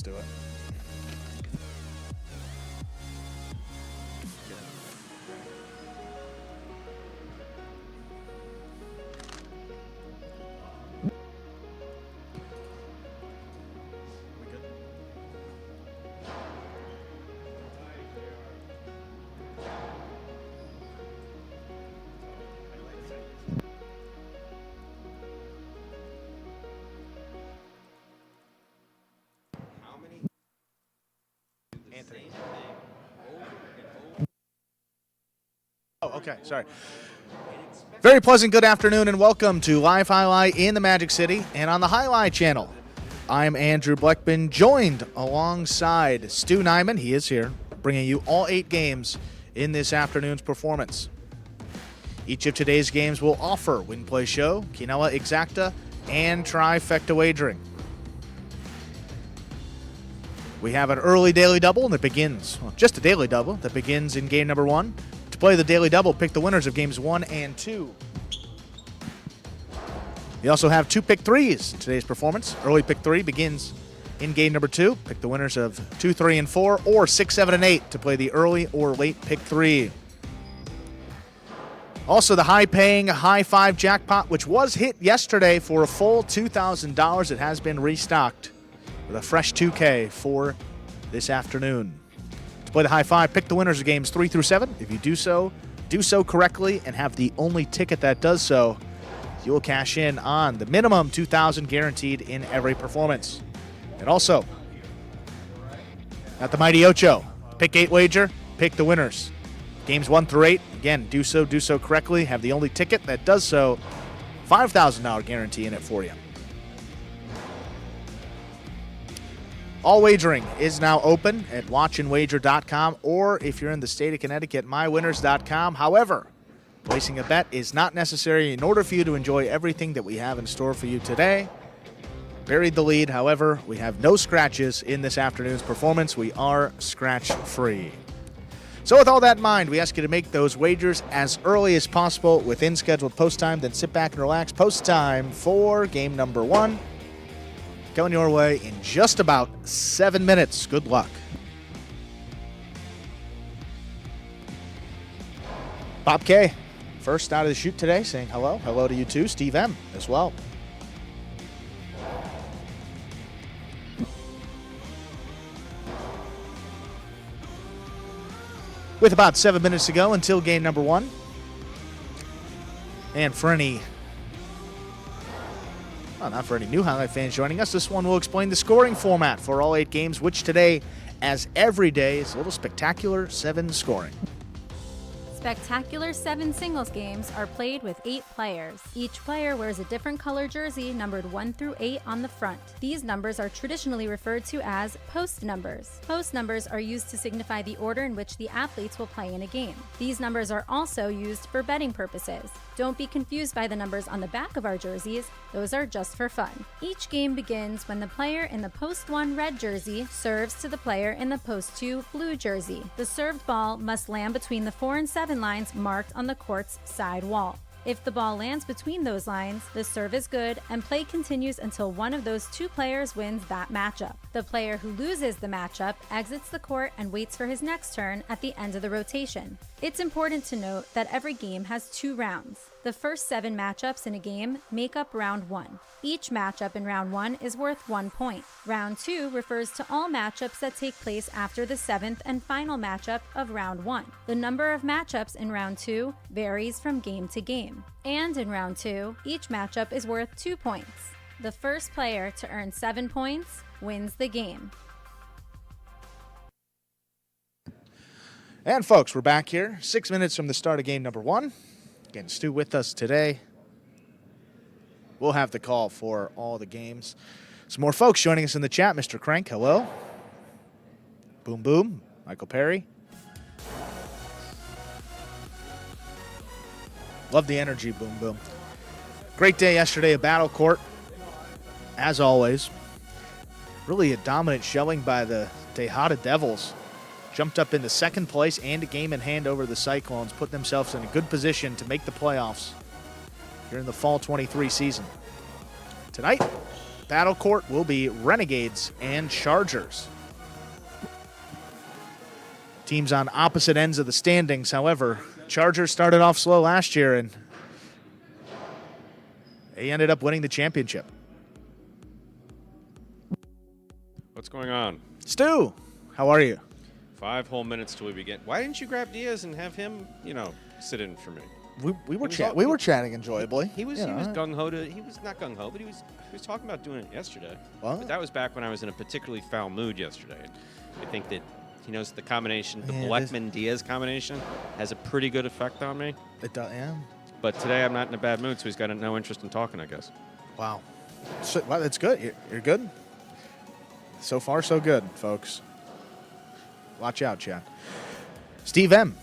Let's do it. Anthony. Oh, okay. Sorry. Very pleasant good afternoon and welcome to Live Highlight in the Magic City and on the Highlight channel. I'm Andrew Bleckman, joined alongside Stu Nyman. He is here, bringing you all 8 games in this afternoon's performance. Each of today's games will offer Win Play Show, Quinella Exacta, and Trifecta Wagering. We have an early daily double that begins, well, just a daily double that begins in game number 1. To play the daily double, pick the winners of games 1 and 2. We also have 2 pick 3s in today's performance. Early pick 3 begins in game number 2. Pick the winners of 2, 3, and 4, or 6, 7, and 8 to play the early or late pick 3. Also, the high-paying High Five jackpot, which was hit yesterday for a full $2,000. It has been restocked with a fresh 2K for this afternoon. To play the High Five, pick the winners of games 3 through 7. If you do so correctly and have the only ticket that does so, you will cash in on the minimum $2,000 guaranteed in every performance. And also, at the Mighty Ocho, pick 8 wager, pick the winners. Games 1 through 8, again, do so correctly, have the only ticket that does so, $5,000 guarantee in it for you. All wagering is now open at watchandwager.com, or if you're in the state of Connecticut, mywinners.com. However, placing a bet is not necessary in order for you to enjoy everything that we have in store for you today. Buried the lead, however, we have no scratches in this afternoon's performance. We are scratch-free. So with all that in mind, we ask you to make those wagers as early as possible within scheduled post time, then sit back and relax. Post time for game number 1. Coming your way in just about 7 minutes. Good luck. Bob K, first out of the chute today, saying hello. Hello to you too. Steve M as well. With about 7 minutes to go until game number 1. And for any, well, not for any new Highlight fans joining us, this one will explain the scoring format for all 8 games, which today, as every day, is a little spectacular 7 scoring. Spectacular 7 singles games are played with 8 players. Each player wears a different color jersey numbered 1 through 8 on the front. These numbers are traditionally referred to as post numbers. Post numbers are used to signify the order in which the athletes will play in a game. These numbers are also used for betting purposes. Don't be confused by the numbers on the back of our jerseys. Those are just for fun. Each game begins when the player in the post 1 red jersey serves to the player in the post 2 blue jersey. The served ball must land between the 4 and 7 lines marked on the court's side wall. If the ball lands between those lines, the serve is good and play continues until one of those 2 players wins that matchup. The player who loses the matchup exits the court and waits for his next turn at the end of the rotation. It's important to note that every game has 2 rounds. The first 7 matchups in a game make up round 1. Each matchup in round 1 is worth 1 point. Round 2 refers to all matchups that take place after the 7th and final matchup of round 1. The number of matchups in round 2 varies from game to game. And in round 2, each matchup is worth 2 points. The first player to earn 7 points wins the game. And folks, we're back here 6 minutes from the start of game number 1. Again, Stu with us today. We'll have the call for all the games. Some more folks joining us in the chat. Mr. Crank, hello. Boom Boom, Michael Perry. Love the energy, Boom Boom. Great day yesterday at Battle Court, as always. Really a dominant showing by the Tejada Devils. Jumped up into 2nd place and a game in hand over the Cyclones, put themselves in a good position to make the playoffs here in the fall 23 season. Tonight, battle court will be Renegades and Chargers. Teams on opposite ends of the standings. However, Chargers started off slow last year, and they ended up winning the championship. What's going on? Stu, how are you? 5 whole minutes till we begin. Why didn't you grab Diaz and have him, sit in for me? We were chatting enjoyably. He was gung ho he was not gung ho, but he was talking about doing it yesterday. What? But that was back when I was in a particularly foul mood yesterday. I think that he knows the combination, the Blackman-Diaz combination, has a pretty good effect on me. It does, yeah. But today I'm not in a bad mood, so he's got no interest in talking, I guess. Wow. Wow, that's good. You're good. So far, so good, folks. Watch out, Chad. Steve M.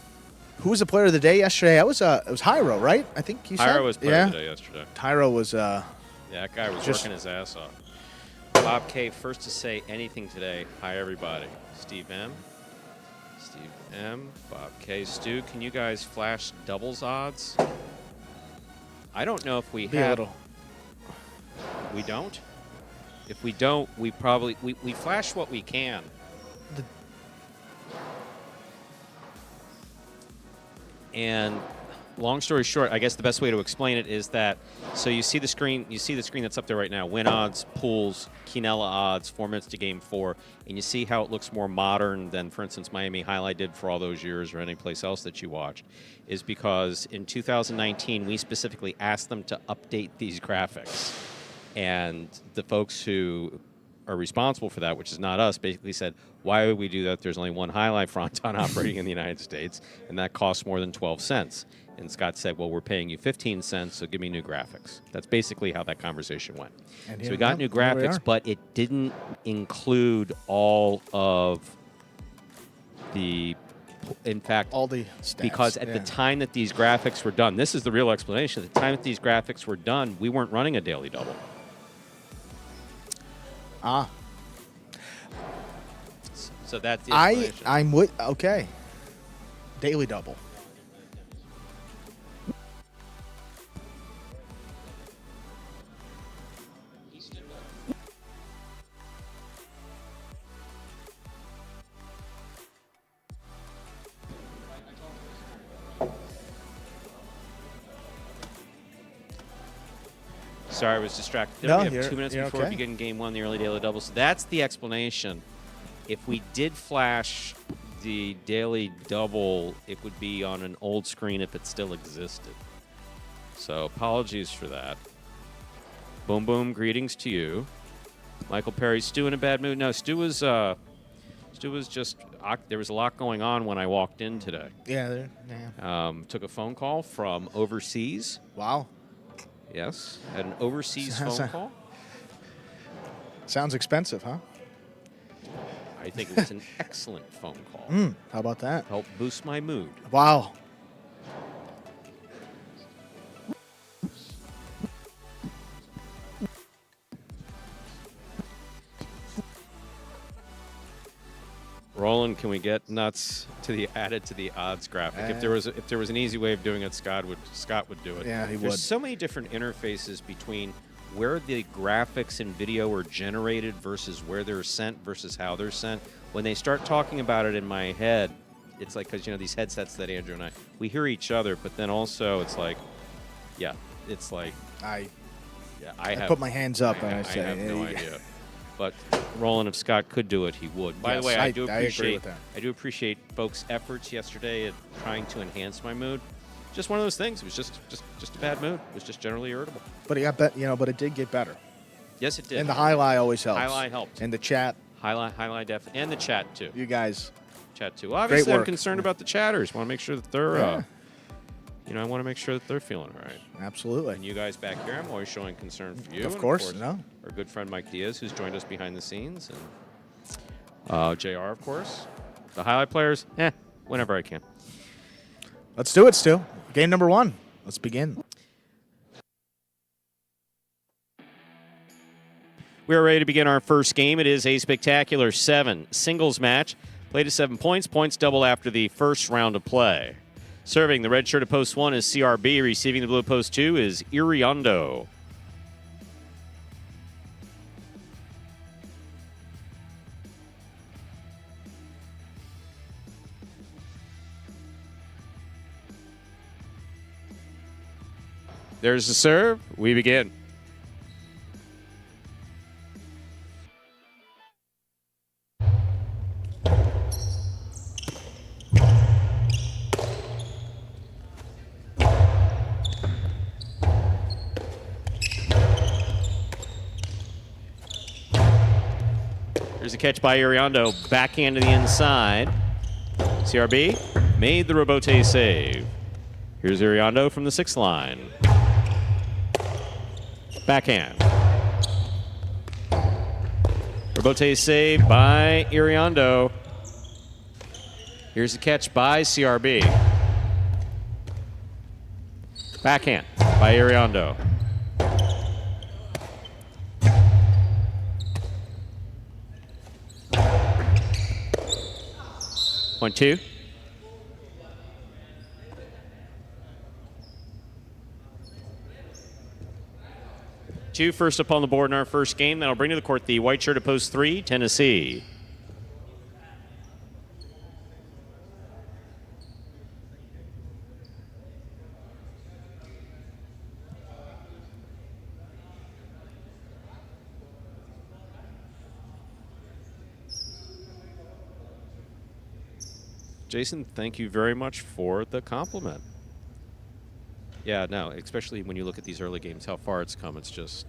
Who was the player of the day yesterday? It was Hyro, right? I think you said. Hyro was player of the day yesterday. Hyro was. Yeah, that guy was working his ass off. Bob K. First to say anything today. Hi, everybody. Steve M. Bob K. Stu, can you guys flash doubles odds? I don't know if we have. We don't. If we don't, we probably we flash what we can. And long story short, I guess the best way to explain it is that, so you see the screen that's up there right now, win odds, pools, Quinella odds, 4 minutes to game 4, and you see how it looks more modern than, for instance, Miami Highlight did for all those years or any place else that you watched, is because in 2019, we specifically asked them to update these graphics. And the folks who are responsible for that, which is not us, basically said, why would we do that? There's only one highlight fronton operating in the United States, and that costs more than 12 cents. And Scott said, well, we're paying you 15 cents, so give me new graphics. That's basically how that conversation went. So we got new graphics, but it didn't include all of the, in fact, all the stats. Because at the time that these graphics were done, this is the real explanation, at the time that these graphics were done, we weren't running a daily double. Ah. So that's the explanation. I'm with, okay. Daily double. Sorry, I was distracted. No, we have 2 minutes before we begin game 1, the early daily double. So that's the explanation. If we did flash the daily double, it would be on an old screen if it still existed. So apologies for that. Boom, boom, greetings to you. Michael Perry, Stu in a bad mood? No, Stu was just, there was a lot going on when I walked in today. Yeah. Took a phone call from overseas. Wow. Yes, had an overseas phone call. Sounds expensive, huh? I think it was an excellent phone call. How about that? Helped boost my mood. Wow. Roland, can we get nuts added to the odds graphic? If there was an easy way of doing it, Scott would do it. Yeah, he would. There's so many different interfaces between where the graphics and video are generated versus where they're sent versus how they're sent. When they start talking about it in my head, it's like, because these headsets that Andrew and we hear each other, but then also it's like, it's like I put my hands up and I say, I have no idea. But Roland, if Scott could do it, he would. By the way, I do appreciate folks' efforts yesterday at trying to enhance my mood. Just one of those things. It was just a bad mood. It was just generally irritable. But it got but it did get better. Yes, it did. And the highlight always helps. Highlight helped. And the chat. Highlight definitely. And the chat too. You guys. Chat too. Well, obviously, I'm concerned about the chatters. Want to make sure that they're. I want to make sure that they're feeling all right. Absolutely. And you guys back here, I'm always showing concern for you. Of course, our good friend Mike Diaz, who's joined us behind the scenes, and JR, of course. The highlight players, whenever I can. Let's do it, Stu. Game number 1. Let's begin. We are ready to begin our first game. It is a spectacular 7 singles match. Played to 7 points. Points double after the first round of play. Serving the red shirt at post 1 is CRB. Receiving the blue at post 2 is Iriondo. There's the serve. We begin. There's a catch by Iriondo. Backhand to the inside. CRB made the rebote save. Here's Iriondo from the 6th line. Backhand. Rebote save by Iriondo. Here's the catch by CRB. Backhand by Iriondo. Point two. Two first up on the board in our first game. That'll bring to the court the white shirt at post 3, Tennessee. Jason, thank you very much for the compliment. Yeah, no, especially when you look at these early games, how far it's come, it's just,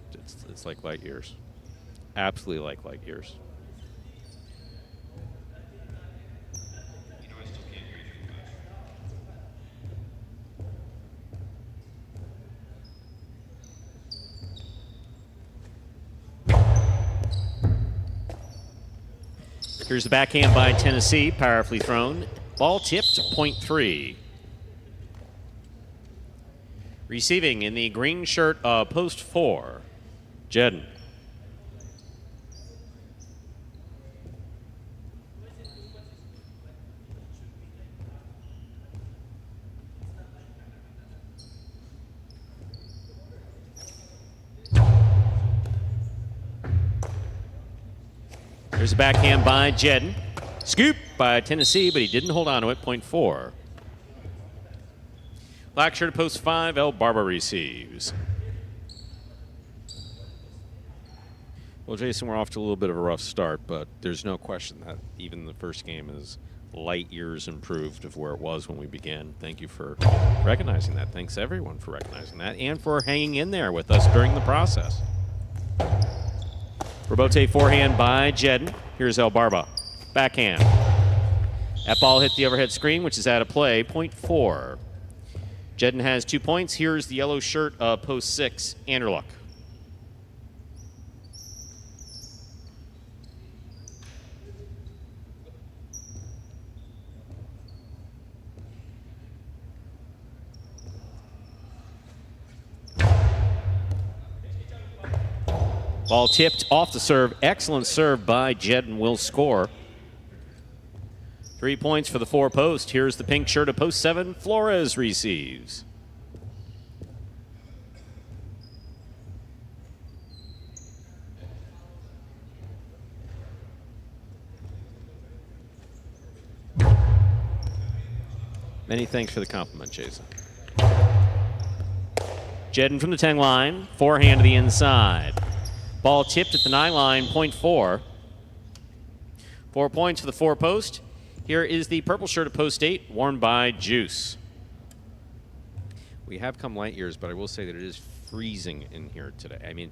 it's like light years. Absolutely like light years. Here's the backhand by Tennessee, powerfully thrown. Ball tipped, point 3. Receiving in the green shirt of post 4, Jedden. There's a backhand by Jedden. Scoop by Tennessee, but he didn't hold on to it, point 4. Black shirt post 5, El Barba receives. Well, Jason, we're off to a little bit of a rough start, but there's no question that even the first game is light years improved of where it was when we began. Thank you for recognizing that. Thanks, everyone, for recognizing that and for hanging in there with us during the process. Rebote forehand by Jedden. Here's El Barba. Backhand. That ball hit the overhead screen, which is out of play, point 4. Jedden has 2 points. Here's the yellow shirt of post 6, Anderluck. Ball tipped off the serve. Excellent serve by Jedden, will score. 3 points for the 4 post. Here's the pink shirt of post 7. Flores receives. Many thanks for the compliment, Jason. Jedden from the 10 line. Forehand to the inside. Ball tipped at the 9 line, point 4. 4 points for the 4 post. Here is the purple shirt of post 8, worn by Juice. We have come light years, but I will say that it is freezing in here today. I mean,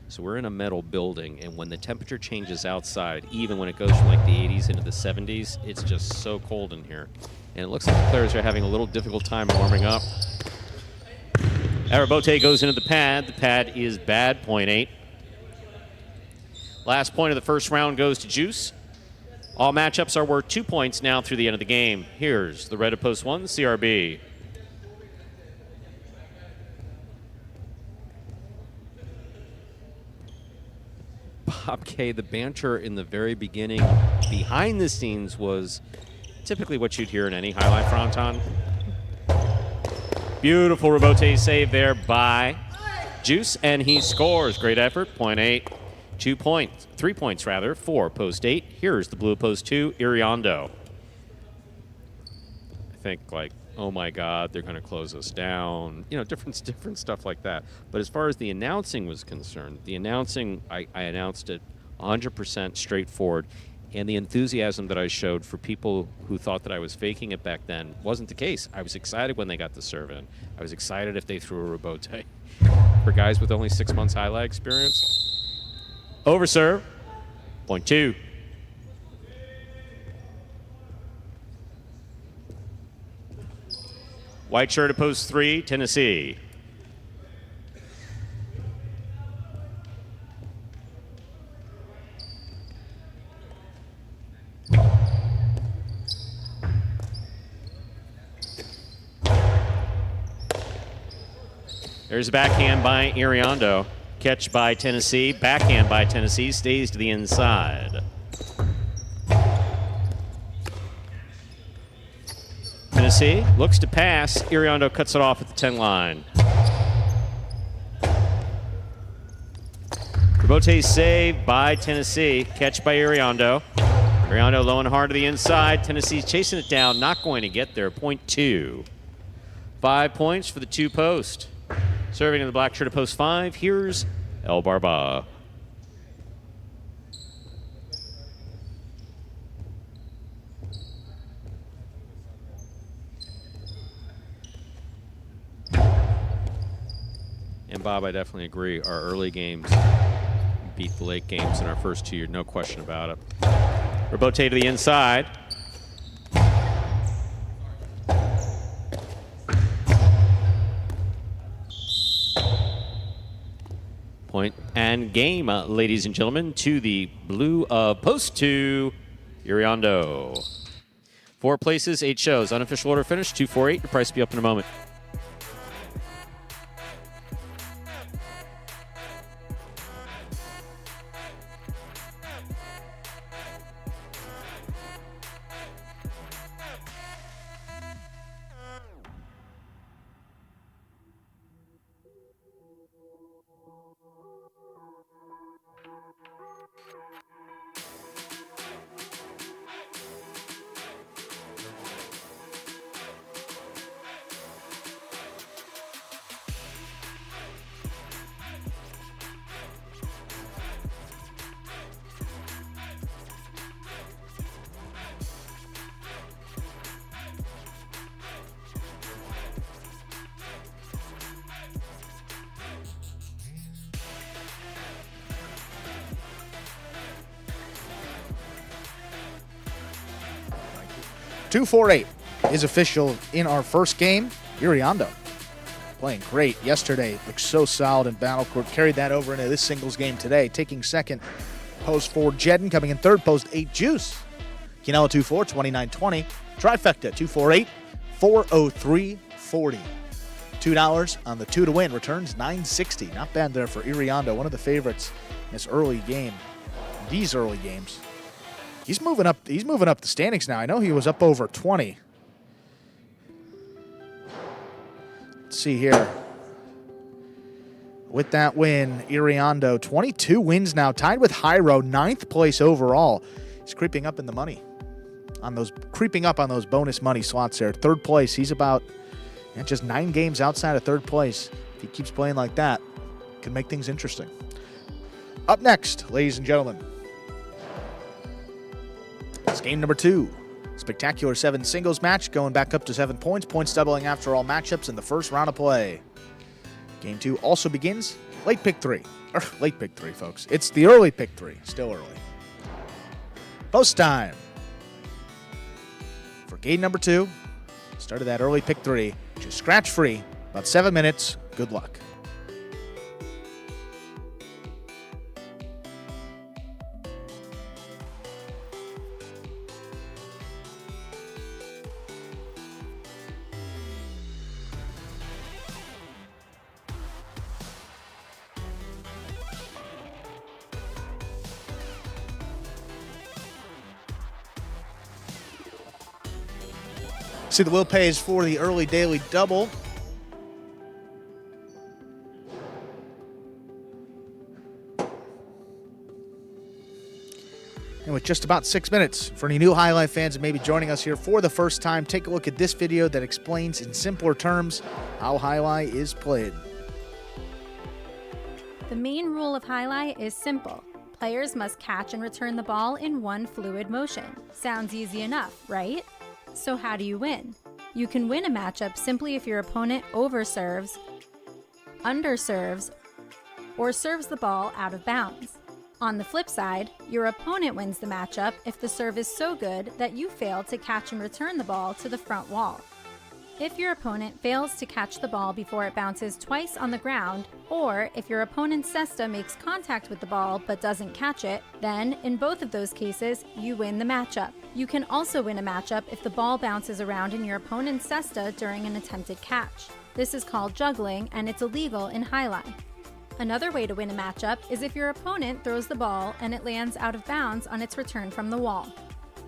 so we're in a metal building, and when the temperature changes outside, even when it goes from like the 80s into the 70s, it's just so cold in here. And it looks like the players are having a little difficult time warming up. Arabote goes into the pad. The pad is bad, point 8. Last point of the first round goes to Juice. All matchups are worth 2 points now through the end of the game. Here's the red of post 1, CRB. Bob K., the banter in the very beginning behind the scenes was typically what you'd hear in any highlight fronton. Beautiful rebote save there by Juice, and he scores. Great effort, point 8. 2 points, 3 points rather, for post 8. Here's the blue post 2, Iriondo. I think like oh my God, they're going to close us down. You know, different stuff like that. But as far as the announcing was concerned, the announcing, I announced it 100% straightforward. And the enthusiasm that I showed for people who thought that I was faking it back then wasn't the case. I was excited when they got the serve in. I was excited if they threw a rebote. For guys with only 6 months highlight experience, over serve, point 2. White shirt at post 3, Tennessee. There's a backhand by Iriondo. Catch by Tennessee. Backhand by Tennessee. Stays to the inside. Tennessee looks to pass. Iriondo cuts it off at the 10 line. Rebote save by Tennessee. Catch by Iriondo. Iriondo low and hard to the inside. Tennessee's chasing it down. Not going to get there. Point 2. 5 points for the 2 post. Serving in the black shirt at post 5, here's El Barba. And Bob, I definitely agree. Our early games beat the late games in our first 2 years, no question about it. Rebote to the inside. Point and game, ladies and gentlemen, to the blue of post 2, Iriondo. 4 places, 8 shows. Unofficial order finish, 248. Your price will be up in a moment. Two 4-8 is official in our first game. Iriondo playing great yesterday. Looks so solid in battle court. Carried that over into this singles game today. Taking second, post 4, Jedden. Coming in third, post 8, Juice. Quinella 2-4, 29-20. Trifecta 2-4-8, 403-40. $2 on the 2 to win. Returns $960. Not bad there for Iriondo. One of the favorites in this early game. These early games. He's moving up the standings now. I know he was up over 20. Let's see here. With that win, Iriondo, 22 wins now, tied with Hyro, 9th place overall. He's creeping up in the money. Creeping up on those bonus money slots there. 3rd place, he's about just 9 games outside of 3rd place. If he keeps playing like that, can make things interesting. Up next, ladies and gentlemen, it's game number 2. Spectacular 7 singles match, going back up to 7 points. Points doubling after all matchups in the first round of play. Game 2 also begins late pick 3. Or late pick 3, folks. It's the early pick 3. Still early. Post time. For game number 2, started that early pick 3. Just scratch free. About 7 minutes. Good luck. See, the will pays for the early daily double. And with just about 6 minutes, for any new Highlight fans and maybe joining us here for the first time, take a look at this video that explains in simpler terms how Highlight is played. The main rule of Highlight is simple. Players must catch and return the ball in one fluid motion. Sounds easy enough, right? So how do you win? You can win a matchup simply if your opponent overserves, underserves, or serves the ball out of bounds. On the flip side, your opponent wins the matchup if the serve is so good that you fail to catch and return the ball to the front wall. If your opponent fails to catch the ball before it bounces twice on the ground, or if your opponent's cesta makes contact with the ball but doesn't catch it, then in both of those cases, you win the matchup. You can also win a matchup if the ball bounces around in your opponent's cesta during an attempted catch. This is called juggling, and it's illegal in Highlight. Another way to win a matchup is if your opponent throws the ball and it lands out of bounds on its return from the wall.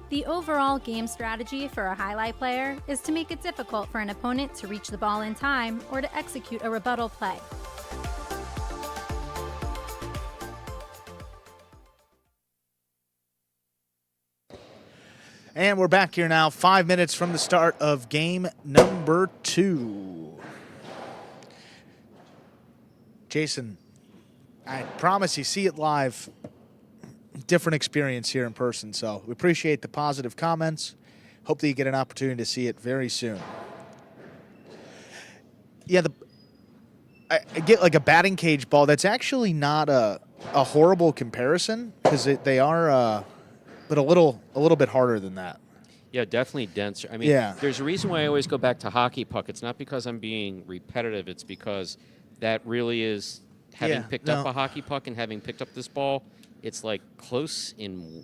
The overall game strategy for a Highlight player is to make it difficult for an opponent to reach the ball in time or to execute a rebuttal play. And we're back here now, 5 minutes from the start of game number 2. Jason, I promise you see it live. Different experience here in person, so we appreciate the positive comments. Hope that you get an opportunity to see it very soon. Yeah, I get like a batting cage ball. That's actually not a horrible comparison because they are, but a little bit harder than that. Yeah, definitely denser. I mean, there's a reason why I always go back to hockey puck. It's not because I'm being repetitive. It's because that really is, having picked up a hockey puck and having picked up this ball, it's like close in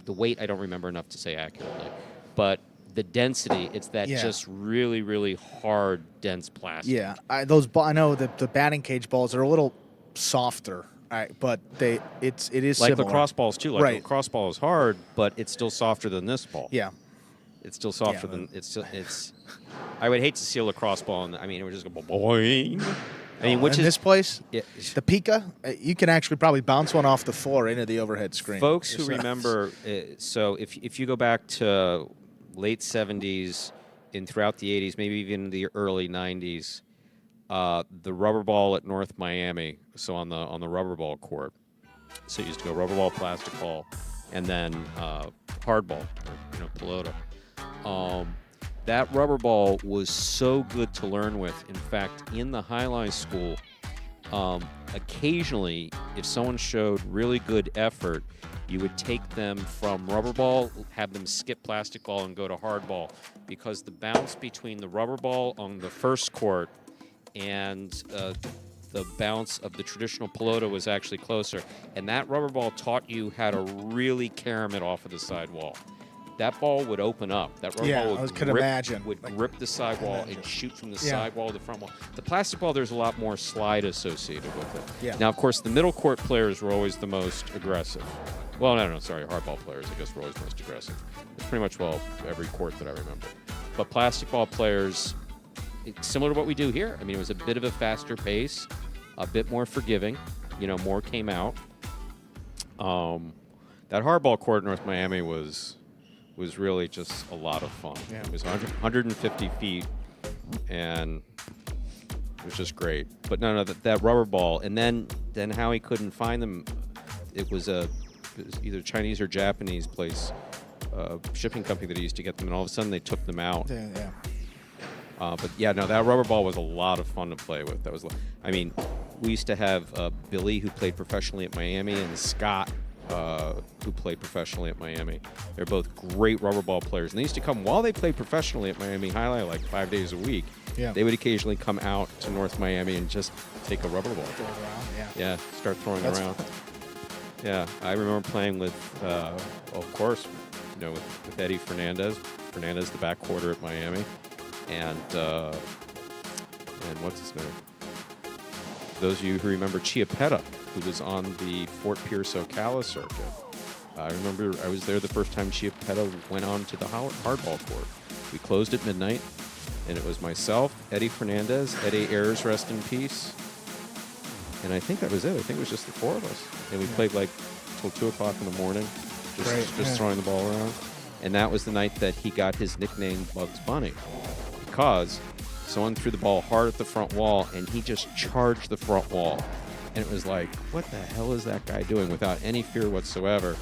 the weight. I don't remember enough to say accurately, but the density, it's that just really, really hard, dense plastic. Yeah, I know that the batting cage balls are a little softer, but it is like similar. lacrosse balls too. Like lacrosse ball is hard, but it's still softer than this ball. Yeah, it's still softer than it's. I would hate to see a lacrosse ball, and I mean, it would just go boing. I mean, which in is this place, the Pika, you can actually probably bounce one off the floor into the overhead screen. Folks who remember, so if you go back to late 70s and throughout the 80s, maybe even the early 90s, the rubber ball at North Miami, so on the rubber ball court, so you used to go rubber ball, plastic ball, and then hard ball, or, pelota. That rubber ball was so good to learn with. In fact, in the Highlight school, occasionally, if someone showed really good effort, you would take them from rubber ball, have them skip plastic ball, and go to hard ball, because the bounce between the rubber ball on the first court and the bounce of the traditional pelota was actually closer. And that rubber ball taught you how to really carom it off of the side wall. That ball would open up. That rubber ball would grip the side wall and shoot from the side wall to the front wall. The plastic ball, there's a lot more slide associated with it. Yeah. Now, of course, the middle court players were always the most aggressive. Well, no, sorry, hardball players, I guess, were always most aggressive. It's pretty much, every court that I remember. But plastic ball players, it's similar to what we do here. I mean, it was a bit of a faster pace, a bit more forgiving. More came out. That hardball court in North Miami was really just a lot of fun. Yeah. It was 150 feet, and it was just great. But no, that rubber ball, and then Howie couldn't find them. It was either Chinese or Japanese place, shipping company that he used to get them, and all of a sudden they took them out. Yeah. But that rubber ball was a lot of fun to play with. We used to have Billy, who played professionally at Miami, and Scott, who played professionally at Miami. They're both great rubber ball players. And they used to come while they played professionally at Miami Highlight, like 5 days a week. Yeah. They would occasionally come out to North Miami and just take a rubber ball. Throw it around, yeah, start throwing around. Yeah, I remember playing with, of course, with Eddie Fernandez, the backcourter at Miami, and what's his name? Those of you who remember Chiappetta, who was on the Fort Pierce Ocala circuit. I remember I was there the first time Chiappetta went on to the hardball court. We closed at midnight, and it was myself, Eddie Fernandez, Eddie Ayers, rest in peace, and I think that was it. I think it was just the four of us, and we played like till 2 o'clock in the morning. just throwing the ball around. And that was the night that he got his nickname Bugs Bunny, because someone threw the ball hard at the front wall, and he just charged the front wall. And it was like, what the hell is that guy doing, without any fear whatsoever?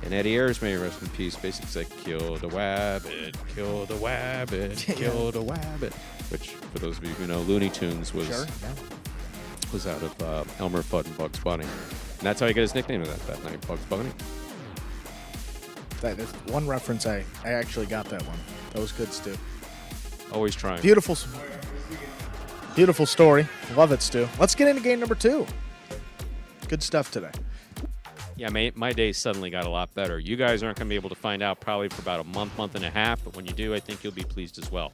And Eddie Ayers, may he rest in peace, basically said, kill the wabbit, kill the wabbit, kill the wabbit. Which, for those of you who know, Looney Tunes was out of Elmer Fudd and Bugs Bunny. And that's how he got his nickname that night, Bugs Bunny. That is one reference I actually got that one. That was good, Stu. Always trying. Beautiful story. Love it, Stu. Let's get into game number 2. Good stuff today. Yeah, my day suddenly got a lot better. You guys aren't going to be able to find out probably for about a month and a half, but when you do, I think you'll be pleased as well.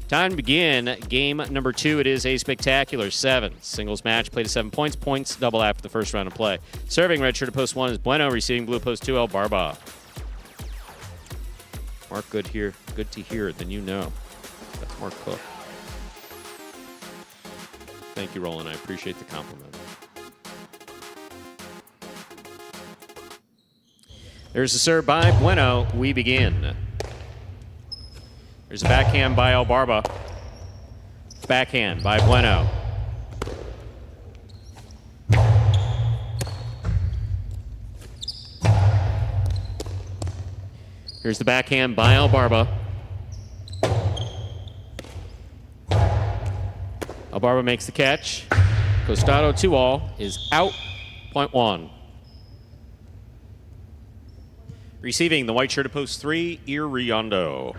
Time to begin game number 2. It is a spectacular 7 singles match. Played to 7 points. Points double after the first round of play. Serving red shirt at post 1 is Bueno. Receiving blue post 2, El Barba. Mark, good to hear. Then you know. That's Mark Cook. Thank you, Roland. I appreciate the compliment. There's a serve by Bueno. We begin. There's a backhand by El Barba. Backhand by Bueno. Here's the backhand by El Barba. El Barba makes the catch. Costado 2-all is out. Point 1. Receiving the white shirt at post 3, Iriondo.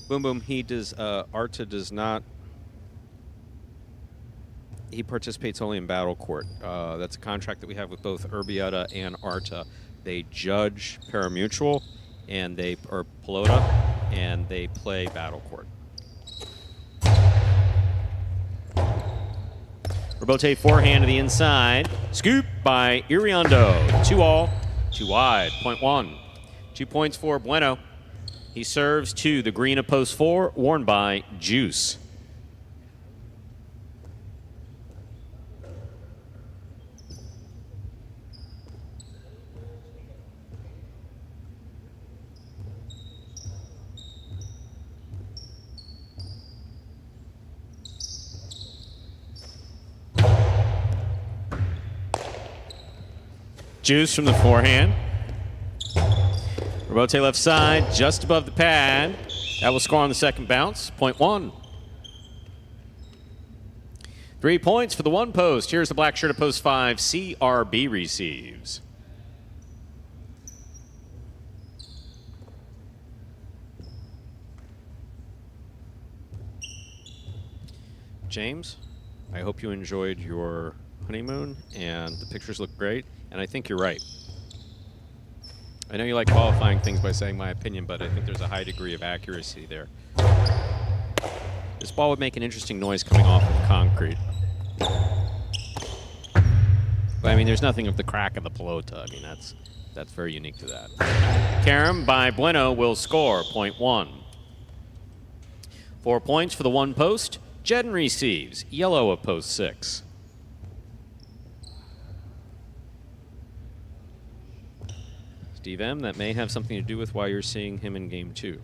Boom, boom. Arta does not. He participates only in Battle Court. That's a contract that we have with both Urbieta and Arta. They judge Parimutuel, or Pelota, and they play Battle Court. Robote forehand to the inside. Scoop by Iriondo. 2-all, 2 wide. Point 1. 2 points for Bueno. He serves to the green of post 4, worn by Juice. Juice from the forehand. Robote left side, just above the pad. That will score on the second bounce. Point 1. 3 points for the one post. Here's the black shirt at post 5. CRB receives. James, I hope you enjoyed your honeymoon, and the pictures look great. And I think you're right. I know you like qualifying things by saying my opinion, but I think there's a high degree of accuracy there. This ball would make an interesting noise coming off of concrete. But I mean, there's nothing of the crack of the pelota. I mean, that's very unique to that. Karam by Bueno will score. Point 1. 4 points for the one post. Jedden receives. Yellow of post 6. Steve M., that may have something to do with why you're seeing him in game 2.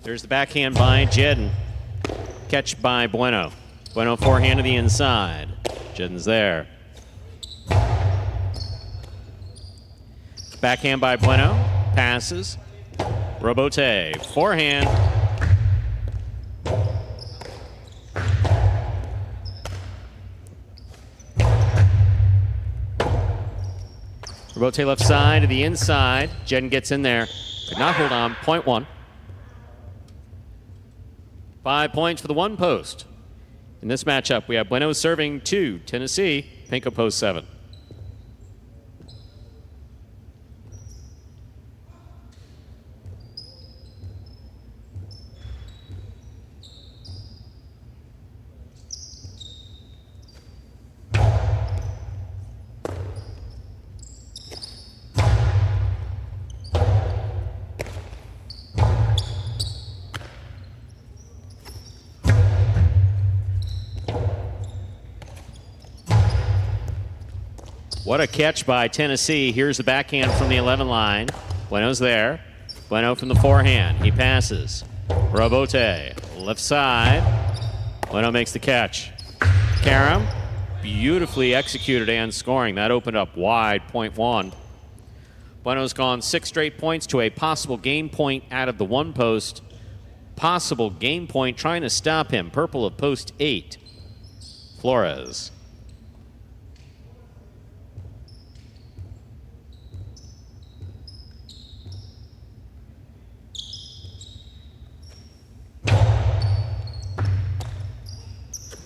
There's the backhand by Jedden. Catch by Bueno. Bueno forehand to the inside. Jedden's there. Backhand by Bueno. Passes. Robote. Forehand. Robote left side to the inside. Jedden gets in there. Could not hold on. Point 1. 5 points for the one post. In this matchup, we have Bueno serving to Tennessee. Pinko post 7. What a catch by Tennessee. Here's the backhand from the 11 line. Bueno's there. Bueno from the forehand. He passes. Robote, left side. Bueno makes the catch. Karam, beautifully executed and scoring. That opened up wide, point one. Bueno's gone 6 straight points to a possible game point out of the one post. Possible game point trying to stop him. Purple of post 8. Flores.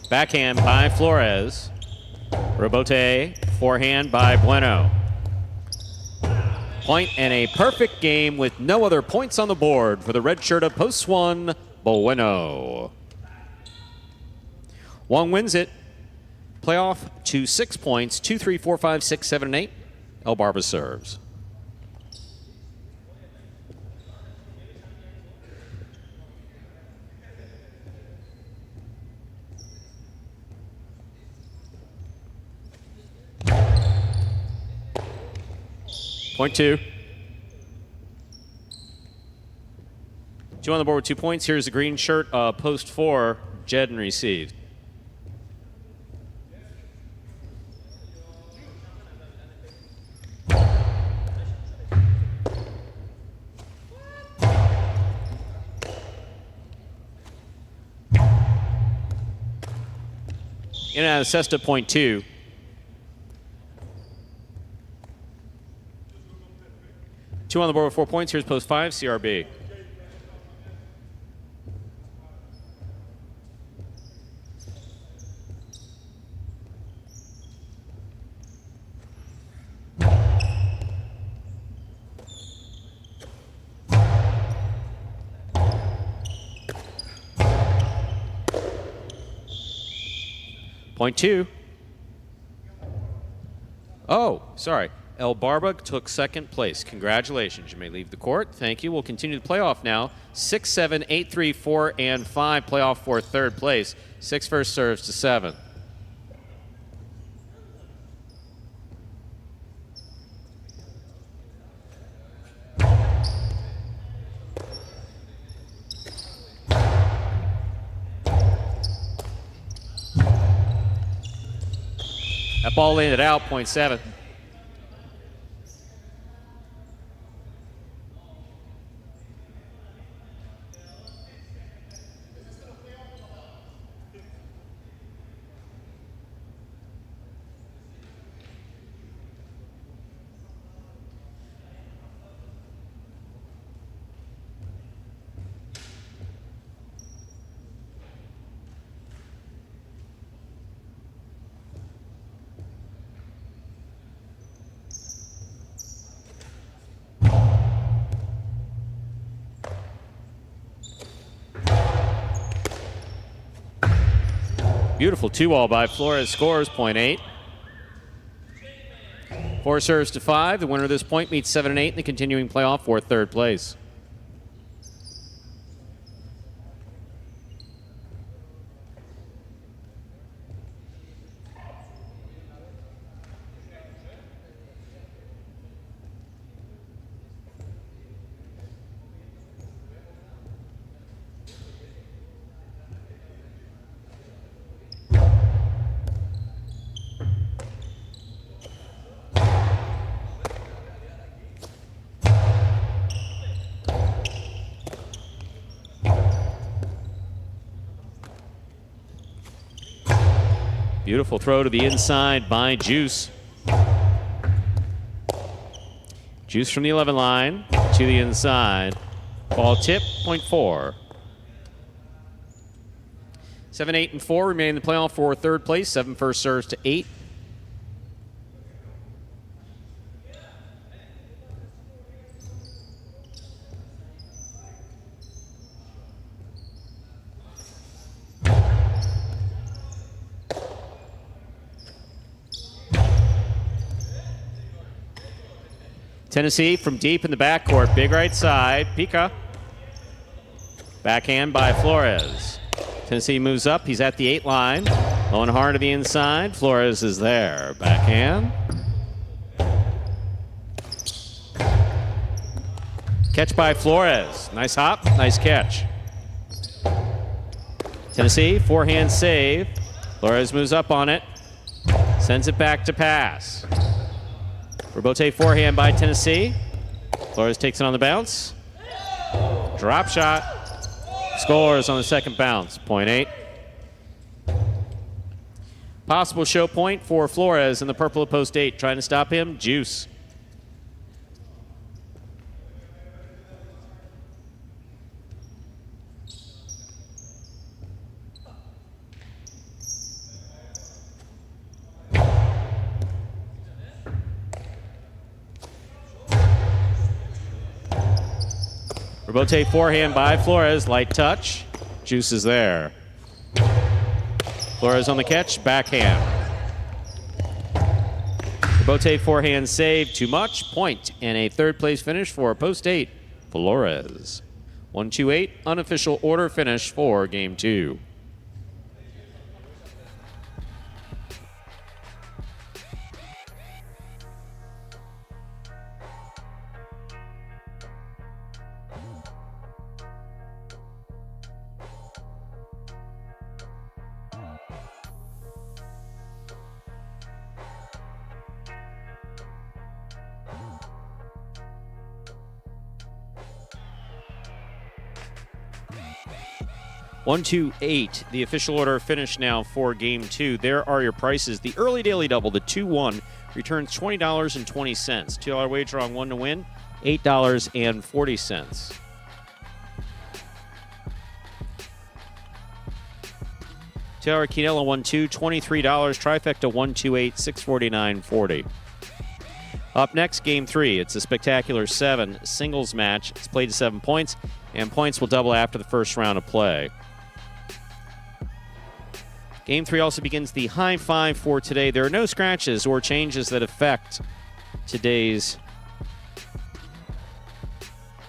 Backhand by Flores. Robote, forehand by Bueno. Point and a perfect game with no other points on the board for the red shirt of post 1, Bueno. Wong wins it. Playoff to 6 points, 2, 3, 4, 5, 6, 7, and 8. El Barba serves. Point 2. 2 on the board with 2 points. Here's the green shirt, post 4, Jed and received. In and out of Cesta, point 2. 2 on the board with 4 points. Here's post 5, CRB. Point 2. Oh, sorry. El Barba took second place. Congratulations. You may leave the court. Thank you. We'll continue the playoff now. 6, 7, 8, 3, 4, and 5. Playoff for third place. 6 first serves to 7. That ball landed out, point 7. Beautiful 2-all by Flores, scores point 8. 4 serves to 5. The winner of this point meets 7 and 8 in the continuing playoff for third place. Beautiful throw to the inside by Juice. Juice from the 11 line to the inside. Ball tip, point 4. 7, 8, and 4 remain in the playoff for third place. 7 first serves to 8. Tennessee from deep in the backcourt. Big right side. Pica. Backhand by Flores. Tennessee moves up. He's at the 8 line. Low and hard to the inside. Flores is there. Backhand. Catch by Flores. Nice hop, nice catch. Tennessee, forehand save. Flores moves up on it. Sends it back to pass. Rebote forehand by Tennessee. Flores takes it on the bounce. Drop shot. Scores on the second bounce. Point 8. Possible show point for Flores in the purple at post 8. Trying to stop him. Juice. Rebote forehand by Flores. Light touch. Juice is there. Flores on the catch. Backhand. Rebote forehand save. Too much. Point. And a third place finish for post 8. Flores. 1-2-8. Unofficial order finish for game 2. One, 2, 8. The official order finished now for game 2. There are your prices. The early daily double, the 2-1, returns $20.20. $2 wager on 1 to win, $8.40. $2 Quinella 1-2, $23. Trifecta 1-2-8, $649.40. Up next, game 3. It's a spectacular 7 singles match. It's played to 7 points, and points will double after the first round of play. Game 3 also begins the high 5 for today. There are no scratches or changes that affect today's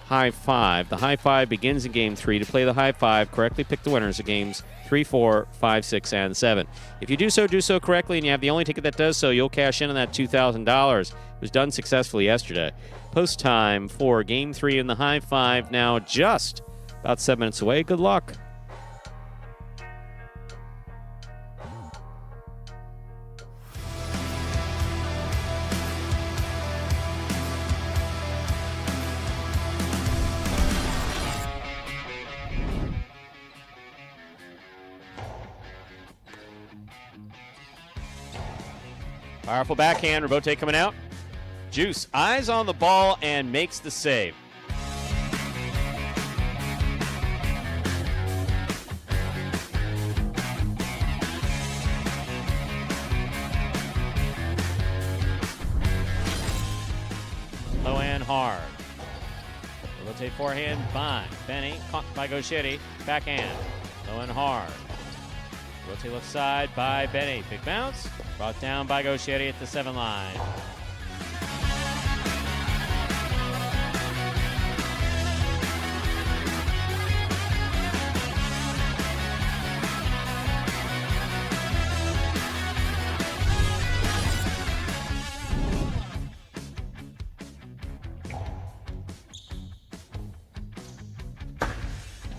high 5. The high 5 begins in game 3. To play the high 5, correctly pick the winners of games 3, 4, 5, 6, and 7. If you do so correctly, and you have the only ticket that does so, you'll cash in on that $2,000. It was done successfully yesterday. Post time for game 3 in the high 5 now just about 7 minutes away. Good luck. Powerful backhand. Rebote coming out. Juice, eyes on the ball and makes the save. Low and hard. Rebote forehand by Benny. Caught by Gauchetti. Backhand. Low and hard. Rotate left side by Benny. Big bounce. Brought down by Gauchetti at the 7 line.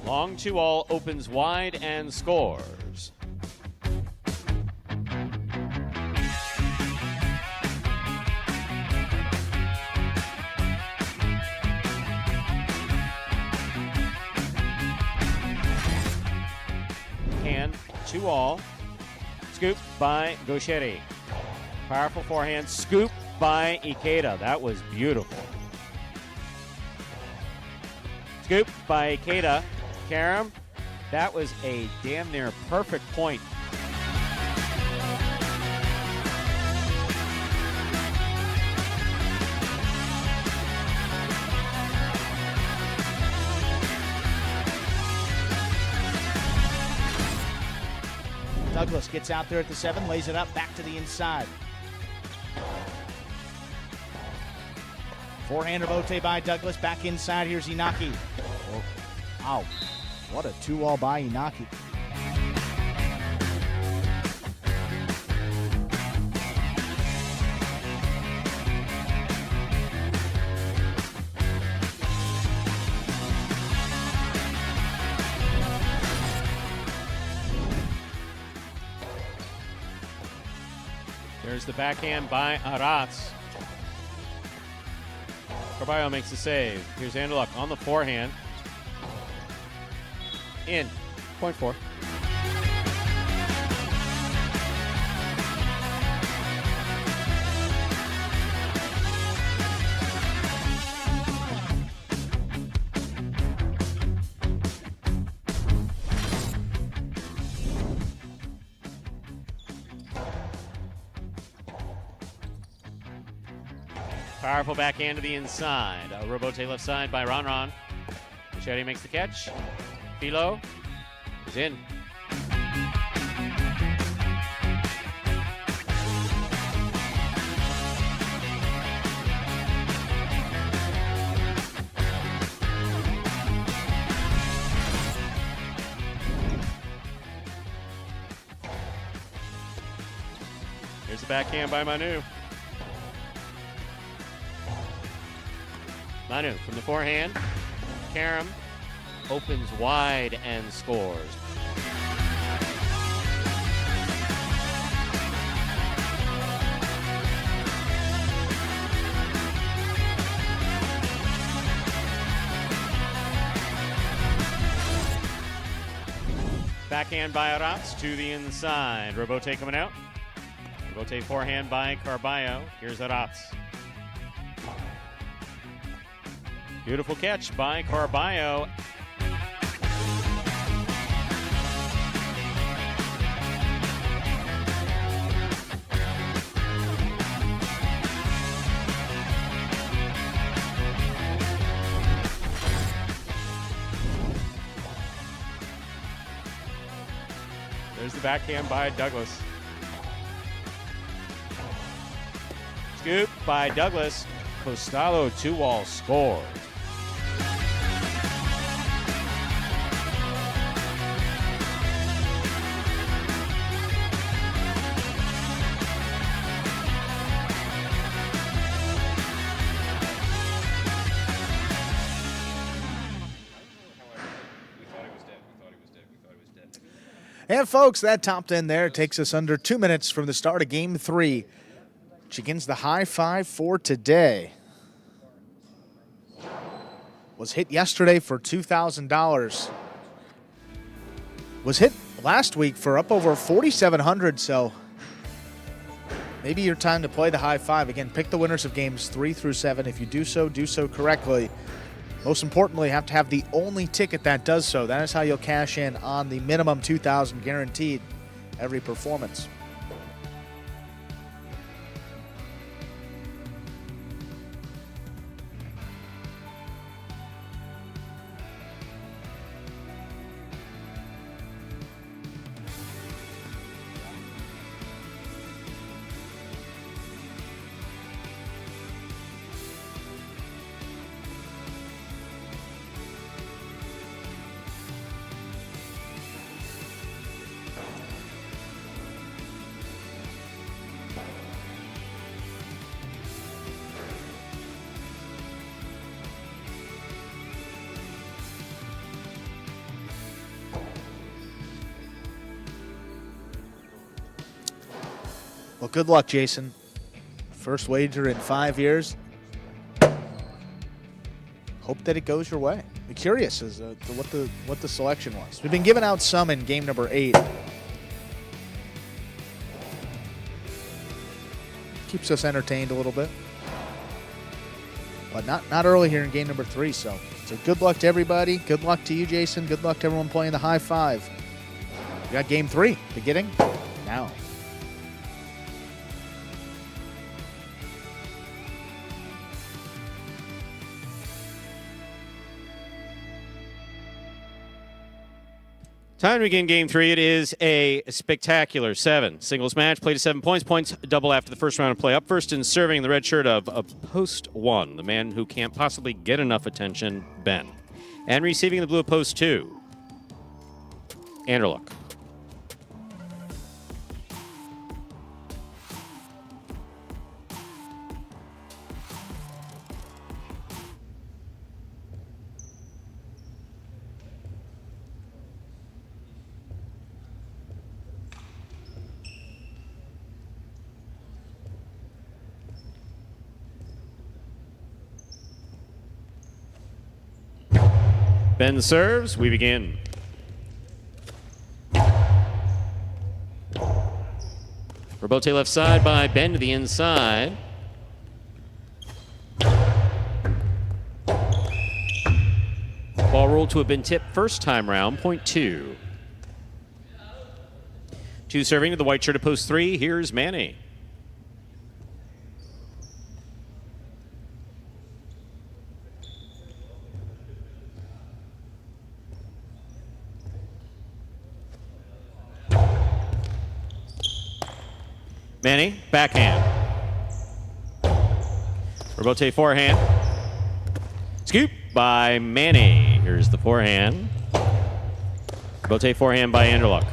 Long 2-all opens wide and scores. Hand 2-all. Scoop by Gauchetti. Powerful forehand scoop by Ikeda. That was beautiful. Scoop by Ikeda. Karam, that was a damn near perfect point. Douglas gets out there at the 7, lays it up, back to the inside. Forehand rebote by Douglas, back inside. Here's Inaki. Oh, wow, what a 2-all by Inaki. Here's the backhand by Aratz. Carballo makes the save. Here's Anderluck on the forehand. In. Point 4. Powerful backhand to the inside. A Robote left side by Ron. Machete makes the catch. Philo is in. Here's the backhand by Manu. Manu from the forehand. Karam opens wide and scores. Backhand by Aratz to the inside. Robote coming out. Robote forehand by Carballo. Here's Aratz. Beautiful catch by Carballo. There's the backhand by Douglas. Scoop by Douglas. Costello 2-wall scores. And folks, that top 10 there takes us under 2 minutes from the start of Game 3. Begins the high five for today. Was hit yesterday for $2,000. Was hit last week for up over $4,700, so maybe your time to play the high five. Again, pick the winners of games 3 through 7. If you do so correctly. Most importantly, have to have the only ticket that does so. That is how you'll cash in on the minimum $2,000 guaranteed every performance. Well, good luck, Jason. First wager in 5 years. Hope that it goes your way. I'm curious as to what the selection was. We've been giving out some in game number 8. Keeps us entertained a little bit. But not early here in game number 3. So good luck to everybody. Good luck to you, Jason. Good luck to everyone playing the high five. We got game 3 beginning now. Time to begin Game 3. It is a spectacular 7 singles match. Played to 7 points. Points double after the first round of play. Up first and serving in the red shirt of Post 1, the man who can't possibly get enough attention, Ben. And receiving the blue of Post 2, Anderluck. Ben serves. We begin. Robote left side by Ben to the inside. Ball ruled to have been tipped first time round, point 2. 2 serving to the white shirt at post 3. Here's Manny. Manny, backhand. Robote forehand. Scoop by Manny. Here's the forehand. Robote forehand by Anderluck.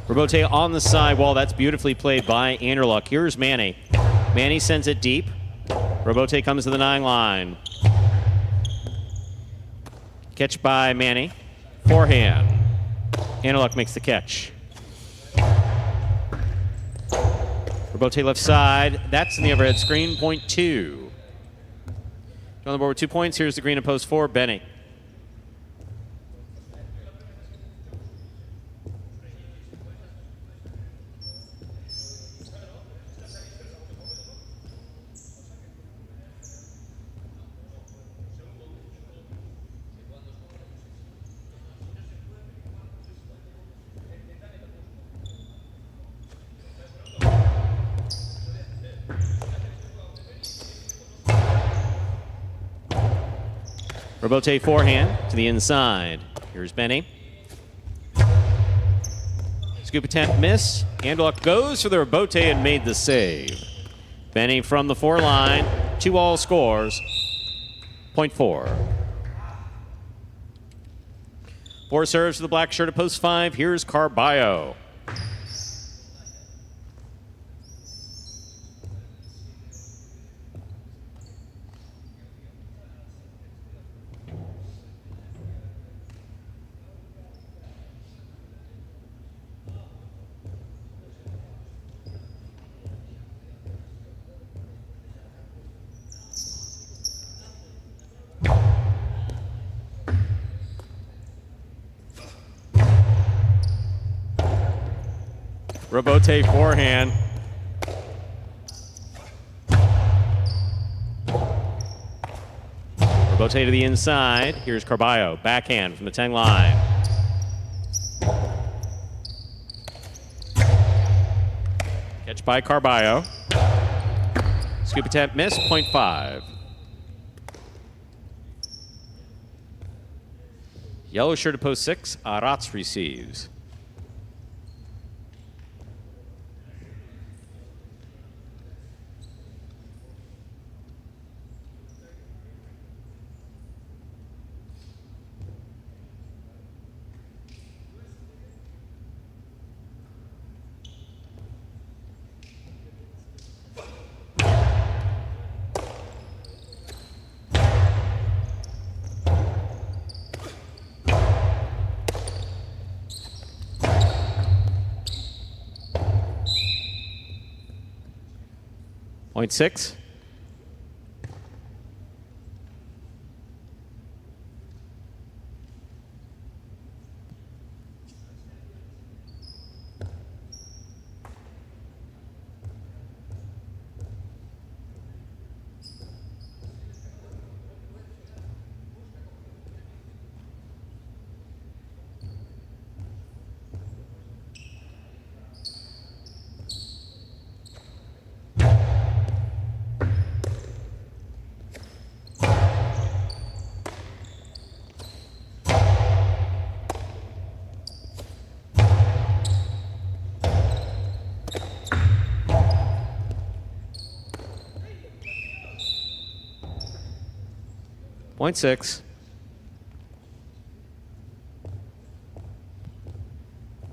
Robote on the sidewall. That's beautifully played by Anderluck. Here's Manny. Manny sends it deep. Robote comes to the 9 line. Catch by Manny. Forehand. Anderluck makes the catch. Robote left side. That's in the overhead screen, point 2. On the board with 2 points. Here's the green at post 4, Benny. Robote forehand to the inside. Here's Benny. Scoop attempt miss. Anderluck goes for the Robote and made the save. Benny from the 4 line. 2-all scores. Point 4. 4 serves to the black shirt at post 5. Here's Carballo. Robote forehand. Robote to the inside. Here's Carballo. Backhand from the 10 line. Catch by Carballo. Scoop attempt miss, point 5. Yellow shirt at post 6. Arats receives. Point 6. Point 6.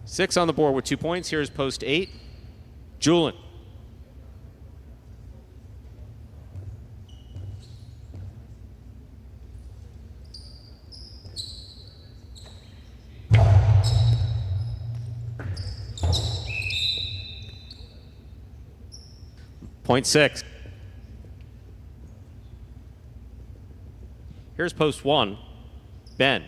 6 on the board with 2 points. Here's post 8. Julin. Point 6. Here's post 1. Ben.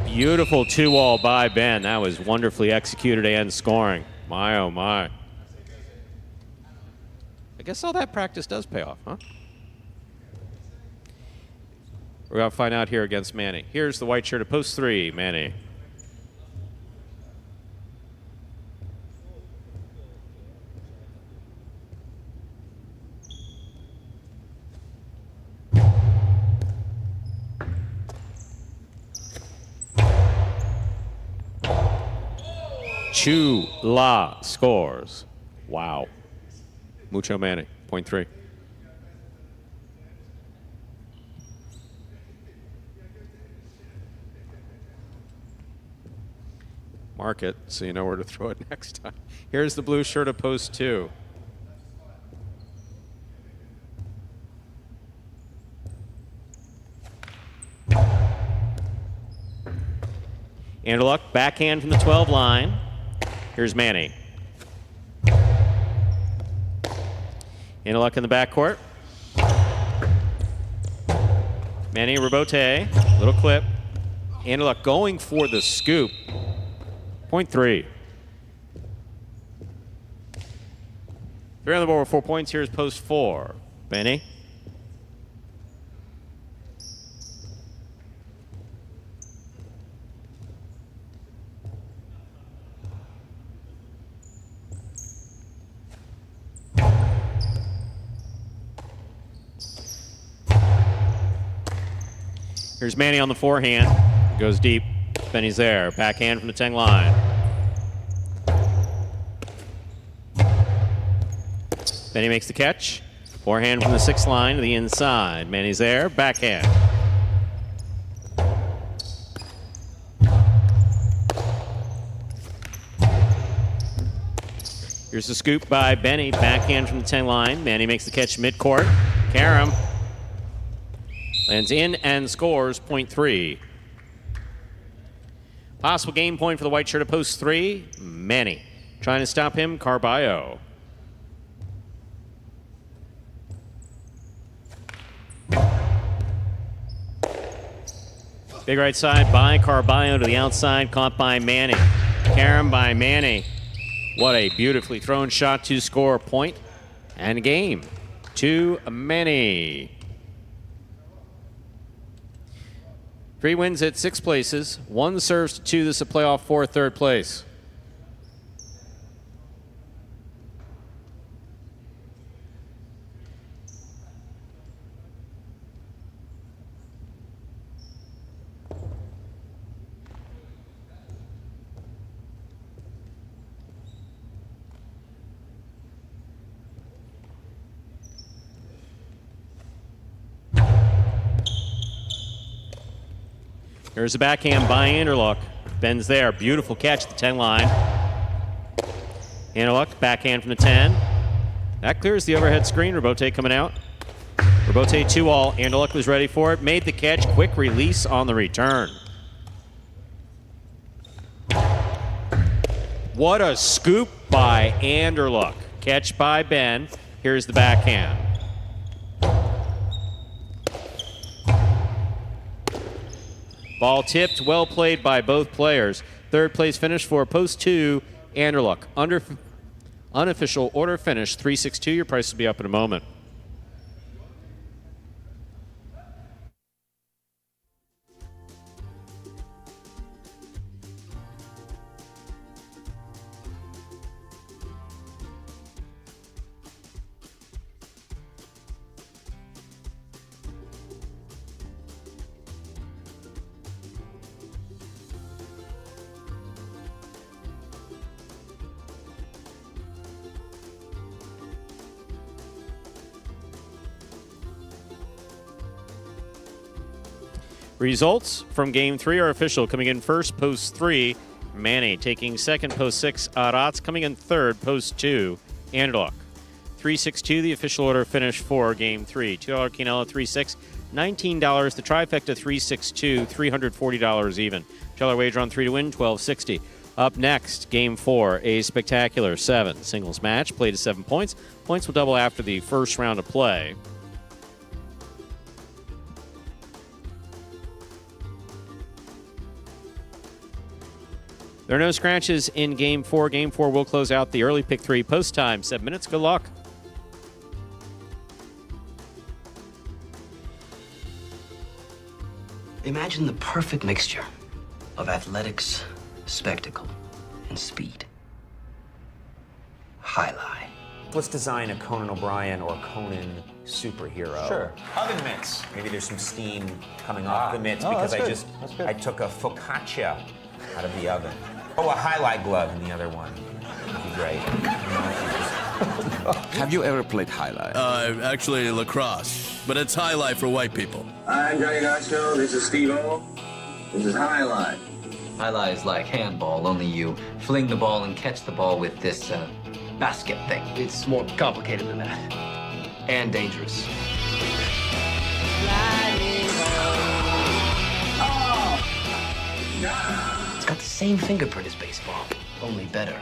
Beautiful 2-all by Ben. That was wonderfully executed and scoring. My, oh my. I guess all that practice does pay off, huh? We're going to find out here against Manny. Here's the white shirt at post 3, Manny. Chula scores. Wow. Mucho Manny, point 3. Mark it so you know where to throw it next time. Here's the blue shirt of post 2. Anderluck, backhand from the 12 line. Here's Manny. Anderluck in the backcourt. Manny, Robote, little clip. Anderluck going for the scoop. Point 3. 3 on the board with 4 points. Here's post 4. Manny. Here's Manny on the forehand. Goes deep. Benny's there. Backhand from the 10 line. Benny makes the catch. Forehand from the 6 line to the inside. Manny's there. Backhand. Here's the scoop by Benny. Backhand from the 10 line. Manny makes the catch midcourt. Karam lands in and scores point 3. Possible game point for the white shirt at post 3. Manny. Trying to stop him, Carballo. Big right side by Carballo to the outside, caught by Manny. Karam by Manny. What a beautifully thrown shot to score a point and a game to Manny. 3 wins at 6 places. 1 serves to 2. This is a playoff for 3rd place. Here's a backhand by Anderluck. Ben's there. Beautiful catch at the 10 line. Anderluck, backhand from the 10. That clears the overhead screen. Robote coming out. Robote 2-all. Anderluck was ready for it. Made the catch. Quick release on the return. What a scoop by Anderluck. Catch by Ben. Here's the backhand. Ball tipped, well played by both players. 3rd place finish for post 2, Anderluck. Unofficial order finish, 362. Your price will be up in a moment. Results from Game 3 are official. Coming in first, post 3, Manny taking second, post 6, Arats coming in third, post 2, Anderluck. 3-6-2, the official order finish for Game 3. $2 Quinella, 3-6, $19. The trifecta, 3-6-2, $340 even. $2 wager on 3 to win, $12.60. Up next, Game 4, a spectacular 7 singles match, played to 7 points. Points will double after the first round of play. There are no scratches in Game 4. Game 4 will close out the early pick 3 post time. 7 minutes. Good luck. Imagine the perfect mixture of athletics, spectacle, and speed. Highlight. Let's design a Conan O'Brien or Conan superhero. Sure. Oven mitts. Maybe there's some steam coming off the mitts because I took a focaccia out of the oven. Oh, a highlight glove in the other one. Would be great. Have you ever played highlight? Actually lacrosse, but it's highlight for white people. I'm Johnny Knoxville. This is Steve-O. This is Highlight. Highlight is like handball, only you fling the ball and catch the ball with this basket thing. It's more complicated than that. And dangerous. It's got the same fingerprint as baseball, only better.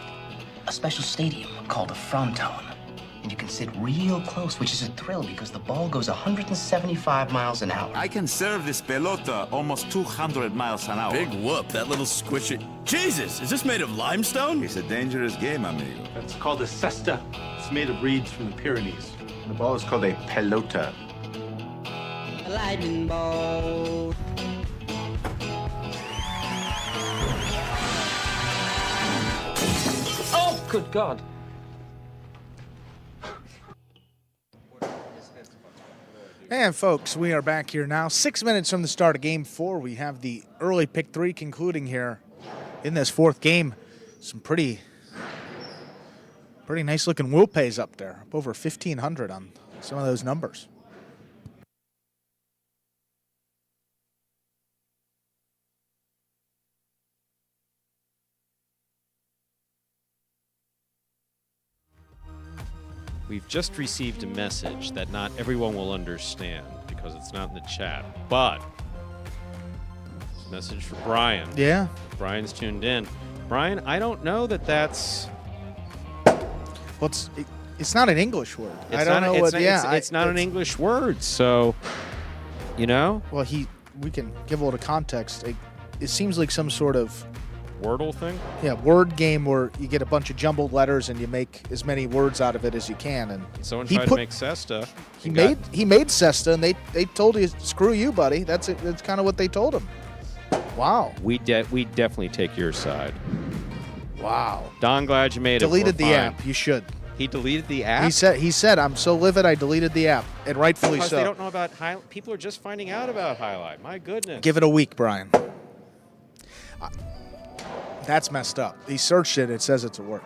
A special stadium called a fronton. And you can sit real close, which is a thrill because the ball goes 175 miles an hour. I can serve this pelota almost 200 miles an hour. Big whoop, that little squishy. Jesus, is this made of limestone? It's a dangerous game, amigo. It's called a cesta. It's made of reeds from the Pyrenees. And the ball is called a pelota. A lightning ball. Oh, good God. And folks, we are back here now. 6 minutes from the start of Game 4. We have the early pick 3 concluding here in this fourth game. Some pretty nice looking whoop pays up there, up over 1,500 on some of those numbers. We've just received a message that not everyone will understand because it's not in the chat, but it's a message for Brian. Yeah. Brian's tuned in. Brian, I don't know that that's... Well, it's not an English word. I don't know what. It's not an English word, so you know. Well, we can give a little context. It seems like some sort of Wordle thing. Yeah, word game where you get a bunch of jumbled letters and you make as many words out of it as you can. And someone tried to make cesta. He made cesta, and they told you, screw you, buddy. That's it. That's kind of what they told him. Wow. We definitely take your side. Wow. Don, glad you made deleted it. Deleted the app. You should. He deleted the app? He said, I'm so livid I deleted the app. And rightfully because so. They don't know about highlight. People are just finding out about highlight. My goodness. Give it a week, Brian. That's messed up. He searched it. It says it's a word.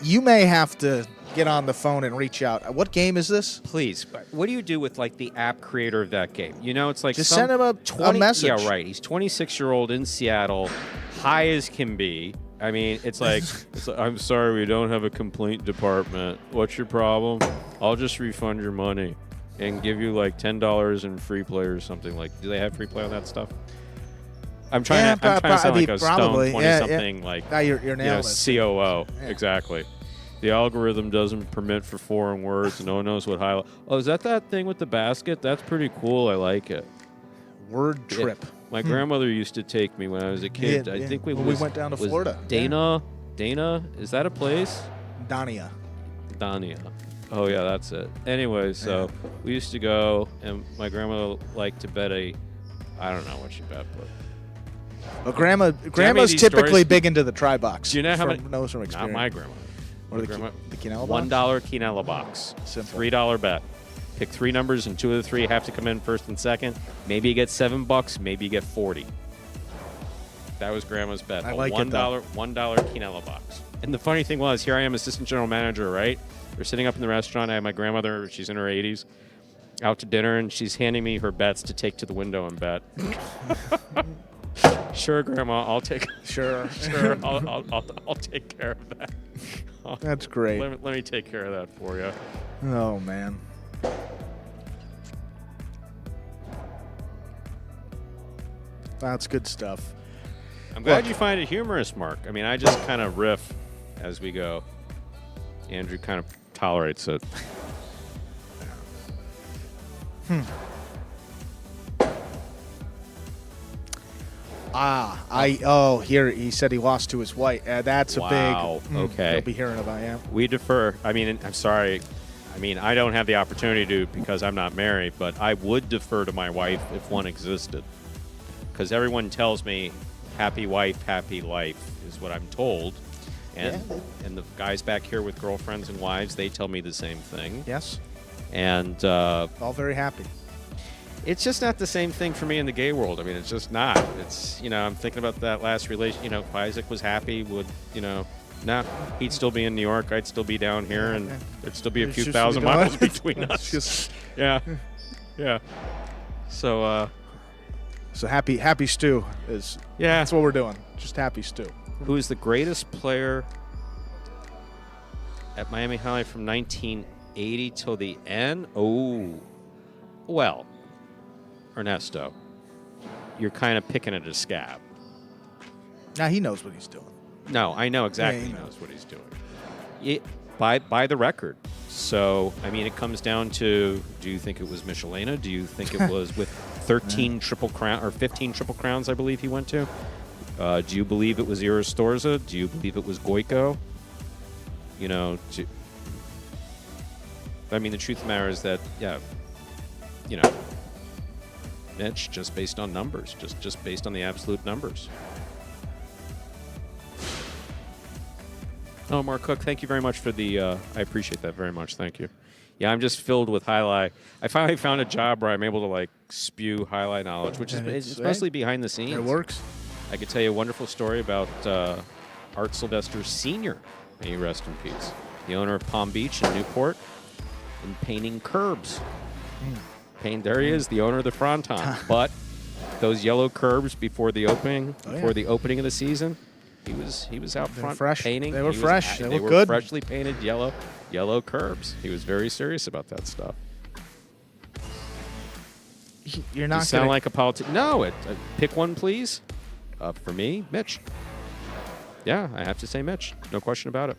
You may have to get on the phone and reach out. What game is this? Please. What do you do with, like, the app creator of that game? You know, it's like just send him a message. Yeah, right. He's 26-year-old in Seattle, high as can be. I mean, it's like, I'm sorry, we don't have a complaint department. What's your problem? I'll just refund your money and give you like $10 in free play or something. Like, do they have free play on that stuff? I'm trying to sound like a probably. stone 20-something, like, you're nailing it. COO. Yeah. Exactly. The algorithm doesn't permit for foreign words. No one knows what highlight. Oh, is that thing with the basket? That's pretty cool. I like it. Word trip. My grandmother used to take me when I was a kid. I think we went down to Florida. Dana, is that a place? Dania. Oh yeah, that's it. Anyway, so we used to go, and my grandmother liked to bet I don't know what she bet, but. Well, grandma's typically big into the try box. Do you know how many? Knows from experience. Not my grandma. Or the Quinella box? $1 Quinella box. Simple. $3 bet. Pick 3 numbers, and 2 of the 3 have to come in first and second. Maybe you get $7. Maybe you get 40. That was grandma's bet. I like it, though. $1 Quinella box. And the funny thing was, here I am, assistant general manager, right? We're sitting up in the restaurant. I have my grandmother. She's in her 80s. Out to dinner, and she's handing me her bets to take to the window and bet. Sure, Grandma. I'll take. Sure. Sure. I'll take care of that. That's great. Let me take care of that for you. Oh, man. That's good stuff. I'm glad you find it humorous, Mark. I mean, I just kind of riff as we go. Andrew kind of tolerates it. Here he said he lost to his wife. That's a big. Okay. You'll be hearing about, yeah. We defer. I mean, I'm sorry. I mean, I don't have the opportunity to because I'm not married, but I would defer to my wife if one existed. Because everyone tells me happy wife, happy life is what I'm told. And and the guys back here with girlfriends and wives, they tell me the same thing. Yes. And all very happy. It's just not the same thing for me in the gay world. I mean, it's just not. It's, I'm thinking about that last relation. If Isaac was happy, he'd still be in New York. I'd still be down here, and there'd still be a few thousand miles between us. Yeah. So happy Stu is. Yeah. That's what we're doing. Just happy Stu. Who is the greatest player at Miami Highlight from 1980 till the end? Oh, well. Ernesto, you're kind of picking at a scab. Now he knows what he's doing. No, I know exactly he knows what he's doing. By the record. So, I mean, it comes down to, do you think it was Michelena? Do you think it was with 13 Triple Crown or 15 Triple Crowns, I believe he went to? Do you believe it was Iristorza? Do you believe it was Goico? I mean, the truth of the matter is that, Mitch, just based on numbers, just based on the absolute numbers. Oh, Mark Cook, thank you very much for the, I appreciate that very much, thank you. Yeah, I'm just filled with highlight. I finally found a job where I'm able to, spew highlight knowledge, which is it's mostly behind the scenes. It works. I could tell you a wonderful story about Art Sylvester Sr., may he rest in peace, the owner of Palm Beach and Newport, and painting curbs. There he is, the owner of the Fronton. But those yellow curbs before the opening, the opening of the season, he was out front painting. They were fresh. They were good. Freshly painted yellow curbs. He was very serious about that stuff. You're not. You sound like a politician. No, pick one, please. For me, Mitch. Yeah, I have to say Mitch. No question about it.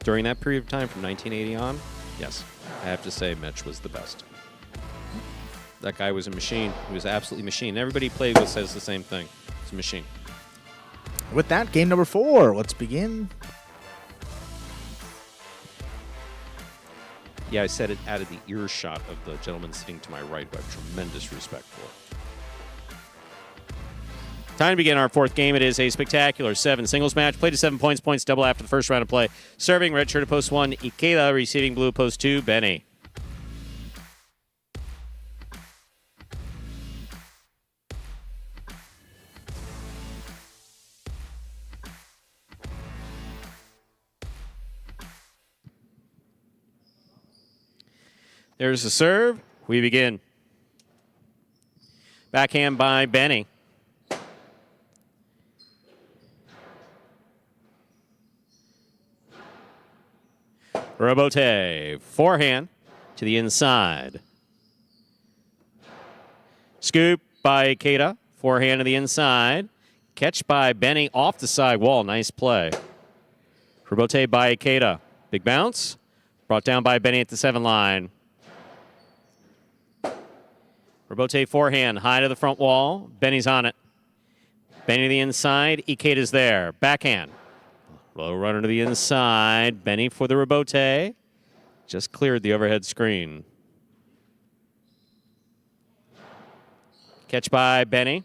During that period of time, from 1980 on, yes, I have to say Mitch was the best. That guy was a machine. He was absolutely a machine. Everybody he played with says the same thing. It's a machine. With that, game number 4. Let's begin. Yeah, I said it out of the earshot of the gentleman sitting to my right, who I have tremendous respect for. Time to begin our 4th game. It is a spectacular 7 singles match. Played to 7 points. Points double after the first round of play. Serving red shirt at post 1, Ikeda. Receiving blue post 2, Benny. There's the serve. We begin. Backhand by Benny. Robote, forehand to the inside. Scoop by Ikeda, forehand to the inside. Catch by Benny off the side wall. Nice play. Robote by Ikeda. Big bounce. Brought down by Benny at the 7 line. Robote forehand, high to the front wall. Benny's on it. Benny to the inside. Ikeda's there. Backhand. Low runner to the inside. Benny for the Robote. Just cleared the overhead screen. Catch by Benny.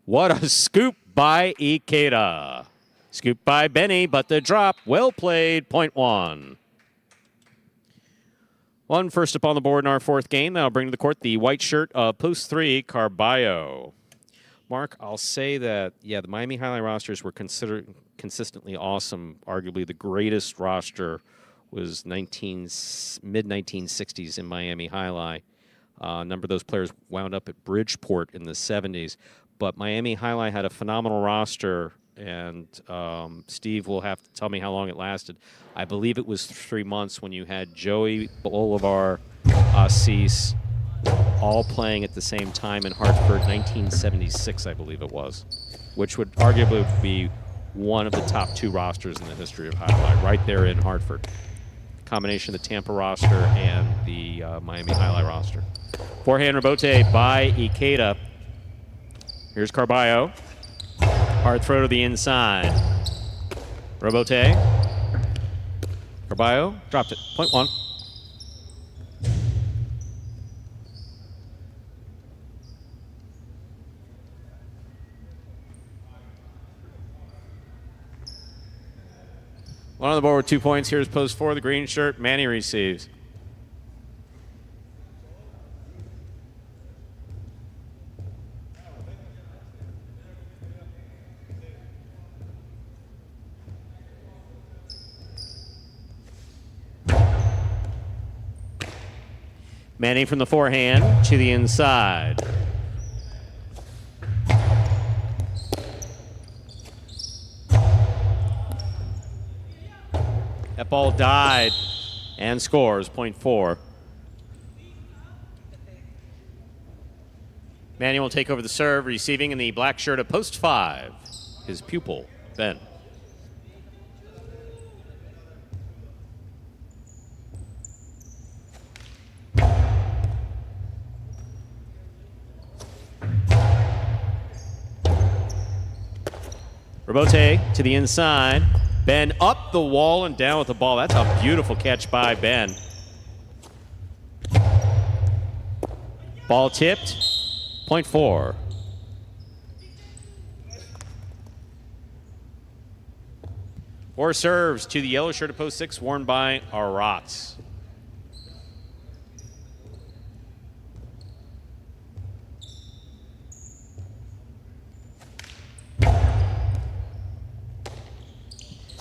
What a scoop by Ikeda. Scoop by Benny, but the drop. Well played. Point 1. One first up on the board in our 4th game. That'll bring to the court the white shirt of post 3, Carballo. Mark, I'll say that, the Miami Highlight rosters were considered consistently awesome. Arguably the greatest roster was mid-1960s in Miami Highlight. A number of those players wound up at Bridgeport in the 70s. But Miami Highlight had a phenomenal roster, and Steve will have to tell me how long it lasted. I believe it was 3 months when you had Joey Bolivar, Assis, all playing at the same time in Hartford, 1976, I believe it was, which would arguably be one of the top 2 rosters in the history of Highlight, right there in Hartford. Combination of the Tampa roster and the Miami Highlight roster. Forehand rebote by Ikeda. Here's Carballo. Hard throw to the inside. Rebote. Carballo dropped it. Point 1. One on the board with 2 points. Here's post 4, the green shirt. Manny receives. Manny from the forehand to the inside. That ball died and scores, point 4. Manny will take over the serve, receiving in the black shirt of post 5. His pupil, Ben. Rebote to the inside. Ben up the wall and down with the ball. That's a beautiful catch by Ben. Ball tipped. Point 4. Four serves to the yellow shirt of post 6, worn by Aratz.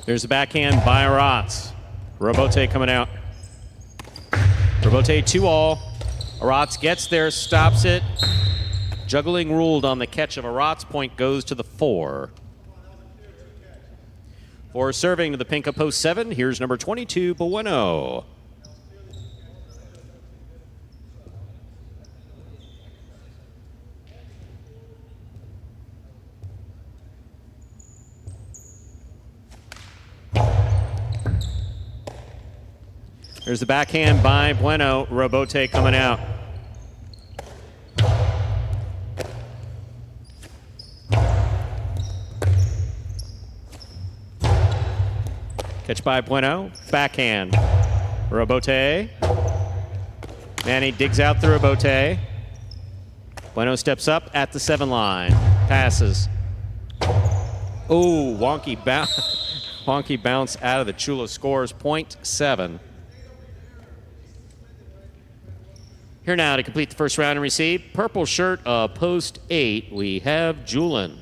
There's a backhand by Aratz. Rebote coming out. Rebote 2-all. Aratz gets there, stops it. Juggling ruled on the catch of Aratz. Point goes to the 4. 4 serving to the pink of post 7. Here's number 22, Bueno. There's the backhand by Bueno. Rebote coming out. Catch by Bueno. Backhand. Rebote. Manny digs out the rebote. Bueno steps up at the 7 line. Passes. Ooh, wonky bounce. Wonky bounce out of the Chula. Scores point 7. Here now to complete the first round and receive. Purple shirt, post 8. We have Julian.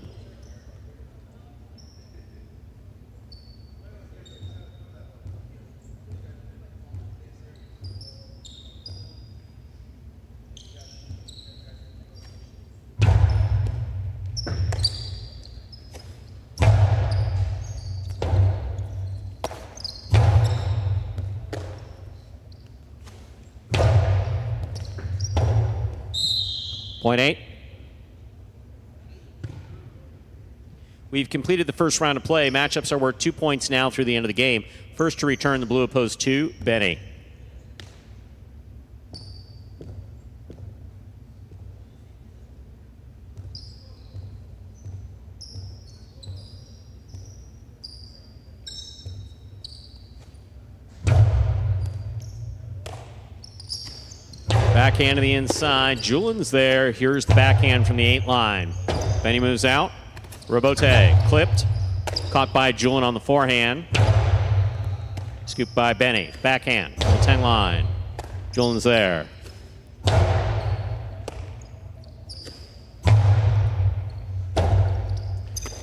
Point 8. We've completed the first round of play. Matchups are worth 2 points now through the end of the game. First to return the blue of post 2, Benny. Backhand to the inside. Julian's there. Here's the backhand from the 8 line. Benny moves out. Rebote clipped. Caught by Julian on the forehand. Scooped by Benny. Backhand on the 10 line. Julian's there.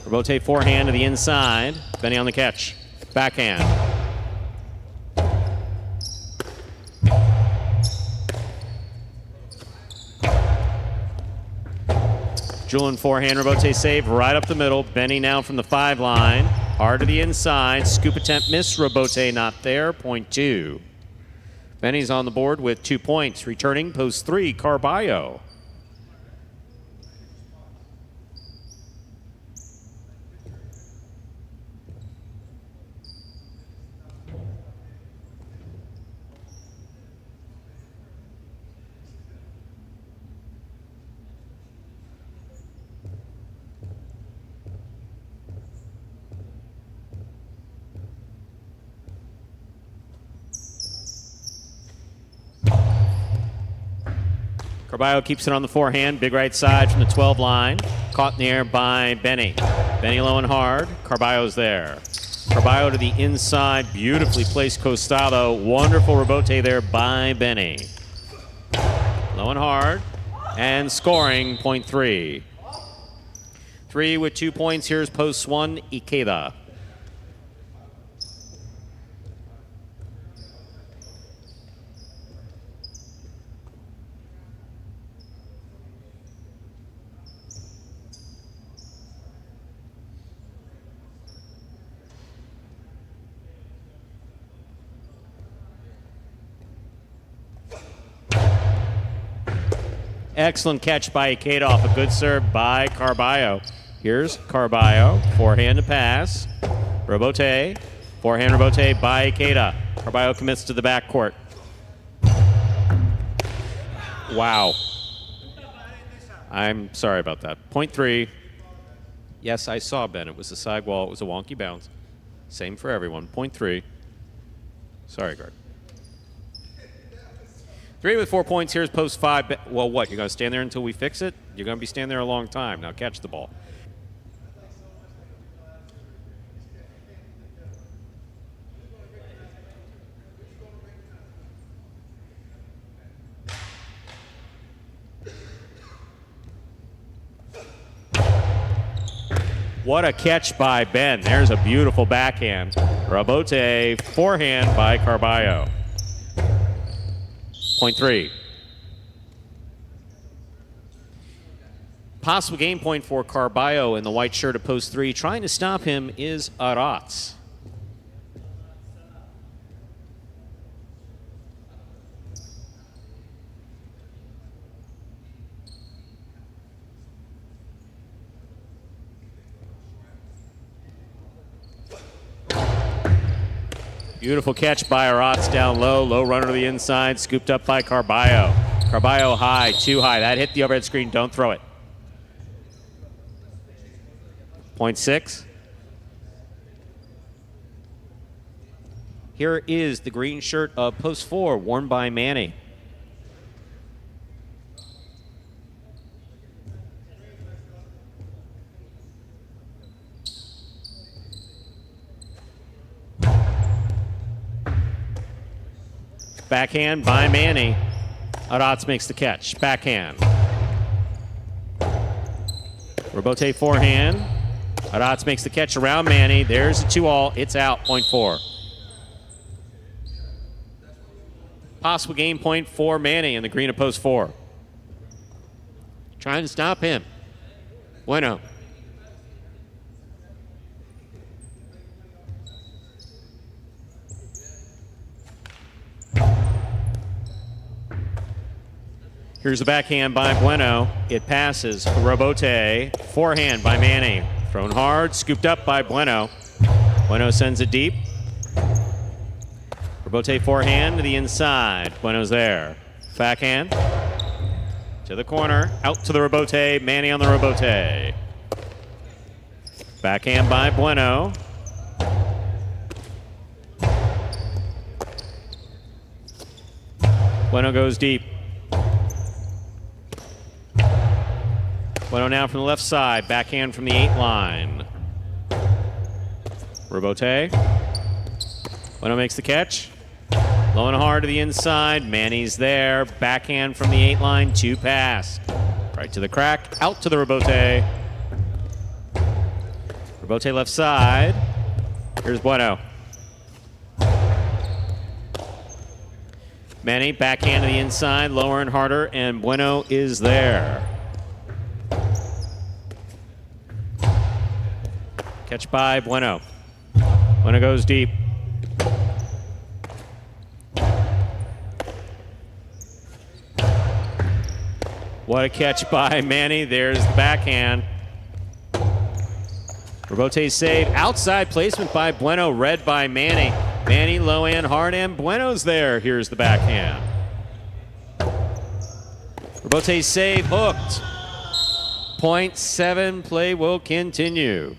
Rebote forehand to the inside. Benny on the catch. Backhand. Julian forehand, rebote save right up the middle. Benny now from the 5 line. Hard to the inside. Scoop attempt miss. Rebote not there. Point 2. Benny's on the board with 2 points. Returning post 3, Carballo. Carballo keeps it on the forehand. Big right side from the 12 line. Caught in the air by Benny. Benny low and hard. Carballo's there. Carballo to the inside. Beautifully placed Costado. Wonderful rebote there by Benny. Low and hard. And scoring, point 3. 3 with 2 points. Here's post 1, Ikeda. Excellent catch by Ikeda off a good serve by Carballo. Here's Carballo, forehand to pass. Rebote, forehand rebote by Ikeda. Carballo commits to the backcourt. Wow. I'm sorry about that. Point 3. Yes, I saw Ben. It was a side wall. It was a wonky bounce. Same for everyone. Point 3. Sorry, guard. 3 with 4 points. Here's post 5. Well, what? You're going to stand there until we fix it? You're going to be standing there a long time. Now catch the ball. What a catch by Ben. There's a beautiful backhand. Rebote, forehand by Carballo. Point 3. Possible game point for Carballo in the white shirt at post 3. Trying to stop him is Aratz. Beautiful catch by Aratz down low. Low runner to the inside. Scooped up by Carballo. Carballo high, too high. That hit the overhead screen. Don't throw it. Point 6. Here is the green shirt of post 4, worn by Manny. Backhand by Manny. Aratz makes the catch. Backhand. Rebote forehand. Aratz makes the catch around Manny. There's a 2-all. It's out. Point 4. Possible game point for Manny in the green of post 4. Trying to stop him. Bueno. Here's the backhand by Bueno. It passes. Rebote. Forehand by Manny. Thrown hard. Scooped up by Bueno. Bueno sends it deep. Rebote forehand to the inside. Bueno's there. Backhand. To the corner. Out to the Rebote. Manny on the Rebote. Backhand by Bueno. Bueno goes deep. Bueno now from the left side. Backhand from the 8 line. Rebote. Bueno makes the catch. Low and hard to the inside. Manny's there. Backhand from the 8 line. 2 pass. Right to the crack. Out to the Rebote. Rebote left side. Here's Bueno. Manny backhand to the inside. Lower and harder. And Bueno is there. Catch by Bueno. Bueno goes deep. What a catch by Manny. There's the backhand. Rebote save. Outside placement by Bueno. Read by Manny. Manny, low and hard, and Bueno's there. Here's the backhand. Rebote save. Hooked. 0.7. Play will continue.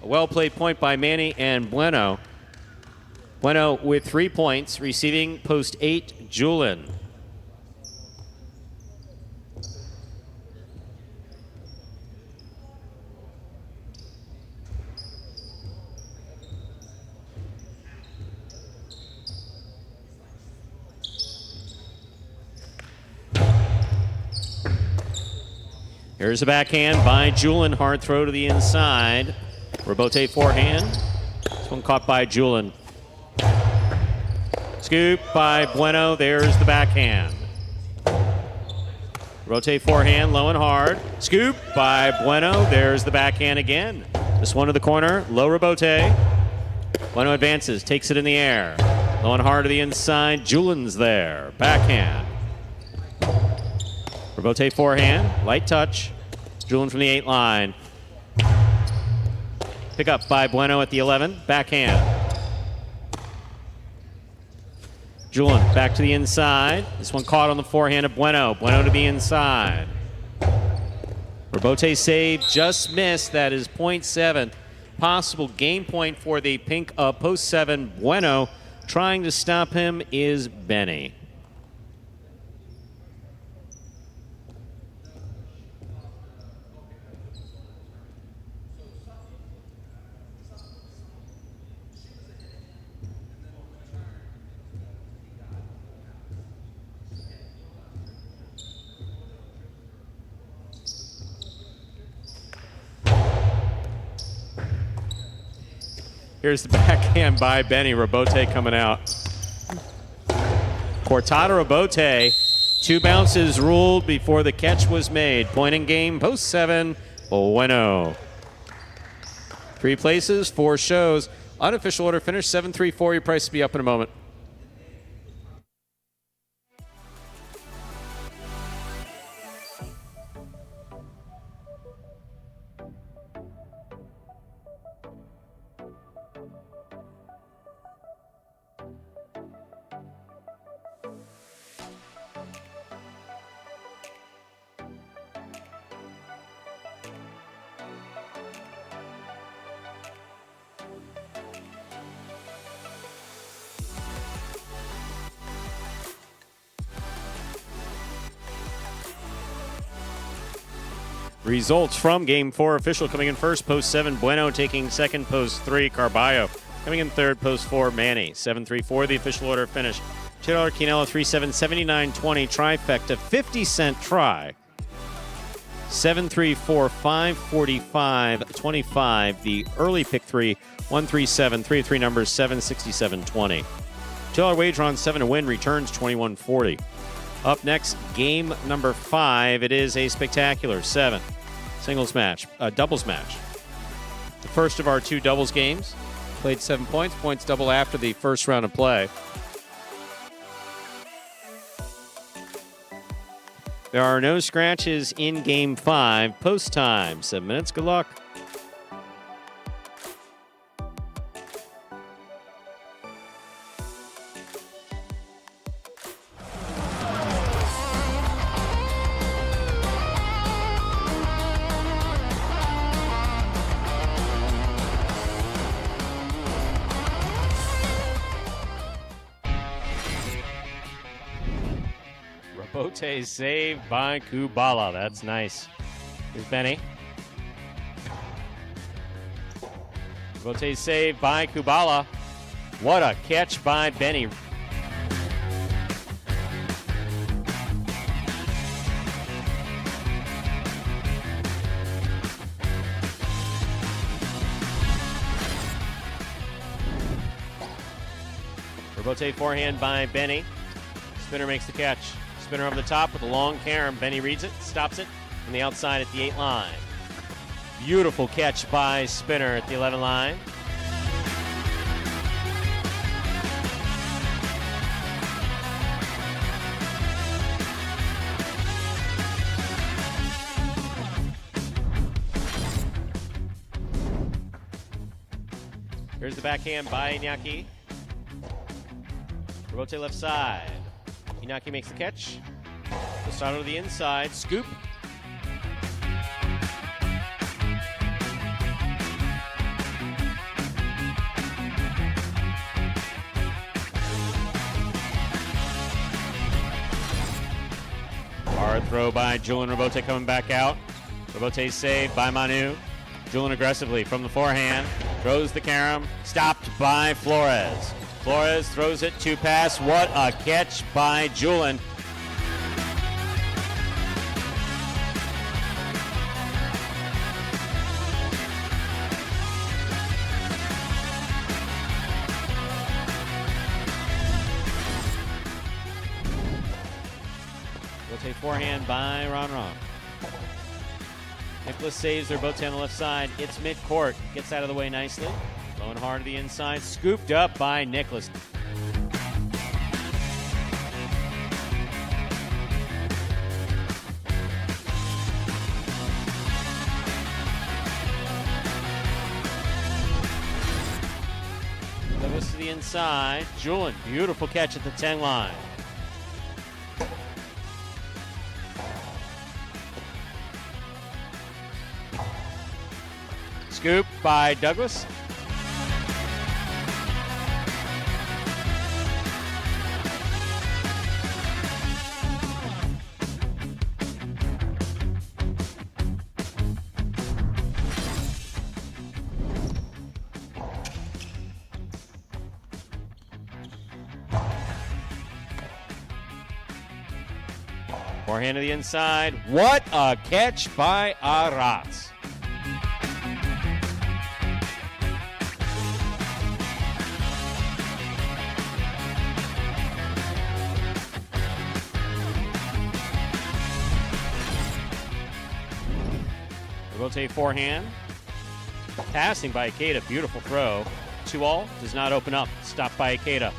A well-played point by Manny and Bueno. Bueno with 3 points, receiving post 8, Julin. Here's a backhand by Julin. Hard throw to the inside. Rebote forehand. This one caught by Julin. Scoop by Bueno. There's the backhand. Rebote forehand, low and hard. Scoop by Bueno. There's the backhand again. This one to the corner. Low rebote. Bueno advances, takes it in the air. Low and hard to the inside. Julin's there. Backhand. Rebote forehand, light touch. Julin from the 8 line. Pick up by Bueno at the 11. Backhand. Julin back to the inside. This one caught on the forehand of Bueno. Bueno to the inside. Rebote save, just missed. That is 0.7. Possible game point for the pink post 7 Bueno. Trying to stop him is Benny. Here's the backhand by Benny. Rebote coming out. Cortada Rebote. 2 bounces ruled before the catch was made. Point in game, post 7, Bueno. 3 places, 4 shows. Unofficial order finish, 7-3-4. Your price will be up in a moment. Results from Game 4. Official coming in first, post 7, Bueno. Taking second, post 3, Carballo. Coming in third, post 4, Manny. 7-3-4, the official order finish. $2 Quinella, 3-7, 79-20, trifecta, 50-cent try. 7-3-4, 5-45-25. The early pick 3, 1-3-7, 3-3 numbers, 7-67-20. $2 wager on 7 to win, returns 21-40. Up next, game number 5. It is a spectacular 7 singles match, doubles match. The first of our 2 doubles games. Played 7 points. Points double after the first round of play. There are no scratches in game 5. Post time, 7 minutes. Good luck. Rebote saved by Kubala. That's nice. Here's Benny. Rebote saved by Kubala. What a catch by Benny. Rebote forehand by Benny. Spinner makes the catch. Spinner over the top with a long carom. Benny reads it, stops it from the outside at the 8 line. Beautiful catch by Spinner at the 11 line. Here's the backhand by Iñaki. Robote left side. Iñaki makes the catch. Lozano to the inside. Scoop. Hard throw by Julian Robote coming back out. Robote saved by Manu. Julian aggressively from the forehand. Throws the carom. Stopped by Flores. Flores throws it to pass. What a catch by Julian. Robote forehand by Ron. Nicholas saves their boat on the left side. It's mid-court. Gets out of the way nicely. Low and hard to the inside. Scooped up by Nicholas. Douglas to the inside. Julian, beautiful catch at the 10 line. Scoop by Douglas. Forehand to the inside. What a catch by Arats. Robote forehand. Passing by Ikeda. Beautiful throw. 2-all. Does not open up. Stopped by Ikeda.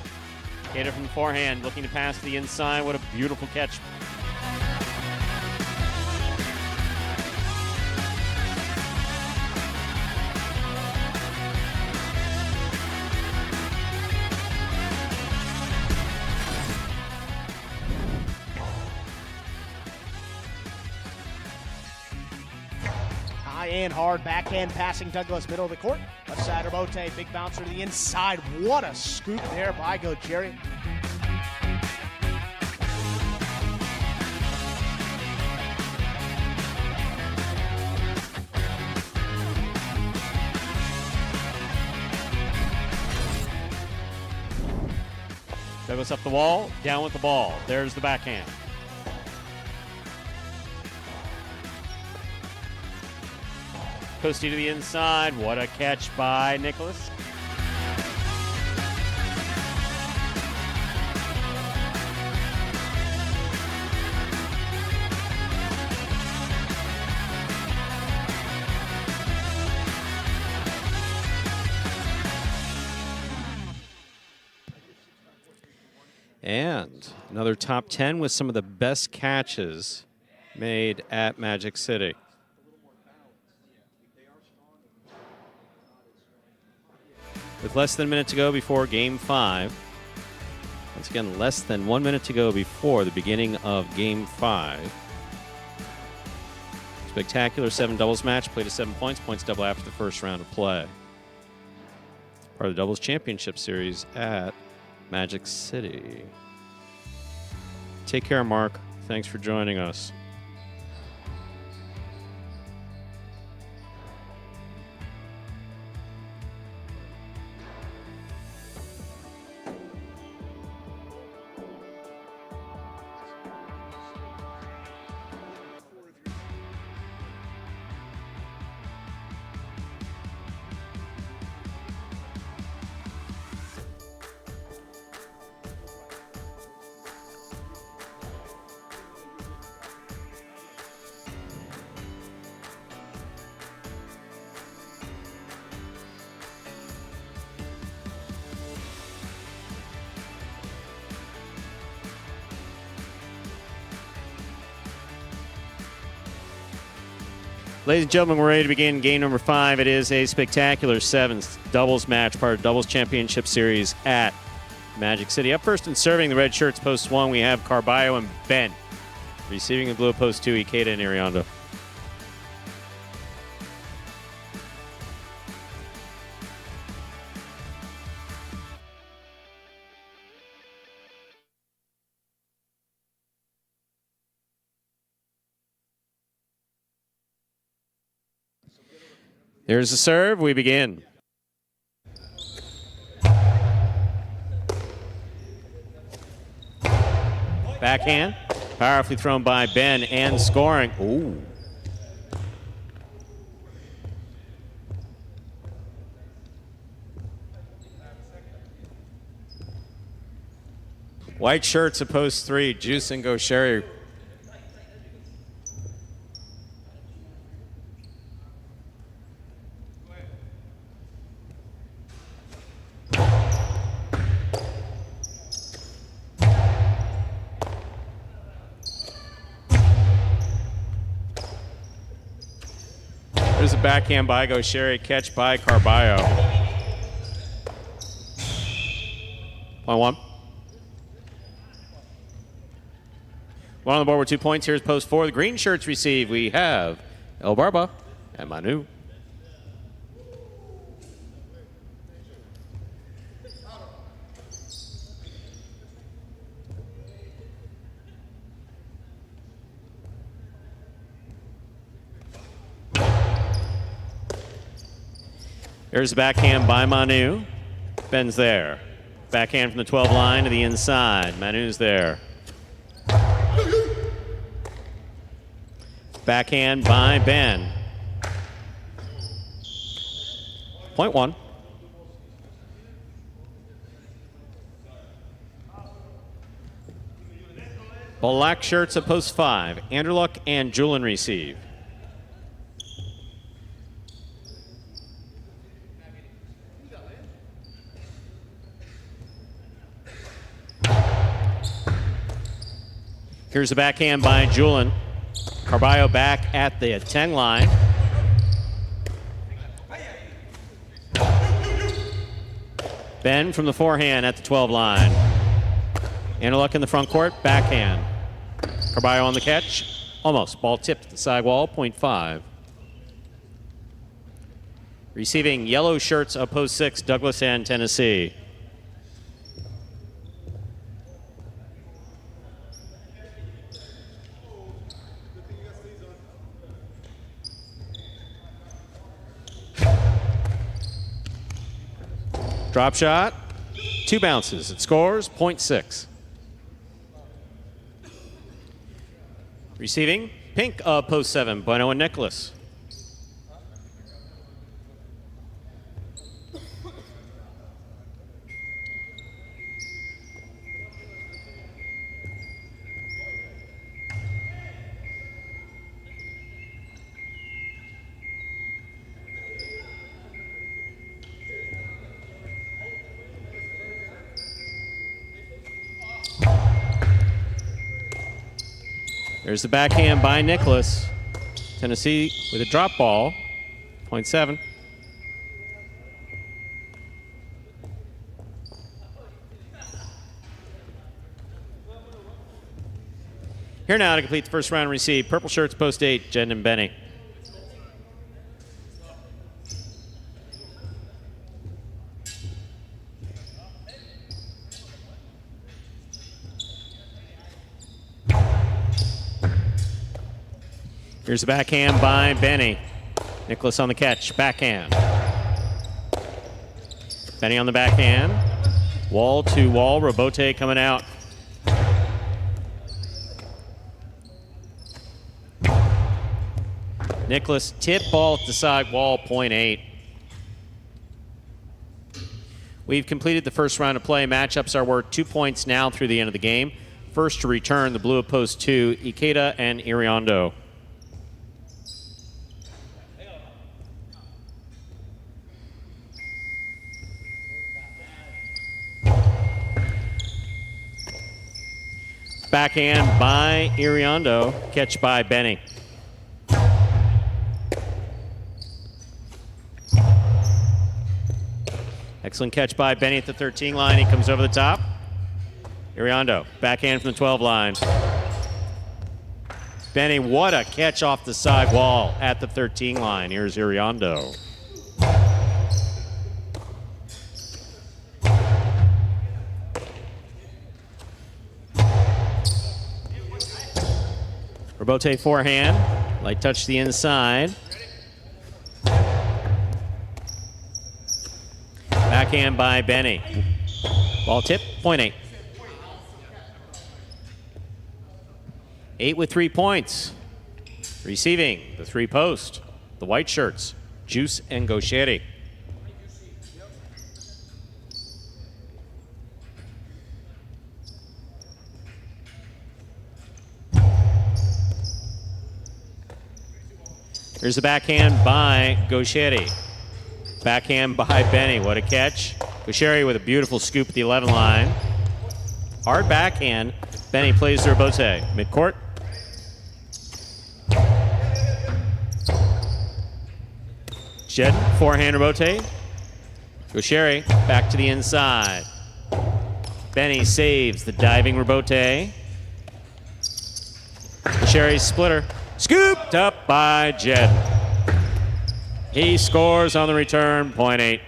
Ikeda from the forehand. Looking to pass to the inside. What a beautiful catch. High and hard backhand passing Douglas, middle of the court. Left side Robote, big bouncer to the inside. What a scoop there by Gojeri. Douglas up the wall, down with the ball. There's the backhand. Coasty to the inside. What a catch by Nicholas. And another top 10 with some of the best catches made at Magic City. With less than a minute to go before Game 5. Once again, less than 1 minute to go before the beginning of Game 5. Spectacular 7 doubles match, played to 7 points. Points double after the first round of play. Part of the Doubles Championship Series at Magic City. Take care, Mark. Thanks for joining us. Ladies and gentlemen, we're ready to begin game number 5. It is a spectacular sevens doubles match, part of Doubles Championship Series at Magic City. Up first and serving the red shirts, post 1, we have Carballo and Ben. Receiving the blue, post 2, Ikeda and Iriondo. Here's the serve. We begin. Backhand. Powerfully thrown by Ben and scoring. Ooh. White shirts at post 3. Juice and Gaucheri. There's a backhand by Gaucheri, catch by Carballo. Point 1. One on the board with 2 points. Here's post 4. The green shirts receive. We have El Barba and Manu. Here's the backhand by Manu. Ben's there. Backhand from the 12 line to the inside. Manu's there. Backhand by Ben. Point 1. Black shirts at post 5. Anderluck and Julian receive. Here's the backhand by Julian. Carballo back at the 10 line. Ben from the forehand at the 12 line. Anderluck in the front court, backhand. Carballo on the catch. Almost. Ball tipped at the sidewall, point 5. Receiving yellow shirts of post 6, Douglas and Tennessee. Drop shot, 2 bounces. It scores, point 6. Receiving, pink of post 7, Bueno and Nicholas. There's the backhand by Nicholas. Tennessee with a drop ball, point 7. Here now to complete the first round receive. Purple shirts, post 8, Jen and Benny. Here's the backhand by Benny. Nicholas on the catch, backhand. Benny on the backhand. Wall to wall, Robote coming out. Nicholas tip ball at the side wall, point 8. We've completed the first round of play. Matchups are worth 2 points now through the end of the game. First to return, the blue of post 2, Ikeda and Iriondo. Backhand by Iriondo, catch by Benny. Excellent catch by Benny at the 13 line. He comes over the top. Iriondo, backhand from the 12 line. Benny, what a catch off the side wall at the 13 line. Here's Iriondo. Robote forehand. Light touch to the inside. Backhand by Benny. Ball tip, point 8. 8 with 3 points. Receiving the 3 post. The white shirts, Juice and Gaucheri. Here's the backhand by Gaucheri. Backhand by Benny. What a catch. Gaucheri with a beautiful scoop at the 11 line. Hard backhand. Benny plays to Robote. Midcourt. Jed, forehand Robote. Gaucheri back to the inside. Benny saves the diving Robote. Gaucheri's splitter. Scooped up by Jed. He scores on the return, point 8.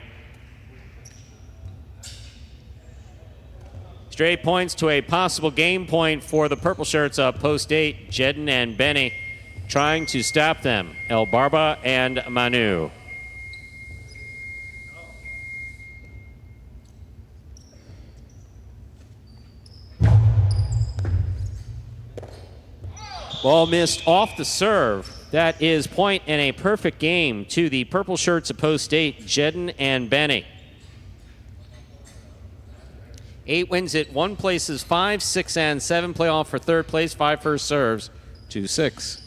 Straight points to a possible game point for the purple shirts up post 8. Jedden and Benny trying to stop them. El Barba and Manu. Ball missed off the serve. That is point and a perfect game to the purple shirts at post 8, Jedden and Benny. 8 wins it. 1 places 5, 6, and 7 playoff for third place. 5 first serves to 6.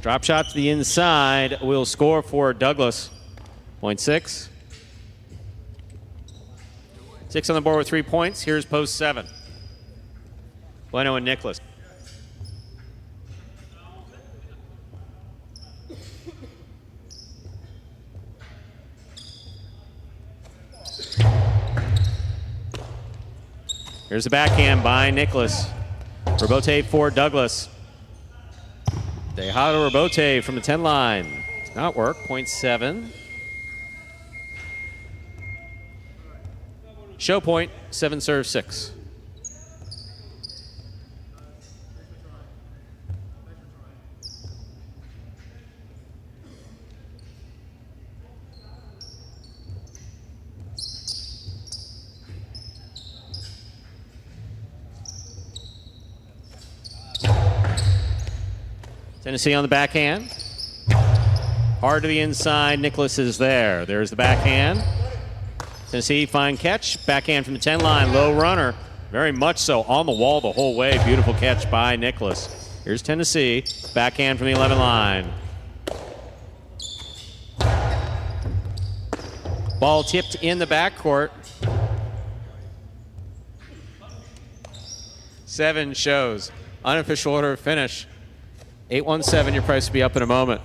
Drop shot to the inside will score for Douglas. Point 6. 6 on the board with 3 points. Here's post 7. Bueno and Nicholas. Here's the backhand by Nicholas. Robote for Douglas. Tejada Robote from the 10 line. Does not work. Point 7. Show point, 7 serve 6. Tennessee on the backhand. Hard to the inside. Nicholas is there. There's the backhand. Tennessee, fine catch. Backhand from the 10 line. Low runner. Very much so. On the wall the whole way. Beautiful catch by Nicholas. Here's Tennessee. Backhand from the 11 line. Ball tipped in the backcourt. 7 shows. Unofficial order of finish. 817, your price will be up in a moment.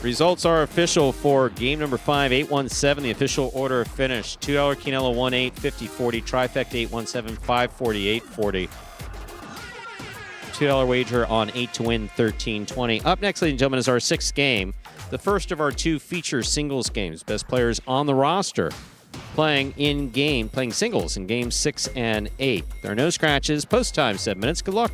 Results are official for game number 5, 817, the official order of finish. $2 Quinella 1-8, 50-40, trifecta 817, 540, 840. $2 wager on 8 to win 13-20. Up next, ladies and gentlemen, is our 6th game, the first of our 2 feature singles games. Best players on the roster playing singles in games 6 and 8. There are no scratches. Post time, 7 minutes. Good luck.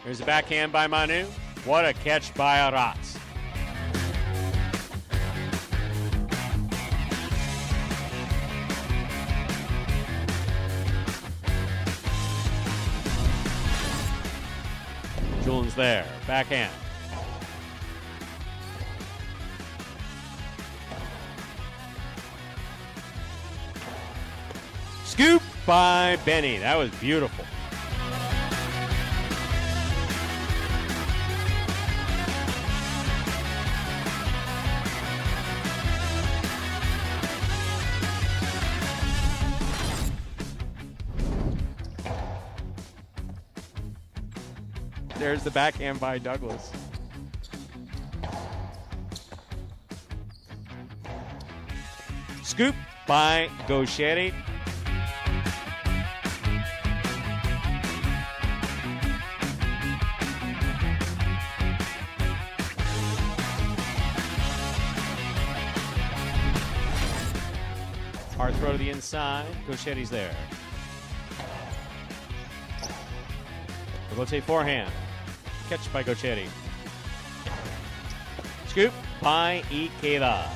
Here's a backhand by Manu. What a catch by Aratz. Julian's there. Backhand. Scoop by Benny. That was beautiful. There's the backhand by Douglas. Scoop by Gaucheri. Hard throw to the inside. Gaucheri's there. Rotate forehand. Catch by Gaucheri. Scoop by Ikeda.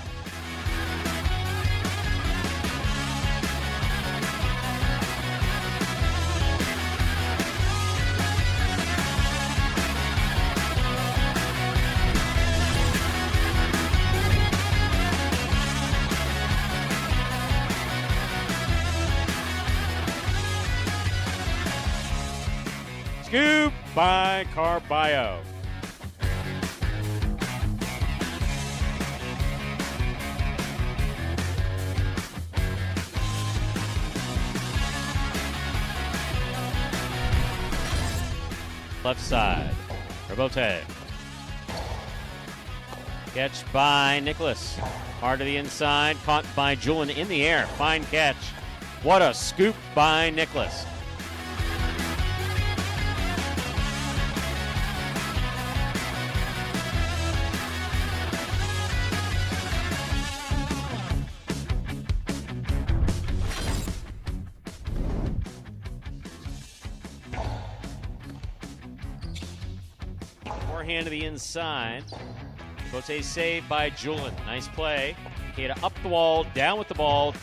Scoop by Carballo. Left side, Rebote. Catch by Nicholas. Hard to the inside, caught by Julian in the air. Fine catch. What a scoop by Nicholas. Forehand to the inside. Bote saved by Julian. Nice play. Ikeda up the wall, down with the ball.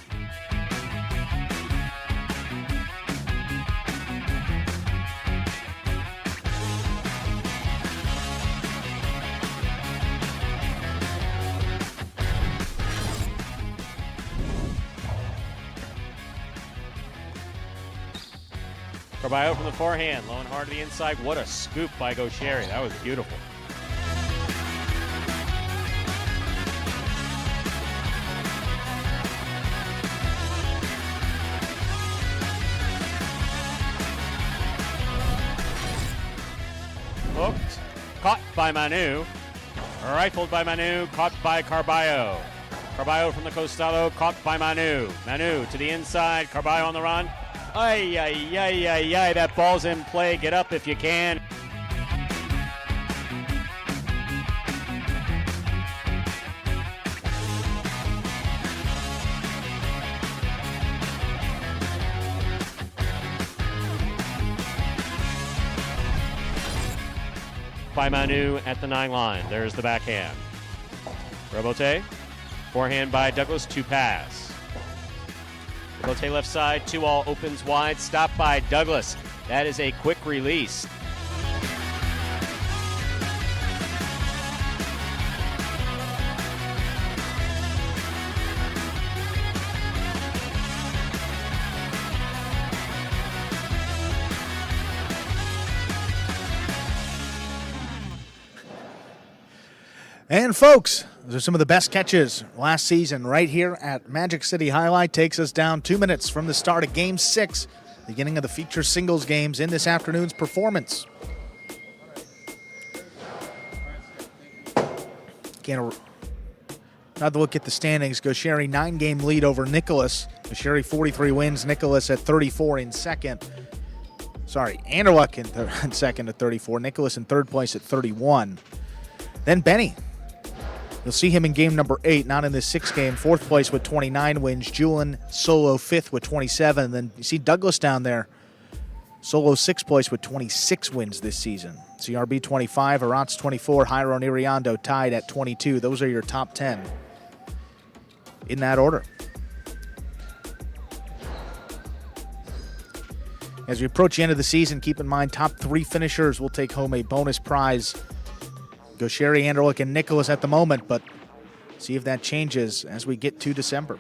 Carballo from the forehand, low and hard to the inside. What a scoop by Gaucheri. That was beautiful. Hooked, caught by Manu. Rifled by Manu, caught by Carballo. Carballo from the costado, caught by Manu. Manu to the inside, Carballo on the run. Ay, ay, ay, ay, ay, that ball's in play. Get up if you can. By Manu at the 9 line. There's the backhand. Rebote. Forehand by Douglas, 2 pass. Rebote left side, 2-all opens wide, stopped by Douglas. That is a quick release. And folks, those are some of the best catches last season right here at Magic City Highlight. Takes us down 2 minutes from the start of Game 6, beginning of the feature singles games in this afternoon's performance. Another look at the standings. Gaucheri 9-game lead over Nicholas. Gaucheri 43 wins. Nicholas at 34 in second. Anderluck in second at 34. Nicholas in third place at 31. Then Benny. You'll see him in game number 8, not in this 6th game. Fourth place with 29 wins. Julian solo 5th with 27. And then you see Douglas down there. Solo 6th place with 26 wins this season. CRB 25, Arats 24, Jairo Niriando tied at 22. Those are your top 10 in that order. As we approach the end of the season, keep in mind top 3 finishers will take home a bonus prize. Gaucheri, Anderluck, and Nicholas at the moment, but see if that changes as we get to December.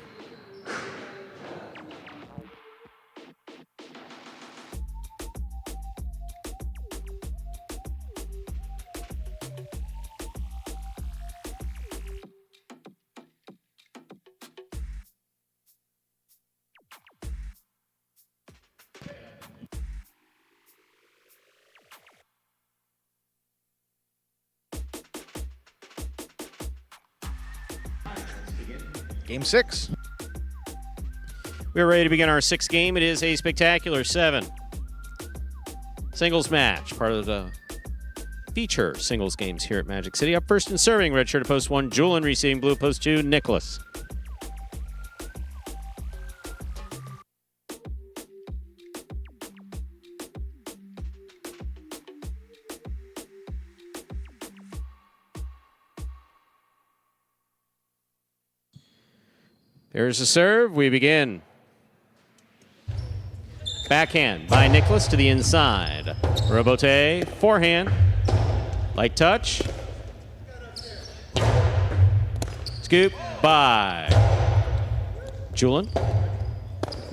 Game 6. We're ready to begin our 6th game. It is a spectacular 7 singles match, part of the feature singles games here at Magic City. Up first and serving, red shirt at post 1, Julian, receiving blue post 2, Nicholas. There's a serve. We begin. Backhand by Nicholas to the inside. Robote, forehand. Light touch. Scoop by Julian.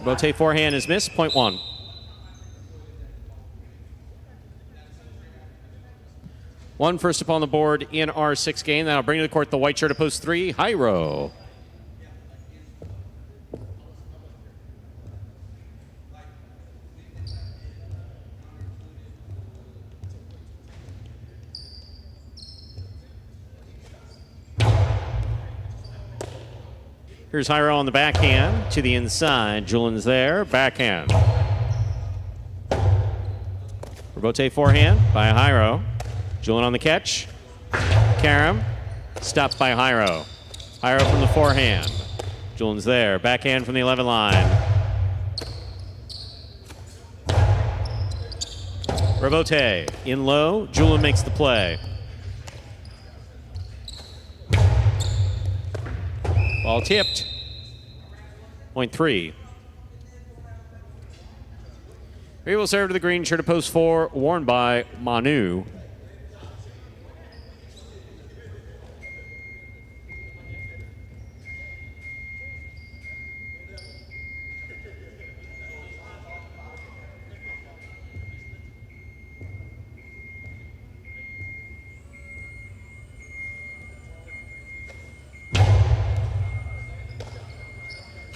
Robote forehand is missed. Point 1. One first upon the board in our 6th game. That'll bring to the court the white shirt at post 3, Jairo. Here's Jairo on the backhand to the inside. Julian's there. Backhand. Robote forehand by Jairo. Julian on the catch. Karam. Stopped by Jairo. Jairo from the forehand. Julian's there. Backhand from the 11 line. Robote in low. Julian makes the play. Ball tipped. Point 3. He will serve to the green shirt at post 4, worn by Manu.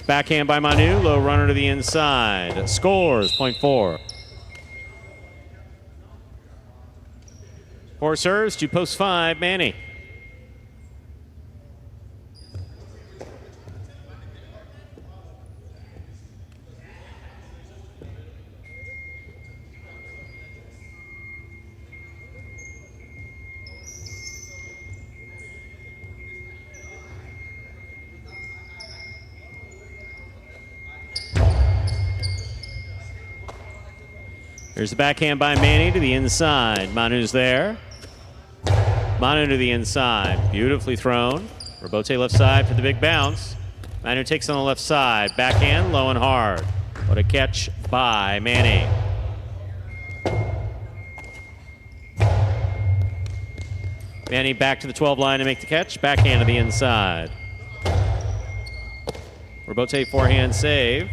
Backhand by Manu, low runner to the inside. Scores, point 4. 4 serves to post 5, Manny. Here's the backhand by Manny to the inside. Manu's there. Manu to the inside. Beautifully thrown. Robote left side for the big bounce. Manu takes on the left side. Backhand, low and hard. What a catch by Manny. Manny back to the 12 line to make the catch. Backhand to the inside. Robote forehand save.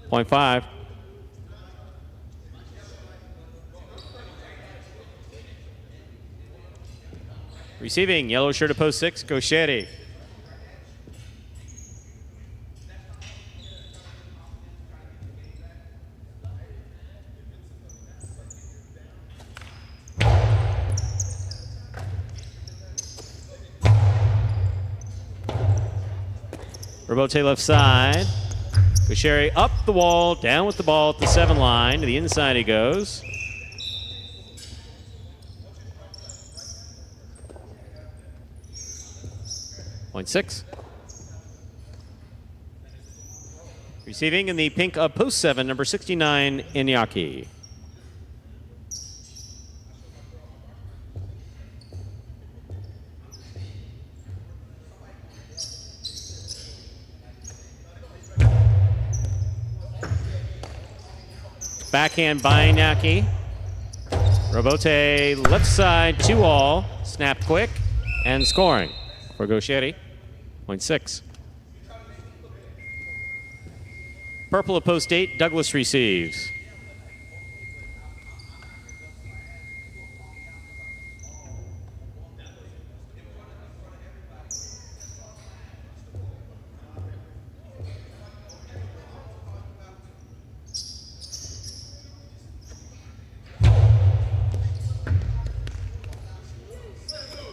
Point 5. Receiving, yellow shirt of post 6, Gaucheri. Robote left side. Gaucheri up the wall, down with the ball at the 7 line. To the inside he goes. Point 6. Receiving in the pink of post 7, number 69, Iñaki. Backhand by Iñaki. Robote left side, 2-all. Snap quick and scoring for Gaucheri. Point 6. Purple of post 8, Douglas receives.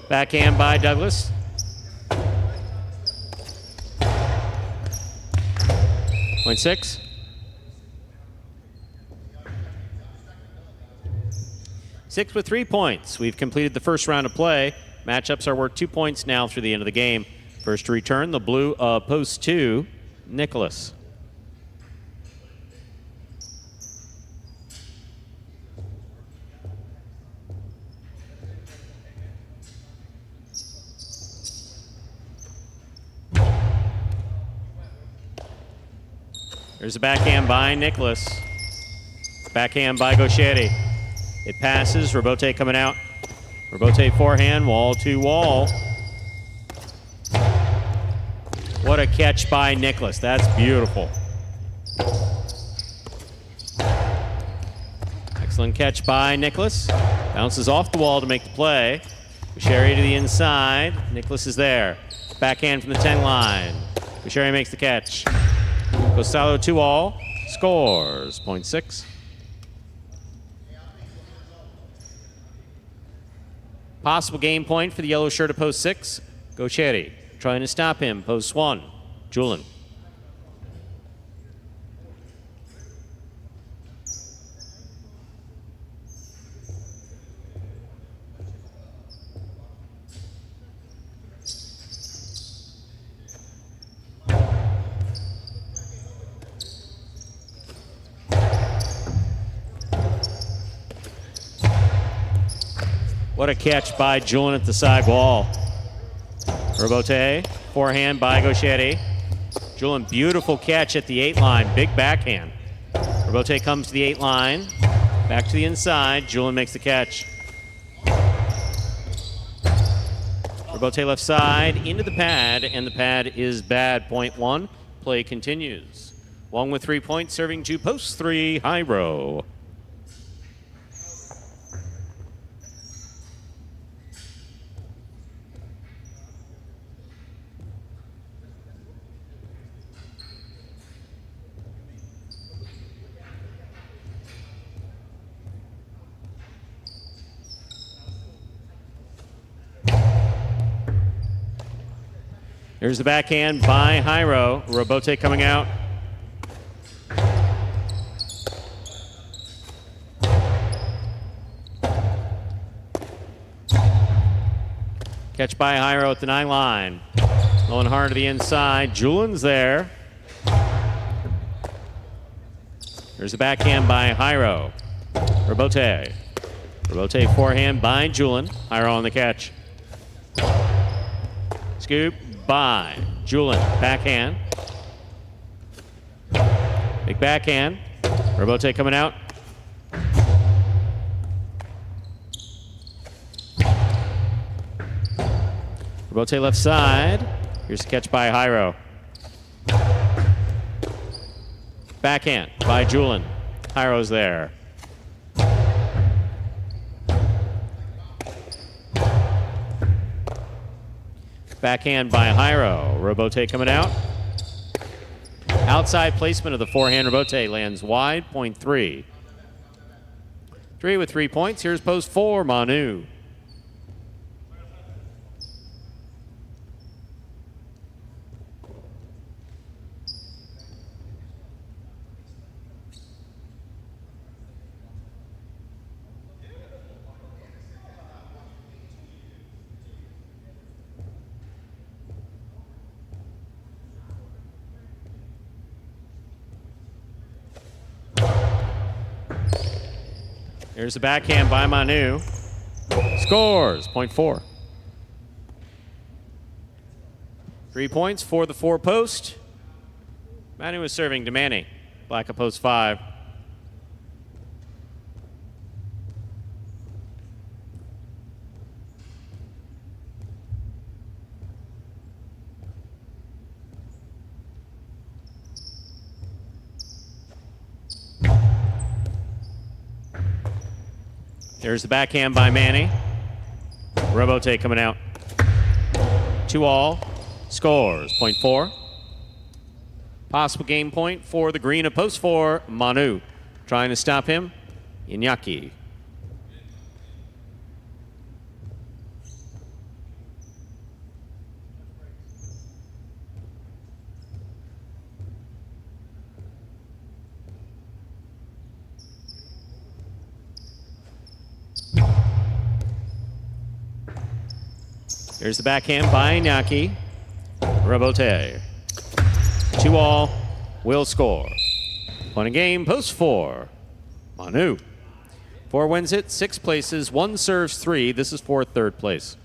Backhand by Douglas. Point 6. Six with 3 points. We've completed the first round of play. Matchups are worth 2 points now through the end of the game. First to return, the blue of post 2, Nicholas. There's a backhand by Nicholas. Backhand by Gaucheri. It passes. Robote coming out. Robote forehand, wall to wall. What a catch by Nicholas. That's beautiful. Excellent catch by Nicholas. Bounces off the wall to make the play. Gaucheri to the inside. Nicholas is there. Backhand from the 10 line. Gaucheri makes the catch. Costello 2-all, scores, point 6. Possible game point for the yellow shirt of post 6, Gaucheri. Trying to stop him, post 1, Julin. What a catch by Julin at the side wall. Robote, forehand by Gaucheri. Julin, beautiful catch at the 8 line, big backhand. Robote comes to the 8 line, back to the inside. Julin makes the catch. Robote left side, into the pad, and the pad is bad. Point 1, play continues. 1 with 3 points, serving to post 3, high row. Here's the backhand by Jairo. Robote coming out. Catch by Jairo at the 9 line. Low and hard to the inside. Julin's there. Here's the backhand by Jairo. Robote. Robote forehand by Julin. Jairo on the catch. Scoop by Julin. Backhand. Big backhand. Robote coming out. Robote left side. Here's a catch by Jairo. Backhand by Julin. Jairo's there. backhand by Jairo. Robote coming out. Outside placement of the forehand. Robote lands wide, point 3. 3 with 3 points. Here's post 4, Manu. Here's the backhand by Manu. Scores, point 4. 3 points for the 4 post. Manu is serving to Manny. Black at post 5. There's the backhand by Manny. Robote coming out. 2-all. Scores, point 4. Possible game point for the green of post 4, Manu. Trying to stop him, Iñaki. Here's the backhand by Iñaki. Robote. 2-all. Will score. Point a game, post 4. Manu. 4 wins it, 6 places, 1 serves 3. This is for 3rd place.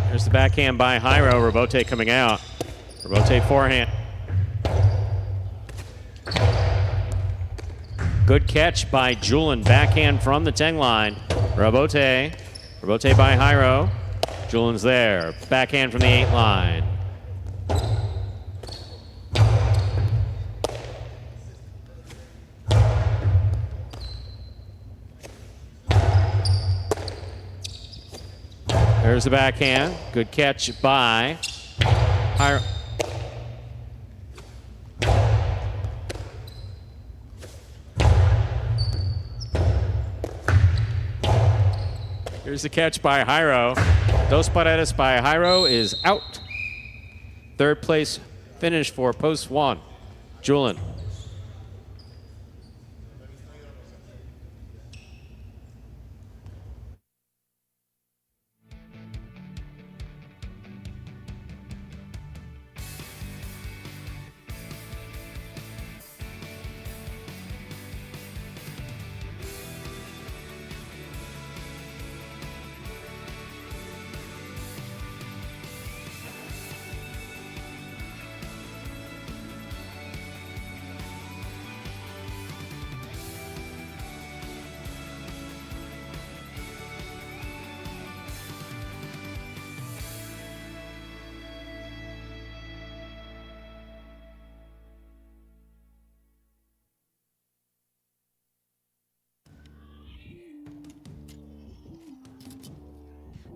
There's the backhand by Jairo. Robote coming out. Robote forehand. Good catch by Julian. Backhand from the 10 line. Robote. Robote by Jairo. Julian's there. Backhand from the 8 line. There's the backhand. Good catch by Jairo. Here's the catch by Jairo. Dos paredes by Jairo is out. 3rd place finish for post 1. Julian.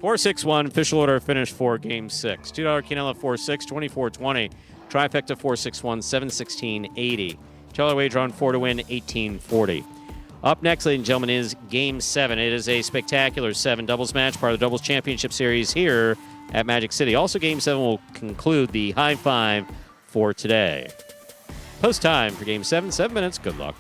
Four, 6-1, official order finish for Game 6. $2 Quinella 4-6, 24-20. Trifecta 4-6-1, 7-16-80. $2 wager on 4 to win, 18-40. Up next, ladies and gentlemen, is Game 7. It is a spectacular 7 doubles match, part of the Doubles Championship Series here at Magic City. Also, Game 7 will conclude the high 5 for today. Post time for Game 7, 7 minutes. Good luck.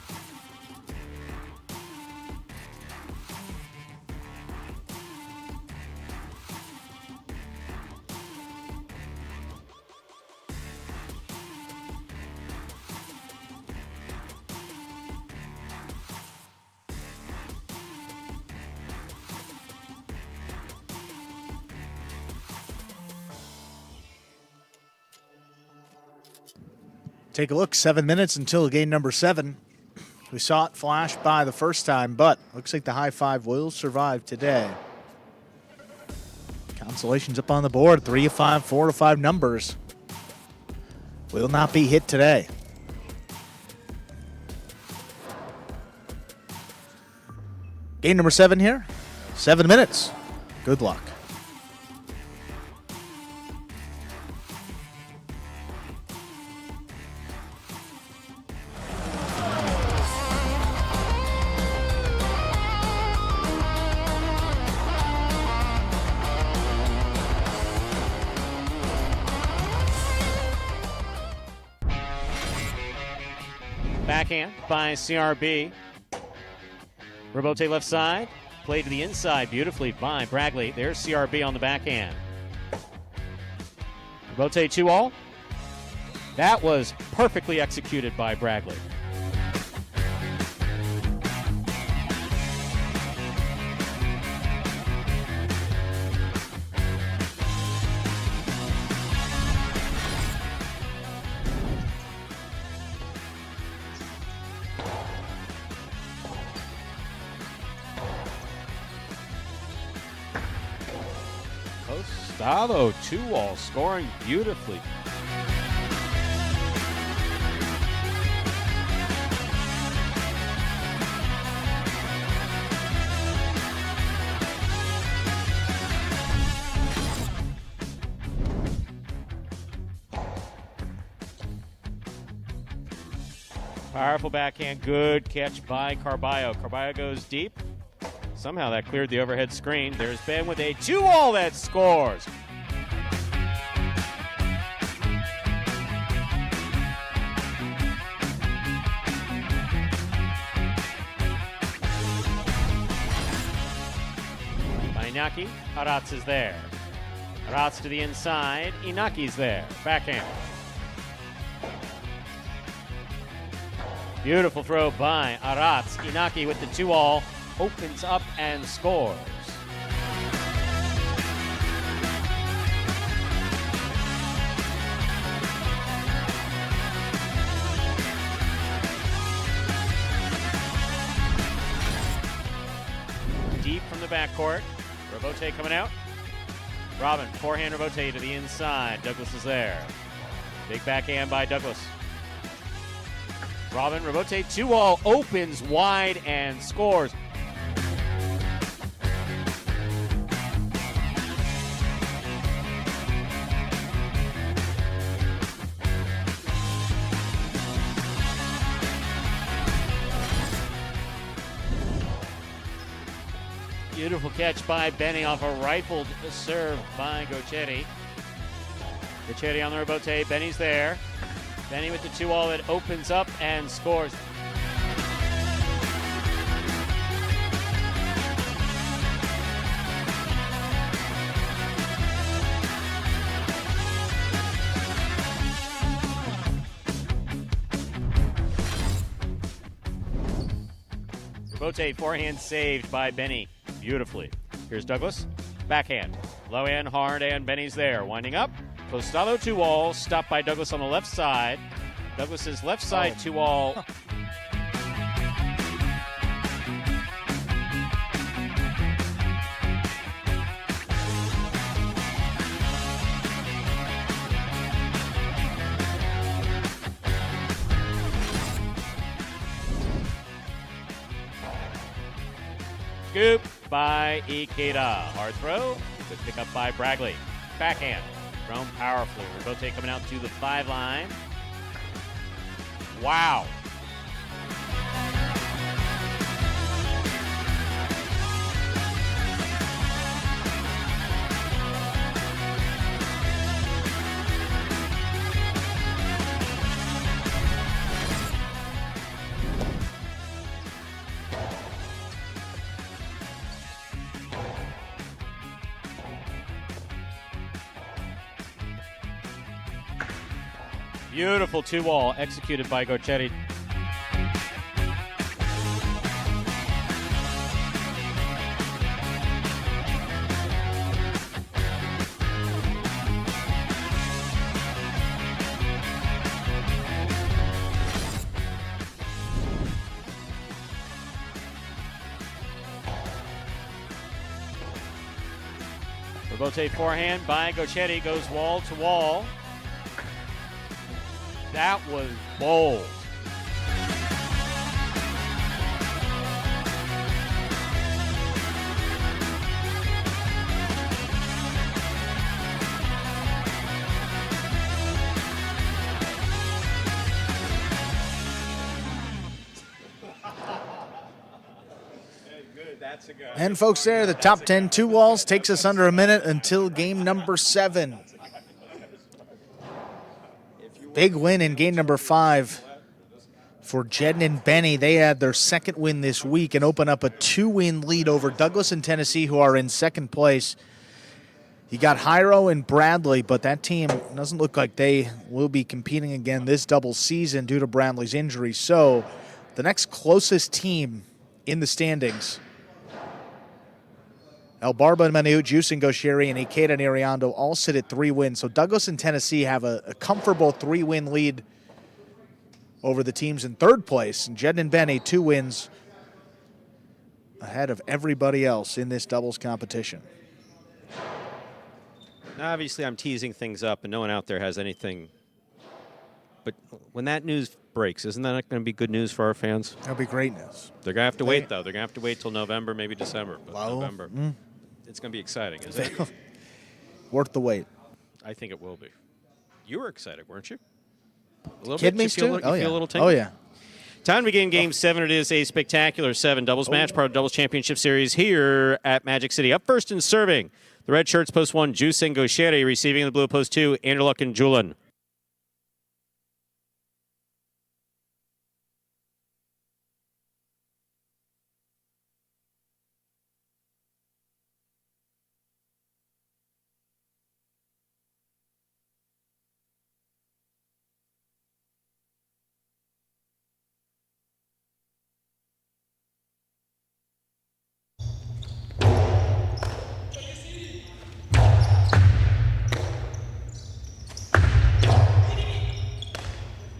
Take a look, 7 minutes until game number 7. We saw it flash by the first time, but looks like the high five will survive today. Consolations up on the board, 3 of 5, 4 of 5 numbers. Will not be hit today. Game number 7 here, 7 minutes. Good luck. Backhand by CRB. Robote left side. Played to the inside beautifully by Bragley. There's CRB on the backhand. Robote 2-all. That was perfectly executed by Bragley. Costado 2-all, scoring beautifully. Powerful backhand, good catch by Carballo. Carballo goes deep. Somehow that cleared the overhead screen. There's Ben with a 2-all that scores. By Inaki, Aratz is there. Aratz to the inside, Inaki's there. Backhand. Beautiful throw by Aratz. Inaki with the 2-all. Opens up and scores. Deep from the backcourt. Robote coming out. Robin, forehand Robote to the inside. Douglas is there. Big backhand by Douglas. Robin, Robote 2-all, opens wide and scores. Beautiful catch by Benny off a rifled serve by Gochetti. Gochetti on the Robote. Benny's there. Benny with the 2-all that opens up and scores. Robote forehand saved by Benny. Beautifully. Here's Douglas. Backhand. Low end, hard and Benny's there. Winding up. Costado 2-all. Stopped by Douglas on the left side. Douglas's left side 2-all. Scoop by Ikeda. Hard throw. Good pick up by Bragley. Backhand. Thrown powerfully. Robote coming out to the 5 line. Wow. Beautiful 2-all executed by Gochetti. Robote forehand by Gochetti, goes wall to wall. That was bold. And folks, there, the top 10 two walls takes us under a minute until game number 7. Big win in game number 5 for Jedden and Benny. They had their second win this week and open up a 2-win lead over Douglas and Tennessee, who are in second place. You got Jairo and Bradley, but that team doesn't look like they will be competing again this double season due to Bradley's injury. So the next closest team in the standings, El Barba and Manu, Juice and Gosheri, and Ikeda and Ariando all sit at 3 wins. So Douglas and Tennessee have a comfortable 3-win lead over the teams in third place. And Jedden and Benny, 2 wins ahead of everybody else in this doubles competition. Now, obviously, I'm teasing things up, and no one out there has anything. But when that news breaks, isn't that going to be good news for our fans? That'll be great news. They're going to have to wait, though. They're going to have to wait till November, maybe December. But Well, November. It's going to be exciting, isn't it? Worth the wait. I think it will be. You were excited, weren't you? A little Kid bit? me You feel, too? you Oh, feel yeah. a little tingle? Oh, yeah. Time to begin Game 7. It is a spectacular 7 doubles match, part of Doubles Championship Series here at Magic City. Up first and serving, the red shirts, post 1, Juice and Gosheri. Receiving the blue, post 2, Anderluck and Julian.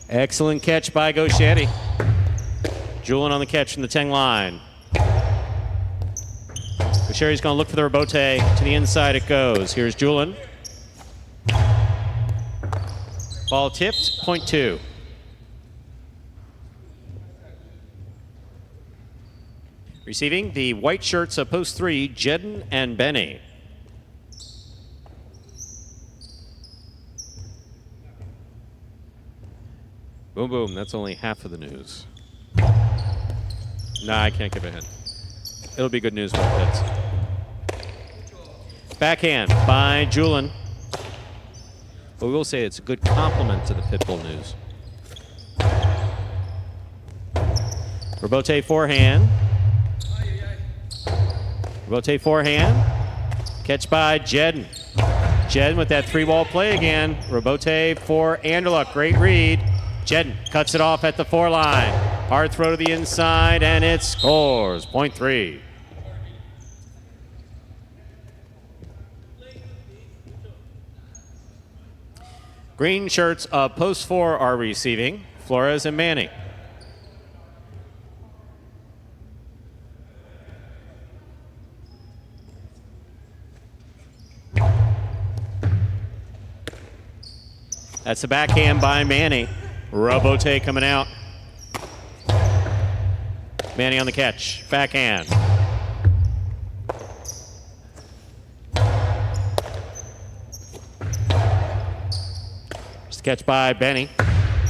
Excellent catch by Gosheri. Julian on the catch from the 10 line. Gosheri's going to look for the rebote. To the inside it goes. Here's Julian. Ball tipped, point 2. Receiving the white shirts of post 3, Jedden and Benny. Boom, boom. That's only half of the news. Nah, I can't give a hint. It'll be good news when it hits. Backhand by Julian. But we will say it's a good compliment to the Pitbull news. Rebote forehand. Rebote forehand. Catch by Jedden. Jedden with that 3-wall play again. Rebote for Anderluck. Great read. Jedden cuts it off at the 4 line. Hard throw to the inside, and it scores. Point 3. Green shirts of post 4 are receiving. Flores and Manning. That's the backhand by Manny. Robote coming out. Manny on the catch. Backhand. Just catch by Benny.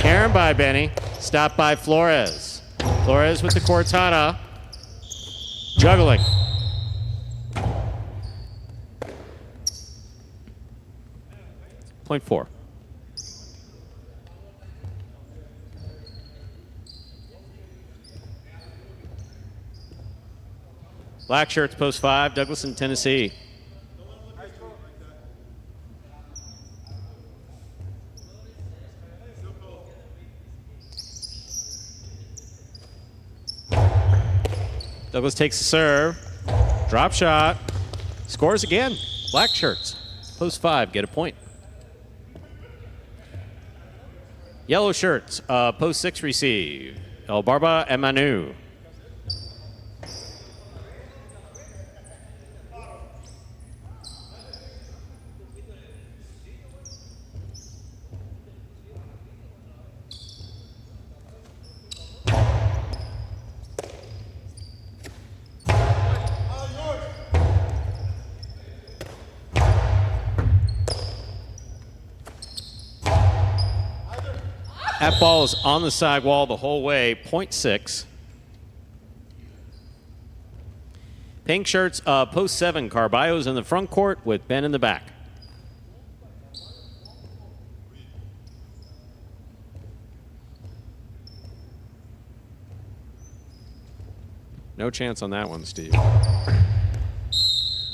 Karen by Benny. Stopped by Flores. Flores with the Cortana. Juggling. Point 4. Black shirts, post 5, Douglas and Tennessee. Douglas takes the serve. Drop shot. Scores again. Black shirts, post 5, get a point. Yellow shirts, post 6 receive. El Barba and Manu. That ball is on the side wall the whole way, 0.6. Pink shirts, post 7. Carballo's in the front court with Ben in the back. No chance on that one, Steve.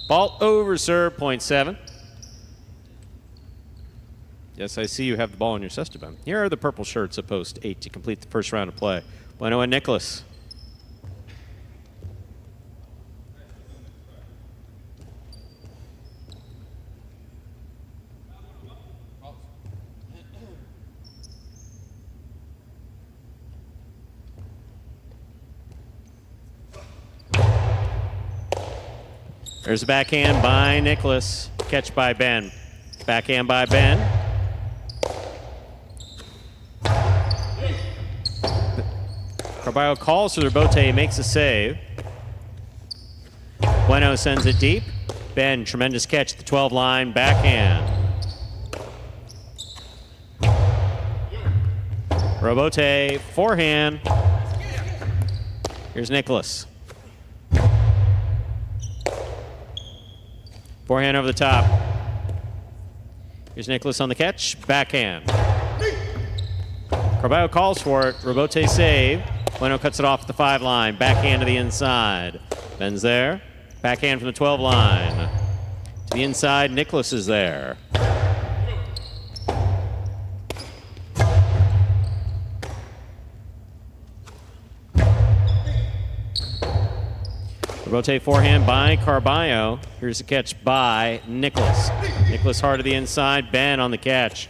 Ball over serve, 0.7. Yes, I see you have the ball in your cesta, Ben. Here are the purple shirts at post 8 to complete the first round of play. Bueno and Nicholas. There's a backhand by Nicholas. Catch by Ben. Backhand by Ben. Carballo calls for the rebote, makes a save. Bueno sends it deep. Ben, tremendous catch at the 12 line, backhand. Rebote, forehand. Here's Nicholas. Forehand over the top. Here's Nicholas on the catch, backhand. Carballo calls for it, rebote save. Bueno cuts it off at the 5 line, backhand to the inside. Ben's there, backhand from the 12 line. To the inside, Nicholas is there. Rebote forehand by Carballo. Here's the catch by Nicholas. Nicholas hard to the inside, Ben on the catch.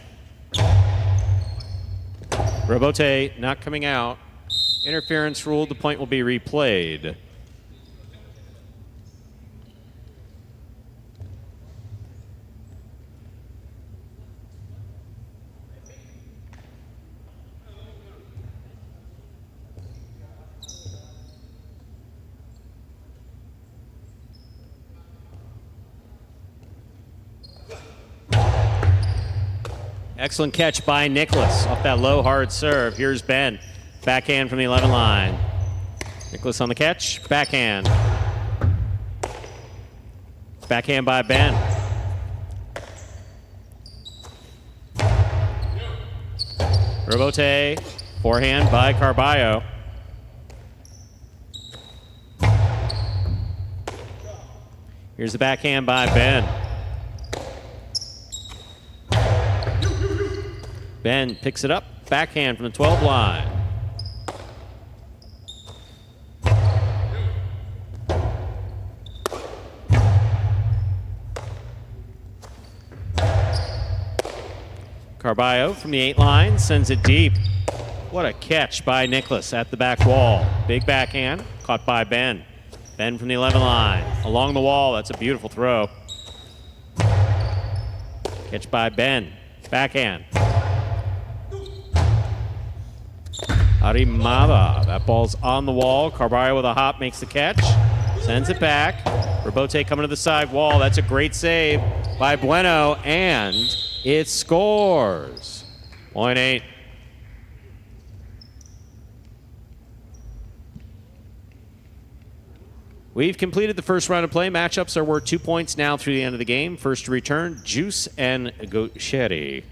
Rebote not coming out. Interference ruled, the point will be replayed. Excellent catch by Nicholas off that low, hard serve. Here's Ben. Backhand from the 11 line. Nicholas on the catch. Backhand. Backhand by Ben. Rebote. Forehand by Carballo. Here's the backhand by Ben. Ben picks it up, backhand from the 12 line. Carballo from the 8 line sends it deep. What a catch by Nicholas at the back wall. Big backhand, caught by Ben. Ben from the 11 line. Along the wall, that's a beautiful throw. Catch by Ben, backhand. Arimada, that ball's on the wall. Carballo with a hop makes the catch, sends it back. Rebote coming to the side wall. That's a great save by Bueno, and it scores. 0.8. We've completed the first round of play. Matchups are worth 2 points now through the end of the game. First to return, Juice and Gosheri.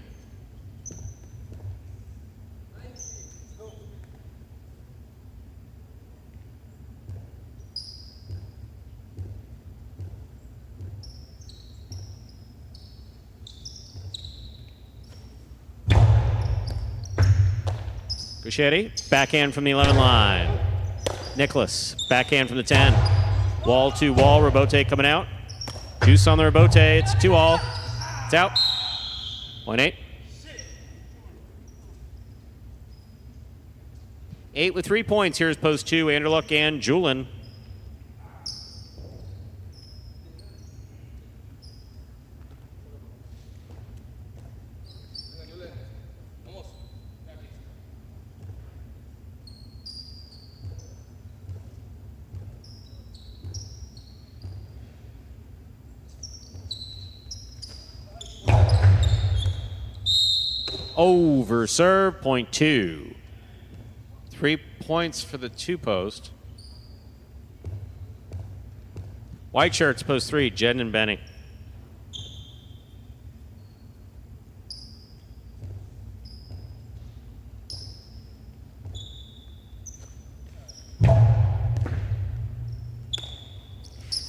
Gosheri, backhand from the 11 line. Nicholas, backhand from the 10. Wall to wall, rebote coming out. Juice on the rebote, it's 2-all. It's out. 0.8. 8 with 3 points. Here's post 2, Anderluck and Julin. over serve, point 2. 3 points for the 2 post. White shirts, post 3, Jedden and Benny.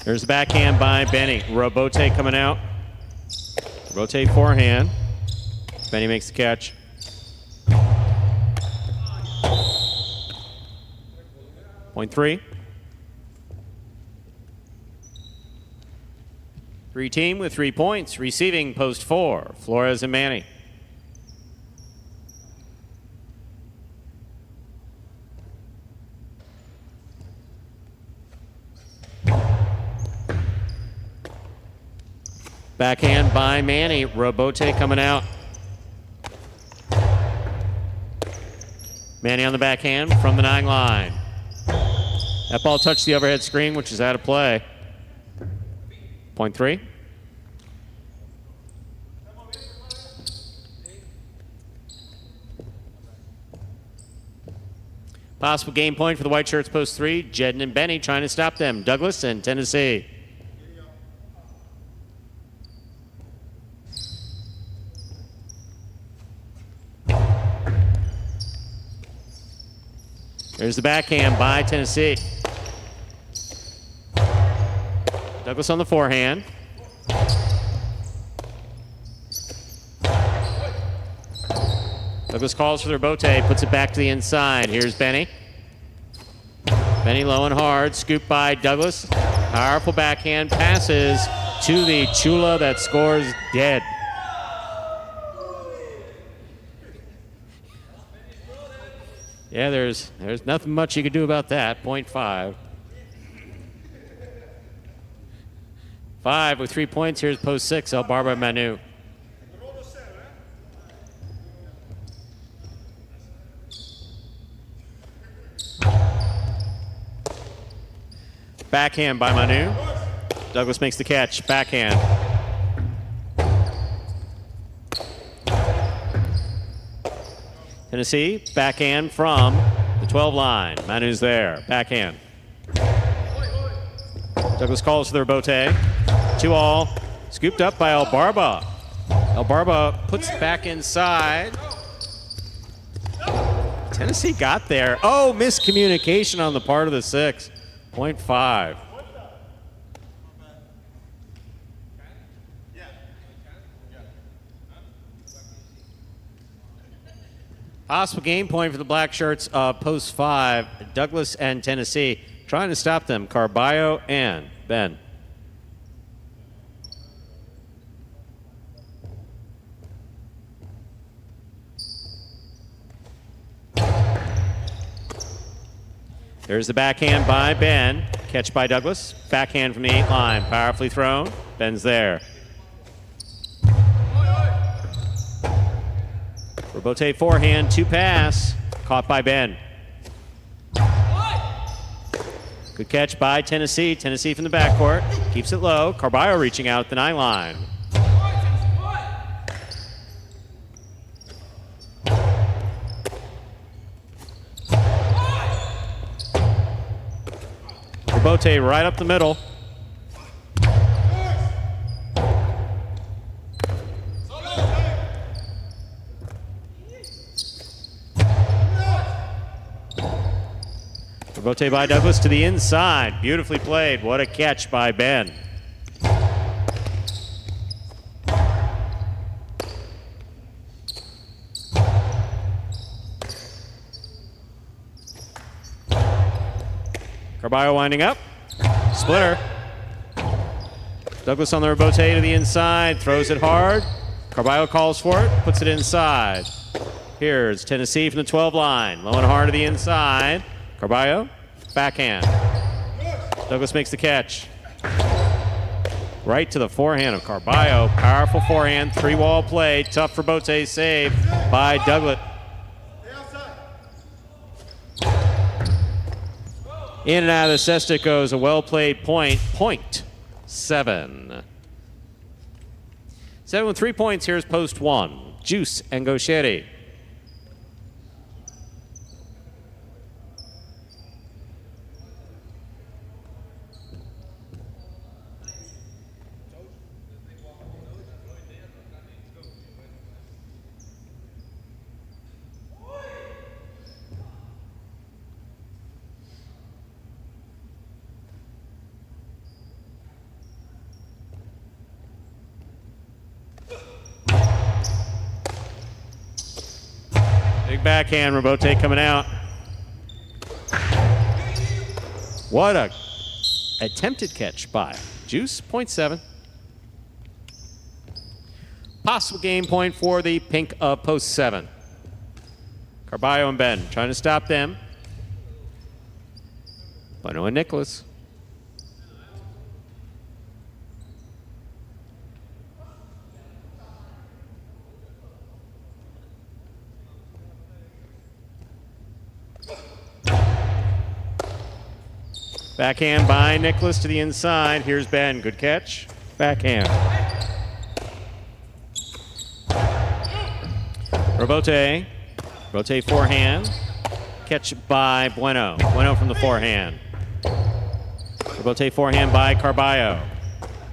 There's the backhand by Benny. Robote coming out. Robote forehand. Benny makes the catch. Point 3. 3 team with 3 points. Receiving post 4, Flores and Manny. Backhand by Manny. Robote coming out. Manny on the backhand from the 9 line. That ball touched the overhead screen, which is out of play. Point 3. Possible game point for the white shirts, post 3. Jedden and Benny trying to stop them. Douglas and Tennessee. There's the backhand by Tennessee. Douglas on the forehand. Douglas calls for their bote, puts it back to the inside. Here's Benny. Benny low and hard, scooped by Douglas. Powerful backhand, passes to the Chula that scores dead. Yeah, there's nothing much you can do about that. Point 5. 5 with 3 points. Here's post 6, El Barba Manu. Backhand by Manu. Douglas makes the catch. Backhand. Tennessee, backhand from the 12 line. Manu's there. Backhand. Douglas calls for their bote. 2-all. Scooped up by El Barba. El Barba puts it back inside. Tennessee got there. Oh, miscommunication on the part of the 6. Point 5. Possible game point for the black shirts, post 5. Douglas and Tennessee trying to stop them. Carballo and Ben. There's the backhand by Ben. Catch by Douglas. Backhand from the 8 line. Powerfully thrown. Ben's there. Robote forehand, 2 pass. Caught by Ben. Good catch by Tennessee. Tennessee from the backcourt. Keeps it low. Carballo reaching out at the 9 line. Robote right up the middle. Robote by Douglas to the inside. Beautifully played. What a catch by Ben. Carballo winding up. Splitter. Douglas on the Robote to the inside. Throws it hard. Carballo calls for it. Puts it inside. Here's Tennessee from the 12 line. Low and hard to the inside. Carballo, backhand. Douglas makes the catch. Right to the forehand of Carballo. Powerful forehand, 3-wall play. Tough for Bote, save by Douglas. In and out of the cesta goes a well-played point. Point 7. 7 with 3 points. Here's post 1. Juice and Gaucheri. Big backhand, Robote coming out. What a attempted catch by Juice, 0.7. Possible game point for the pink of post 7. Carballo and Ben trying to stop them. Bueno and Nicholas. Backhand by Nicholas to the inside. Here's Ben. Good catch. Backhand. Robote. Robote forehand. Catch by Bueno. Bueno from the forehand. Robote forehand by Carballo.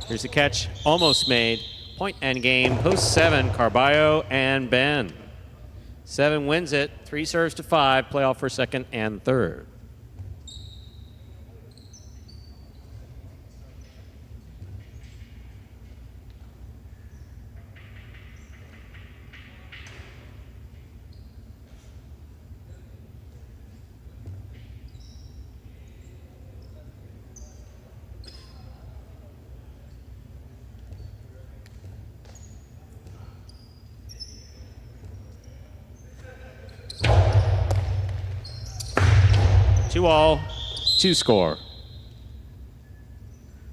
Here's the catch. Almost made. Point and game. Post 7. Carballo and Ben. 7 wins it. 3 serves to 5. Playoff for second and third. Two all, 2 score.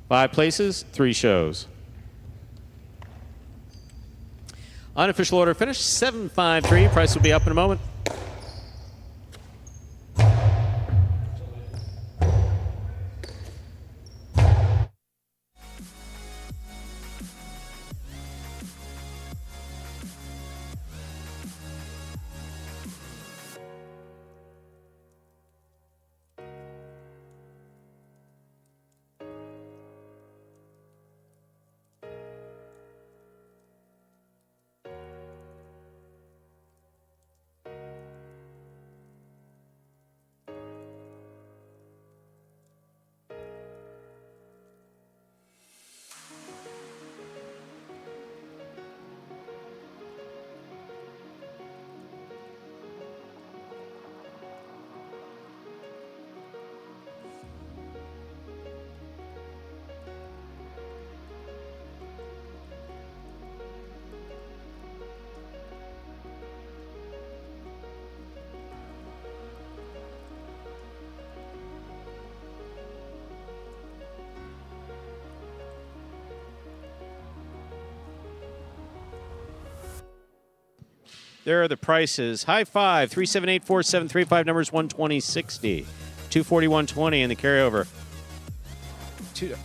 5 places, 3 shows. Unofficial order finished, 7-5-3. Price will be up in a moment. There are the prices. High five, 378-4735, numbers 120-60. 241-20 in the carryover. $2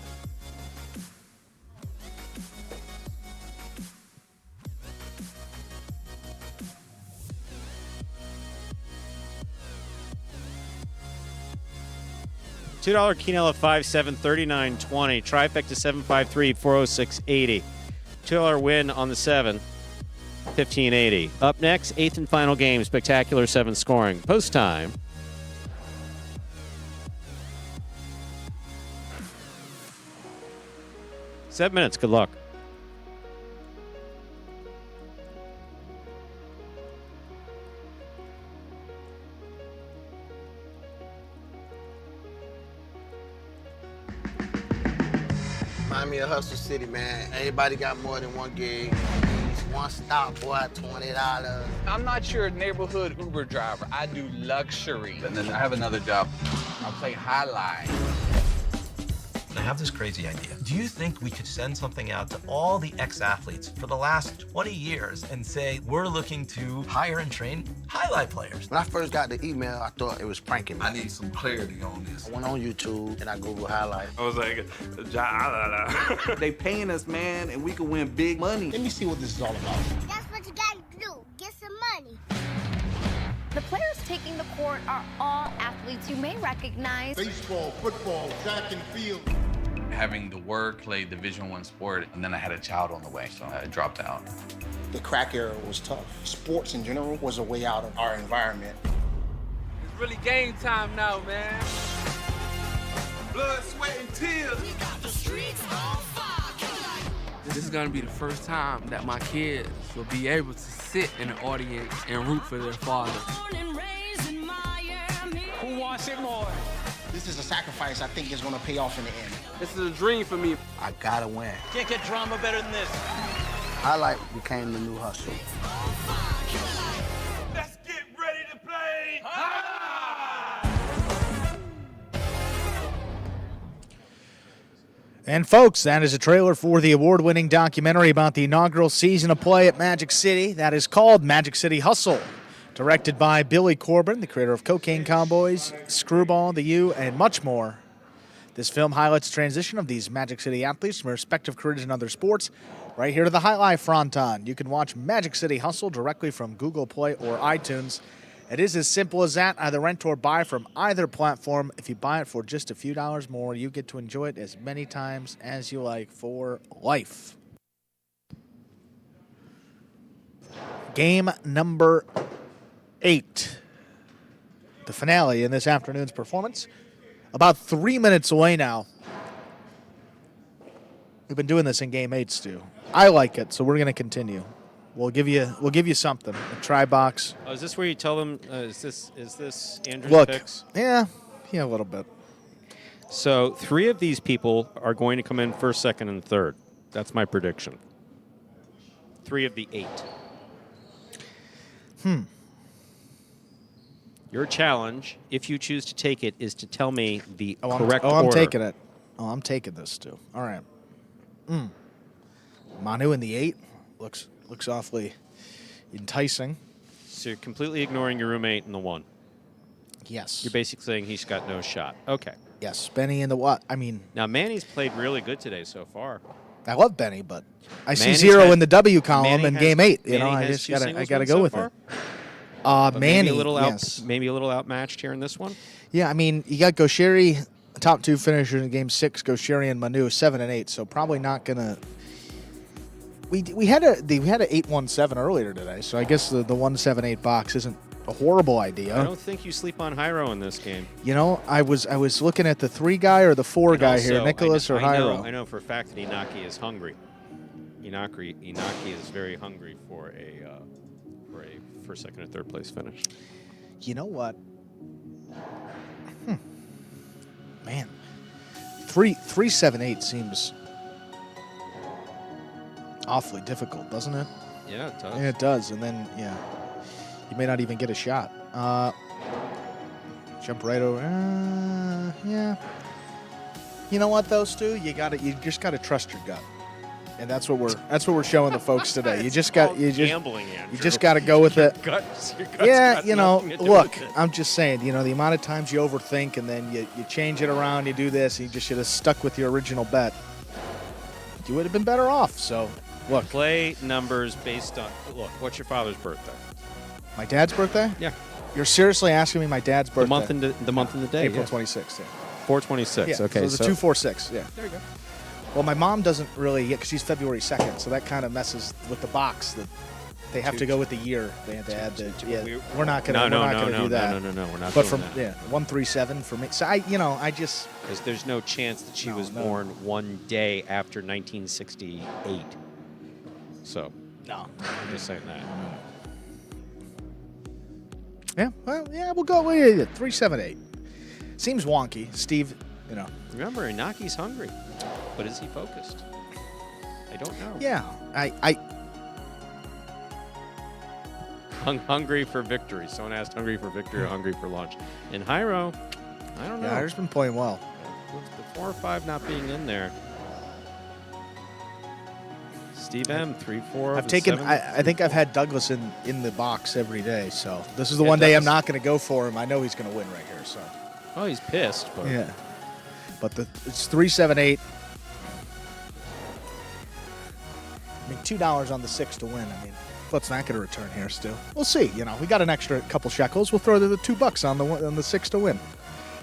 quinella 5-7 39-20. Trifecta 753 406-80. $2 win on the 7. 1580. Up next, 8th and final game, spectacular 7 scoring. Post time. Seven minutes. Good luck. Remind me of Hustle City, man. Everybody got more than one gig. One stop, boy, $20. I'm not your neighborhood Uber driver. I do luxury. And then I have another job. I play highlight. I have this crazy idea. Do you think we could send something out to all the ex-athletes for the last 20 years and say, we're looking to hire and train highlight players? When I first got the email, I thought it was pranking me. I need some clarity on this. I went on YouTube and I Googled highlight. I was like, they paying us, man, and we can win big money. Let me see what this is all about. That's what you gotta do. are all athletes you may recognize. Baseball, football, track and field. Having the wordplay Division I sport, and then I had a child on the way, so I dropped out. The crack era was tough. Sports in general was a way out of our environment. It's really game time now, man. Blood, sweat, and tears. We got the streets on fire. This is gonna be the first time that my kids will be able to sit in the audience and root for their father. Who wants it more? This is a sacrifice I think is going to pay off in the end. This is a dream for me. I gotta win. Can't get drama better than this. Highlight became the new hustle. Let's get ready to play. And folks, that is a trailer for the award-winning documentary about the inaugural season of play at Magic City. That is called Magic City Hustle. Directed by Billy Corbin, the creator of Cocaine Cowboys, Screwball, The U, and much more. This film highlights the transition of these Magic City athletes from their respective careers in other sports right here to the highlight fronton. You can watch Magic City Hustle directly from Google Play or iTunes. It is as simple as that. Either rent or buy from either platform. If you buy it for just a few dollars more, you get to enjoy it as many times as you like for life. Game number 8. The finale in this afternoon's performance. About 3 minutes away now. We've been doing this in Game 8, Stu. I like it, so we're going to continue. We'll give you something. A try box. Oh, is this where you tell them? Is this Andrew's Look, picks? yeah, a little bit. So 3 of these people are going to come in first, second, and third. That's my prediction. 3 of the 8. Your challenge, if you choose to take it, is to tell me the correct order. I'm taking it. Oh, I'm taking this, Stu. All right. Manu in the 8 looks awfully enticing. So you're completely ignoring your roommate in the 1. Yes. You're basically saying he's got no shot. Okay. Yes, Benny in the what? I mean, now Manny's played really good today so far. I love Benny, but I see Manny's 0 had- in the W column Manny in has- Game 8. You Manny know, I has just 2 gotta singles go wins so with far? it. But Manny, maybe a little yes. maybe a little outmatched here in this one. Yeah, I mean, you got Gaucheri, top 2 finishers in Game 6. Gaucheri and Manu 7 and 8. So probably not gonna. We had a 8-1-7 earlier today. So I guess the 1-7-8 box isn't a horrible idea. I don't think you sleep on Hyro in this game. You know, I was looking at the 3 guy or the 4 And guy also, here, Nicholas or Hyro. I know for a fact that Inaki is hungry. Inaki is very hungry for a first, second, or third place finish. You know what? Man, 3-7-8 seems awfully difficult, doesn't it? Yeah, it does. Yeah, it does. And then, you may not even get a shot. Jump right over. Yeah. You know what, though, Stu? You just gotta trust your gut, and that's what we're showing the folks today. You just got to go with it. Yeah, look, I'm just saying. The amount of times you overthink and then you change it around, you do this, and you just should have stuck with your original bet. You would have been better off. So, look. Play numbers based on. Look, what's your father's birthday? My dad's birthday? Yeah. You're seriously asking me my dad's birthday? The month and the day. April 26th. Yeah. 4/26. Yeah, Okay, so the 2-4-6. Yeah. There you go. Well, my mom doesn't really yet because she's February 2nd, so that kind of messes with the box. That they have to go with the year. They have to add the. Yeah, we're not gonna. No, we're not gonna do that. No, we're not. But doing from that. 137 for me. So I just because there's no chance that she was born one day after 1968. So no, I'm just saying that. Yeah, well, we'll go with 3-7-8. Seems wonky, Steve. Remember, Inaki's hungry, but is he focused? I don't know. Yeah, Hungry for victory. Someone asked hungry for victory or hungry for lunch. And Hyro, I don't know. Yeah, Hyro's been playing well. With the 4 or 5 not being in there. Steve M, 3-4. I've taken. I think I've had Douglas in the box every day. So this is the one day I'm not going to go for him. I know he's going to win right here. So. Oh, he's pissed. But yeah. But it's 3-7-8. I mean, $2 on the 6 to win. I mean, What's that going to return here still? We'll see. You know, we got an extra couple shekels. We'll throw the $2 on the 6 to win.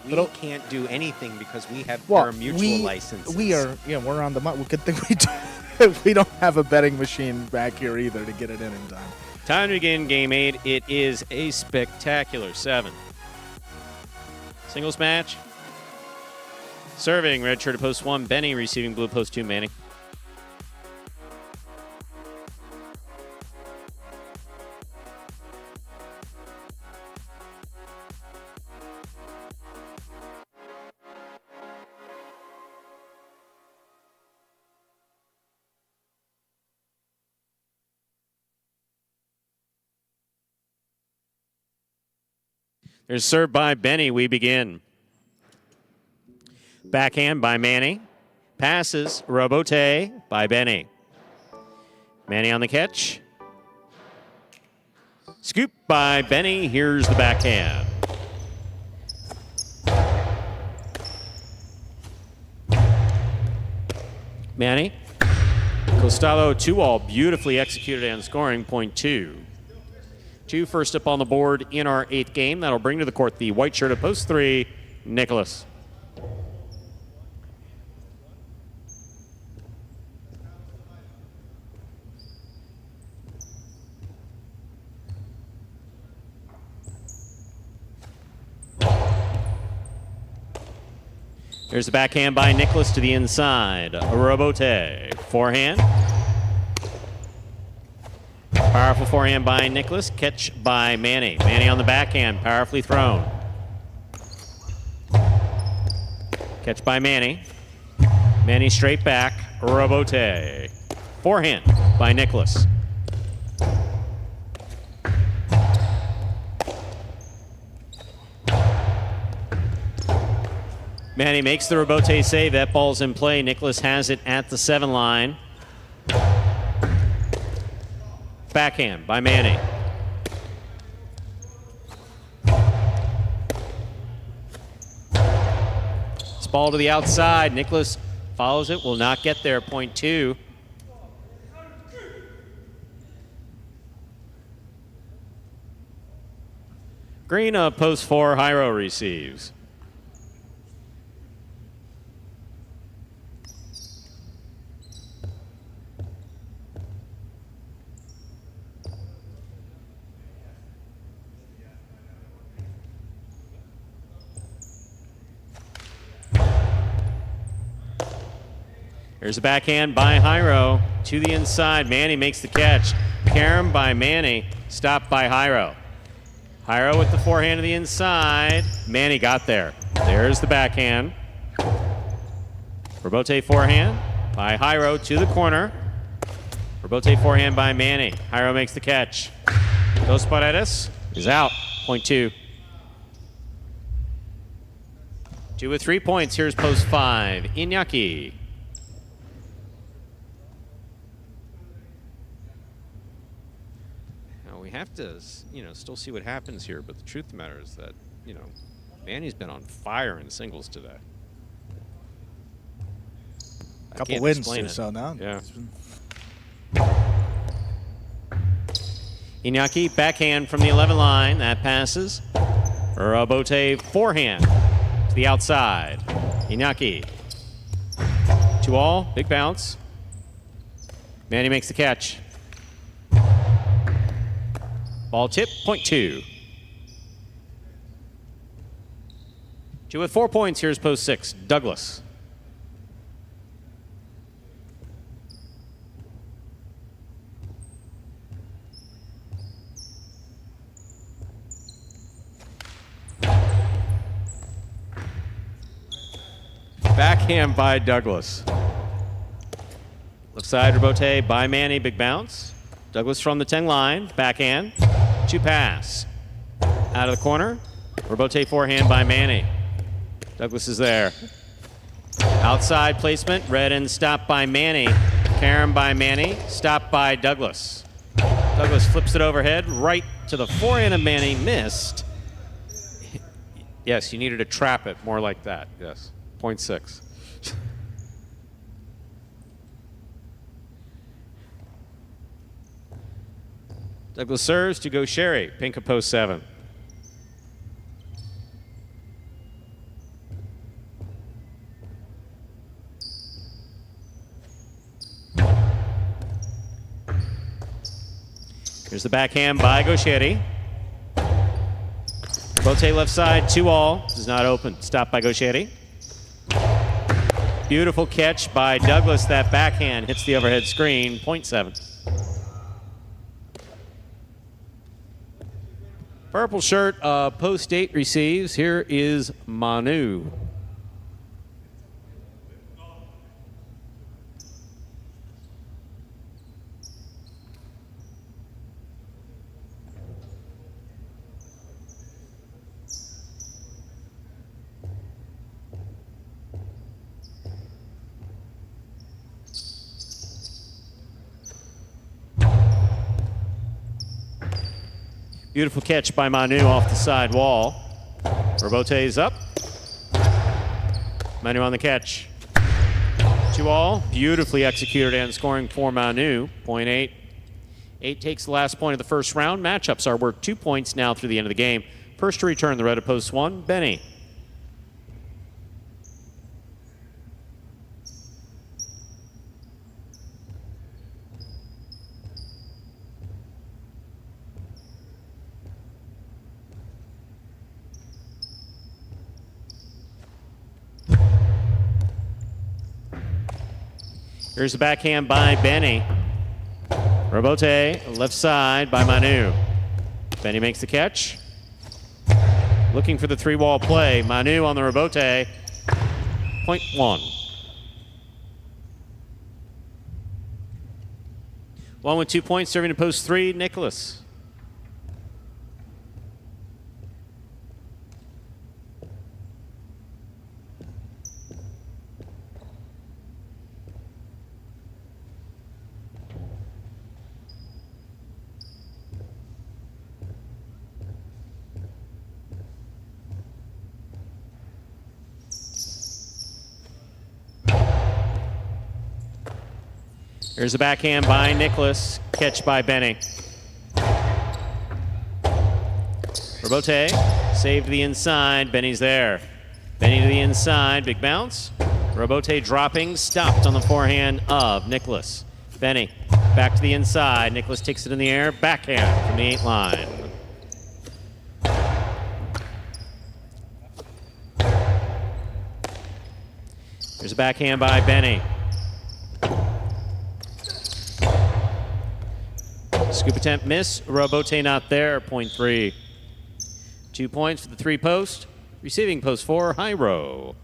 We can't do anything because we have parimutuel licenses. We are, we're on the money. Good thing we don't have a betting machine back here either to get it in time. Time to begin game 8. It is a spectacular 7. Singles match. Serving red shirt at post 1, Benny. Receiving blue post 2, Manny. There's served by Benny. We begin. Backhand by Manny. Passes Robote by Benny. Manny on the catch. Scoop by Benny. Here's the backhand. Manny. Costello 2-all. Beautifully executed and scoring. Point 2. 2 first up on the board in our 8th game. That'll bring to the court the white shirt of post 3, Nicholas. There's the backhand by Nicholas to the inside. Robote. Forehand. Powerful forehand by Nicholas. Catch by Manny. Manny on the backhand. Powerfully thrown. Catch by Manny. Manny straight back. Robote. Forehand by Nicholas. Manny makes the Robote save. That ball's in play. Nicholas has it at the 7 line. Backhand by Manny. This ball to the outside. Nicholas follows it. Will not get there. Point 2. Green of post 4. Hyro receives. There's a backhand by Hyro to the inside. Manny makes the catch. Carom by Manny, stopped by Hyro. Hyro with the forehand to the inside. Manny got there. There's the backhand. Robote forehand by Hyro to the corner. Robote forehand by Manny. Hyro makes the catch. Dos Paredes is out. Point 2. 2 with 3 points. Here's post 5. Iñaki. Have to, still see what happens here, but the truth of the matter is that, Manny's been on fire in singles today. A couple wins too, so now. Yeah. Iñaki, backhand from the 11 line. That passes. Robote forehand to the outside. Iñaki. 2-all, big bounce. Manny makes the catch. Ball tip, point 2. 2 with 4 points. Here's post 6. Douglas. Backhand by Douglas. Left side Robote by Manny. Big bounce. Douglas from the 10 line. Backhand. 2 pass. Out of the corner. Robote forehand by Manny. Douglas is there. Outside placement. Redden stopped by Manny. Carom by Manny. Stopped by Douglas. Douglas flips it overhead. Right to the forehand of Manny. Missed. Yes, you needed to trap it more like that. Yes. Point 6. Douglas serves to go Sherry. Pink of post 7. Here's the backhand by Gaucheri. Bote left side, 2-all. Does not open. Stopped by Gaucheri. Beautiful catch by Douglas. That backhand hits the overhead screen. Point 7. Purple shirt, post 8 receives. Here is Manu. Beautiful catch by Manu off the side wall. Robote's up. Manu on the catch. 2-all. Beautifully executed and scoring for Manu. Point 8. 8 takes the last point of the first round. Matchups are worth 2 points now through the end of the game. First to return the red of post 1, Benny. Here's the backhand by Benny. Robote, left side by Manu. Benny makes the catch. Looking for the 3-wall play. Manu on the Robote. Point 1. 1 with 2 points, serving to post 3, Nicholas. Here's a backhand by Nicholas. Catch by Benny. Robote, save to the inside. Benny's there. Benny to the inside. Big bounce. Robote dropping. Stopped on the forehand of Nicholas. Benny back to the inside. Nicholas takes it in the air. Backhand from the 8 line. Here's a backhand by Benny. Scoop attempt miss. Robote not there. Point 3. 2 points for the 3 post. Receiving post 4, Hyro.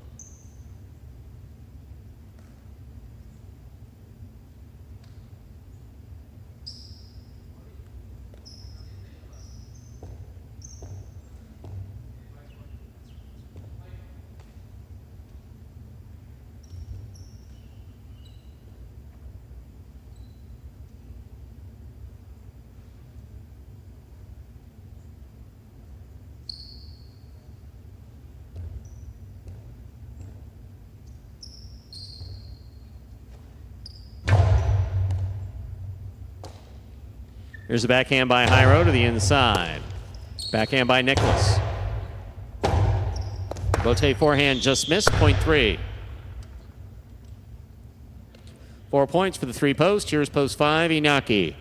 Here's the backhand by Hyro to the inside. Backhand by Nicholas. Bote forehand just missed. Point 3. 4 points for the 3 post. Here's post 5, Inaki.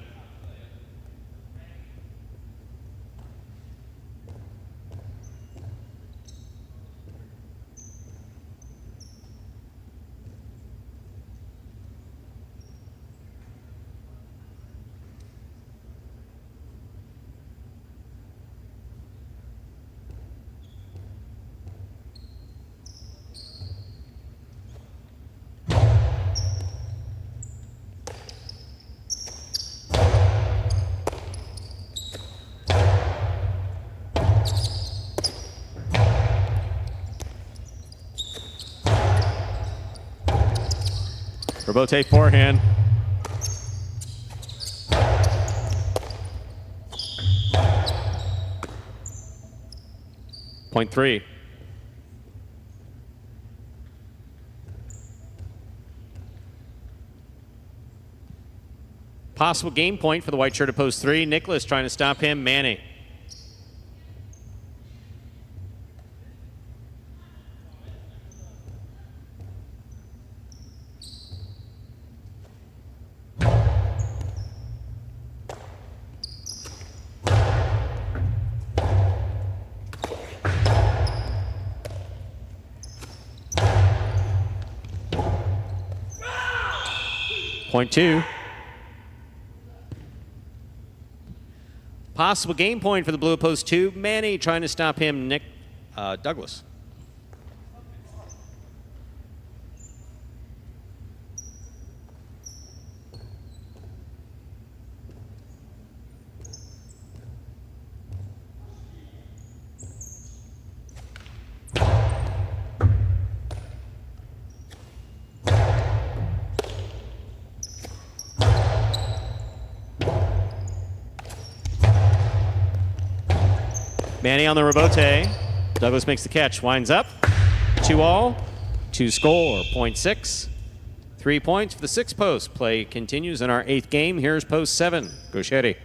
Robote forehand. Point 3. Possible game point for the white shirt at post 3. Nicholas trying to stop him. Manny. Point 2. Possible game point for the blue at post 2. Manny trying to stop him. Douglas. Manny on the rebote. Douglas makes the catch. Winds up. 2-all. 2 score. Point 6. 3 points for the 6 post. Play continues in our 8th game. Here's post 7. Gaucheri.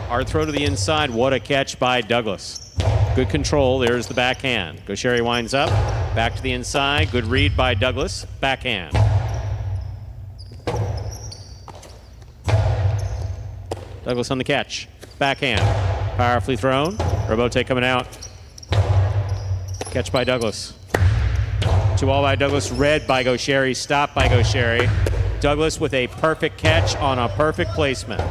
Hard throw to the inside. What a catch by Douglas. Good control. There's the backhand. Gaucheri winds up. Back to the inside. Good read by Douglas. Backhand. Douglas on the catch. Backhand. Powerfully thrown. Rebote coming out. Catch by Douglas. 2-all by Douglas. Read by Gaucheri. Stopped by Gaucheri. Douglas with a perfect catch on a perfect placement.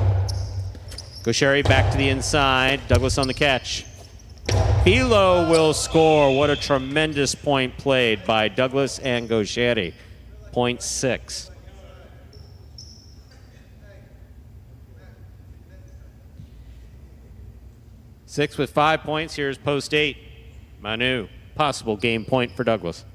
Gaucheri back to the inside. Douglas on the catch. Philo will score. What a tremendous point played by Douglas and Gaucheri. Point 6. Six with 5 points. Here's post 8. Manu. Possible game point for Douglas.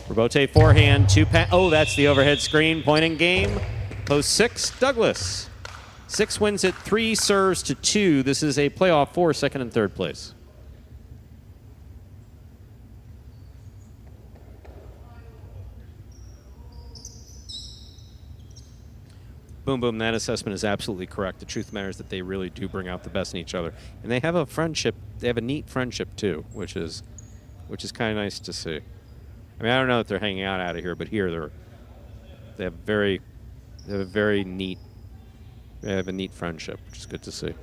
Rebote forehand, oh, that's the overhead screen. Point in game. Post 6, Douglas. 6 wins it, 3 serves to 2. This is a playoff for 2nd and 3rd place. Boom, boom, that assessment is absolutely correct. The truth matters that they really do bring out the best in each other. And they have a friendship, they have a neat friendship too, which is kind of nice to see. I mean, I don't know if they're hanging out of here, but here they have a neat friendship, which is good to see.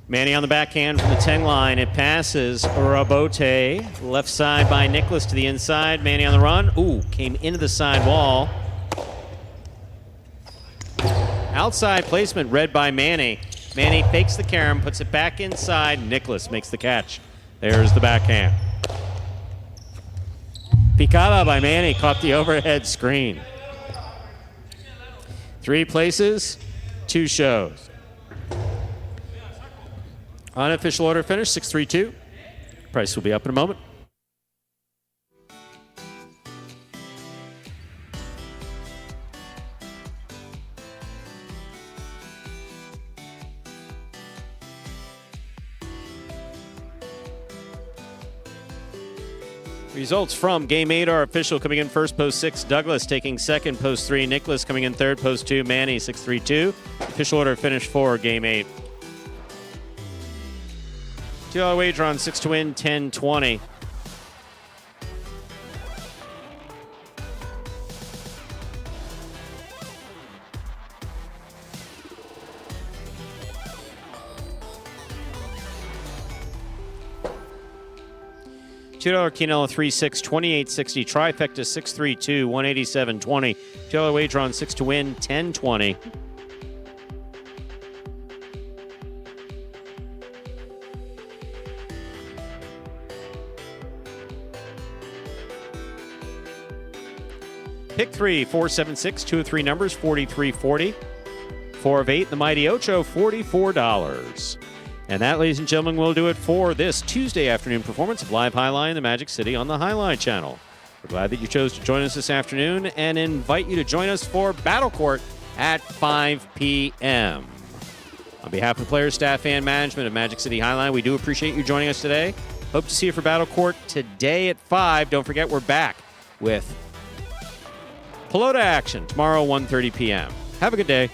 Manny on the backhand from the 10 line. It passes Rebote. Left side by Nicholas to the inside. Manny on the run. Ooh, came into the side wall. Outside placement read by Manny. Manny fakes the carom, puts it back inside. Nicholas makes the catch. There's the backhand. Picada by Manny caught the overhead screen. 3 places, 2 shows. Unofficial order finish, 6-3-2. Price will be up in a moment. Results from Game 8 are official. Coming in first, post 6, Douglas. Taking second, post 3, Nicholas. Coming in third, post 2, Manny, 6-3-2. Official order finish for Game 8. $2 wager on 6 to win, 10-20. $2 Quinella 3-6, 28.60. Trifecta 632, 187.20. $2 wager on 6 to win, 10-20. Pick 3, 476, 2 of 3 numbers, 43.40. 4 of 8, the Mighty Ocho, $44. And that, ladies and gentlemen, will do it for this Tuesday afternoon performance of Live Highline in the Magic City on the Highline Channel. We're glad that you chose to join us this afternoon and invite you to join us for Battle Court at 5 p.m. On behalf of the players, staff, and management of Magic City Highline, we do appreciate you joining us today. Hope to see you for Battle Court today at 5. Don't forget, we're back with Pelota action tomorrow, 1:30 p.m. Have a good day.